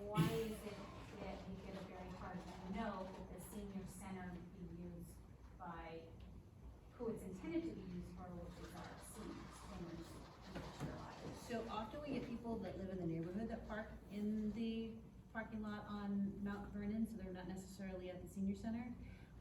why is it that we get a very hard no that the senior center be used by who it's intended to be used for, which is our seniors in their lives? So often we get people that live in the neighborhood that park in the parking lot on Mount Vernon, so they're not necessarily at the senior center.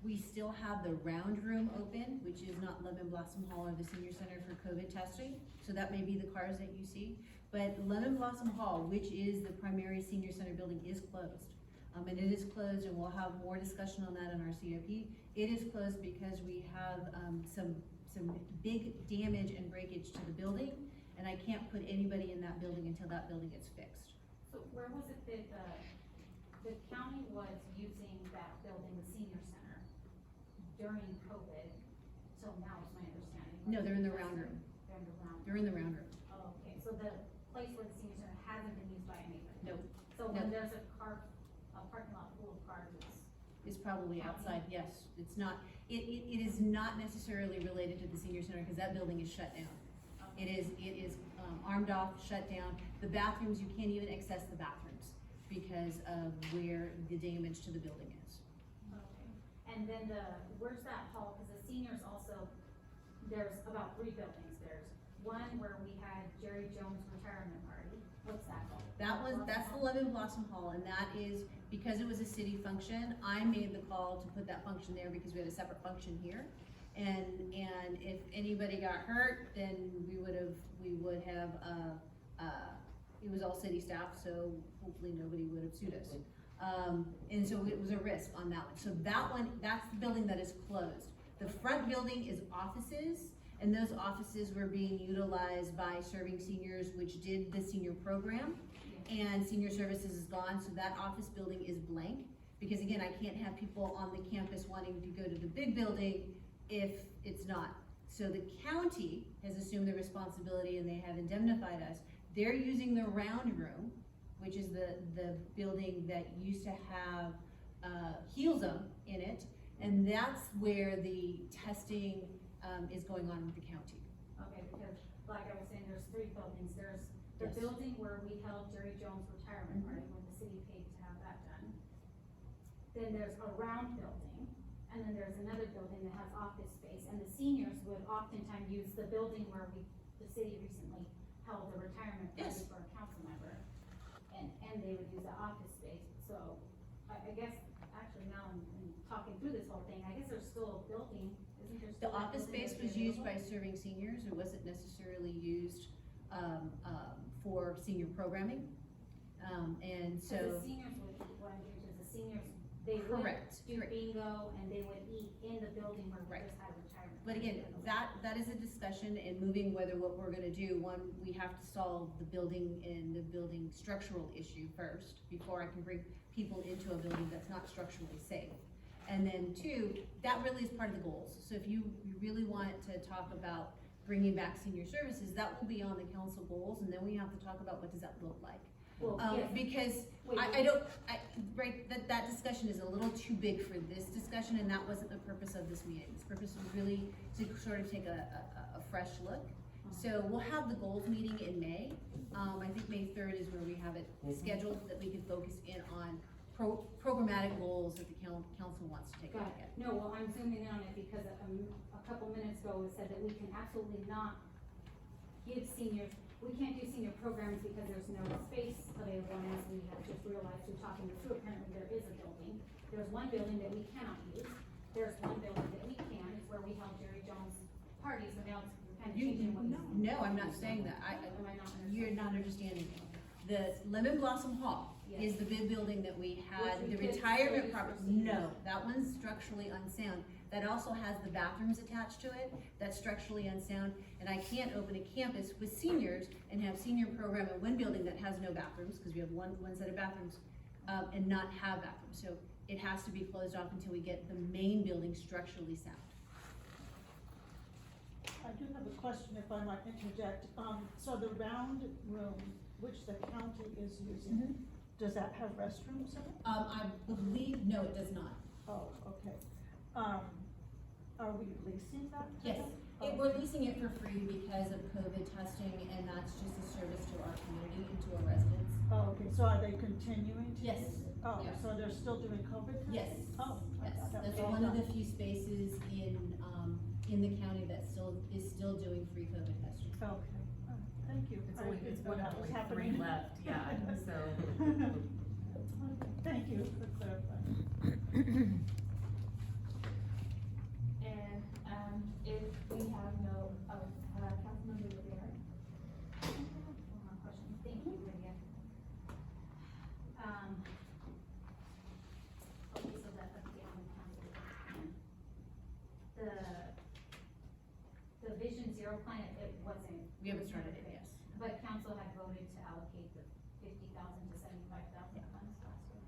We still have the round room open, which is not Lemon Blossom Hall or the senior center for COVID testing, so that may be the cars that you see. But Lemon Blossom Hall, which is the primary senior center building, is closed. And it is closed, and we'll have more discussion on that in our COP. It is closed because we have, some big damage and breakage to the building, and I can't put anybody in that building until that building gets fixed. So where was it that the county was using that building, the senior center, during COVID? So now is my understanding. No, they're in the round room. They're in the round. They're in the round room. Oh, okay, so the place where the senior center hasn't been used by anybody? Nope. So No. when there's a parking lot full of cars, It's probably outside, yes. It's not, it is not necessarily related to the senior center, because that building is shut down. It is armed off, shut down. The bathrooms, you can't even access the bathrooms because of where the damage to the building is. Okay, and then where's that hall, cause the seniors also, there's about 3 buildings, there's one where we had Jerry Jones retirement party, what's that called? That's the Lemon Blossom Hall, and that is, because it was a city function, I made the call to put that function there because we had a separate function here. And if anybody got hurt, then we would have, it was all city staff, so hopefully nobody would have sued us. And so it was a risk on that one. So that one, that's the building that is closed. The front building is offices, and those offices were being utilized by Serving Seniors, which did the senior program. And Senior Services is gone, so that office building is blank. Because again, I can't have people on the campus wanting to go to the big building if it's not. So the county has assumed the responsibility and they have indemnified us. They're using the round room, which is the building that used to have Healsum in it, and that's where the testing is going on with the county. Okay, because like I was saying, there's 3 buildings, there's the Yes. building where we held Jerry Jones retirement party, when the city paid to have that done. Then there's a round building, and then there's another building that has office space, and the seniors would oftentimes use the building where the city recently held the retirement party Yes. for a council member, and they would use the office space, so I guess, actually now I'm talking through this whole thing, I guess there's still a building, isn't there The still? that office building space that's was used by available? Serving Seniors, it wasn't necessarily used, for senior programming. And so. So the seniors would eat, what I'm hearing is the seniors, they would Correct, do correct. bingo and they would eat in the building where we Right. just had retirement. But again, that is a discussion and moving whether what we're gonna do, one, we have to solve the building and the building structural issue first, before I can bring people into a building that's not structurally safe. And then 2, that really is part of the goals. So if you really want to talk about bringing back senior services, that will be on the council goals, and then we have to talk about what does that look like. Well, yes. Because Wait, that discussion is a little too big for this discussion, and that wasn't the purpose of this meeting. This purpose was really to sort of take a fresh look. So we'll have the goals meeting in May. I think May 3rd is where we have it scheduled, that we can focus in on programmatic goals that the council wants to take a Got look it. at. No, well, I'm zooming in on it because a couple minutes ago it said that we can absolutely not give seniors, we can't do senior programs because there's no space available, and as we have just realized through talking this through, apparently there is a building. There's one building that we cannot use, there's one building that we can, it's where we held Jerry Jones parties, and now it's kind of changing what. No, I'm not saying that. Am I not understanding? You're not understanding me. The Lemon Blossom Hall is Yes. the big building that we had, Which we the did retirement still use for property. seniors. No, that one's structurally unsound. That also has the bathrooms attached to it, that's structurally unsound. And I can't open a campus with seniors and have senior program in one building that has no bathrooms, because we have one set of bathrooms, and not have bathrooms. So it has to be closed off until we get the main building structurally sound. I do have a question if I might interject. So the round room, which the county is using, does that have restrooms in it? I believe, no, it does not. Oh, okay. Are we leasing that? to Yes, them? we're leasing it for free because of COVID testing, and that's just a service to our community and to our residents. Oh, okay, so are they continuing to? Yes. use it? Oh, Yeah. so they're still doing COVID testing? Yes. Oh, I Yes, thought that that's was all one of done. the few spaces in the county that is still doing free COVID testing. Okay, all right, thank you. It's I only, didn't it's know one that of was like happening. 3 left, yeah, so. Thank you for clarifying. And, if we have no, Councilmember Rivera? One more question. Thank you, Lydia. Okay, so the update on the Vision Zero plan, it wasn't. We haven't started it, yes. But council had voted to allocate the 50,000 to 75,000 funds last year.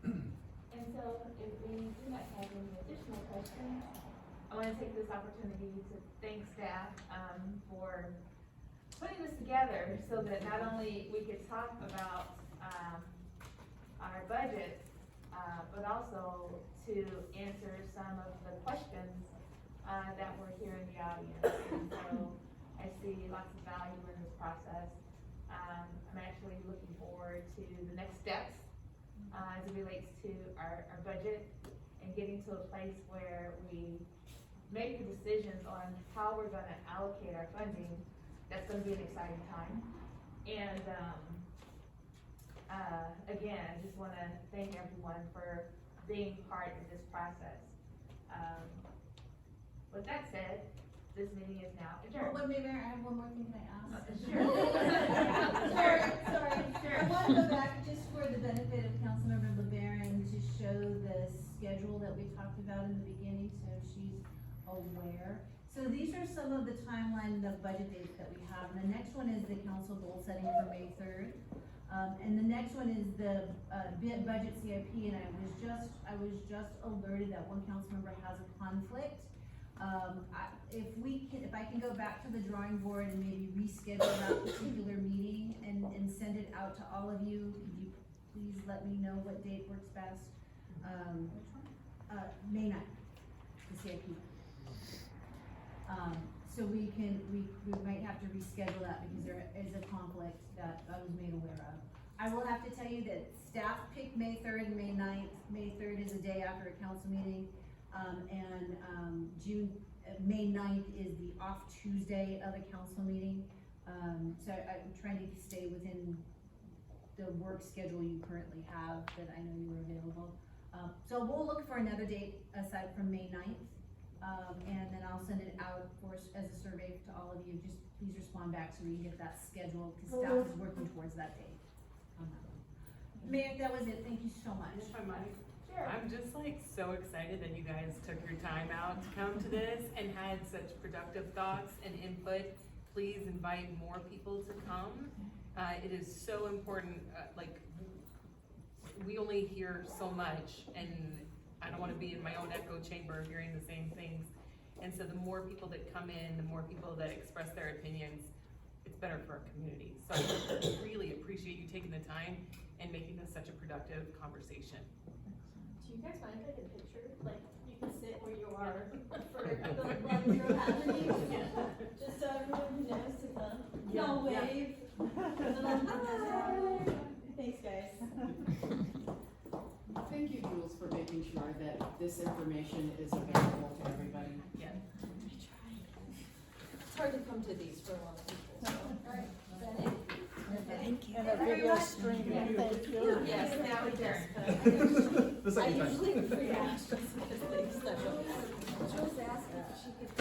Thank you. And so if we do not have any additional questions, I wanna take this opportunity to thank staff, for putting this together so that not only we could talk about, our budget, but also to answer some of the questions, that were here in the audience. And so I see lots of value in this process. I'm actually looking forward to the next steps, as it relates to our budget and getting to a place where we make the decisions on how we're gonna allocate our funding. That's gonna be an exciting time. And, again, I just wanna thank everyone for being part of this process. With that said, this meeting is now adjourned. Wait, Mayor, I have one more thing can I ask? Sure. Sorry. I wanna go back just for the benefit of Councilmember LeBaron to show the schedule that we talked about in the beginning, so she's aware. So these are some of the timeline, the budget dates that we have, and the next one is the council goal setting for May 3rd. And the next one is the, budget CIP, and I was just alerted that one council member has a conflict. If I can go back to the drawing board and maybe reschedule that particular meeting and send it out to all of you, could you please let me know what date works best? May 9th, the CIP. So we might have to reschedule that because there is a conflict that I was made aware of. I will have to tell you that staff picked May 3rd and May 9th. May 3rd is a day after a council meeting, May 9th is the off Tuesday of a council meeting. So I'm trying to stay within the work schedule you currently have, that I know you were available. So we'll look for another date aside from May 9th. And then I'll send it out as a survey to all of you. Just please respond back so we can get that scheduled, because staff is working towards that date. Mayor, that was it. Thank you so much. If I might, Sure. I'm just like so excited that you guys took your time out to come to this and had such productive thoughts and input. Please invite more people to come. It is so important, we only hear so much, and I don't wanna be in my own echo chamber hearing the same things. And so the more people that come in, the more people that express their opinions, it's better for our community. So I really appreciate you taking the time and making this such a productive conversation. Do you guys mind if I take a picture? Like, you can sit where you are for the one you're happening, just so everyone knows to come. Y'all wave. Thanks, guys. Thank you, Jules, for making sure that this information is available to everybody. Yeah. It's hard to come to these for a lot of people, so. Alright, is that it? Thank you. And a video streaming, thank you. Yes, now adjourned. The I second time. usually react just because things that Jules asked if she could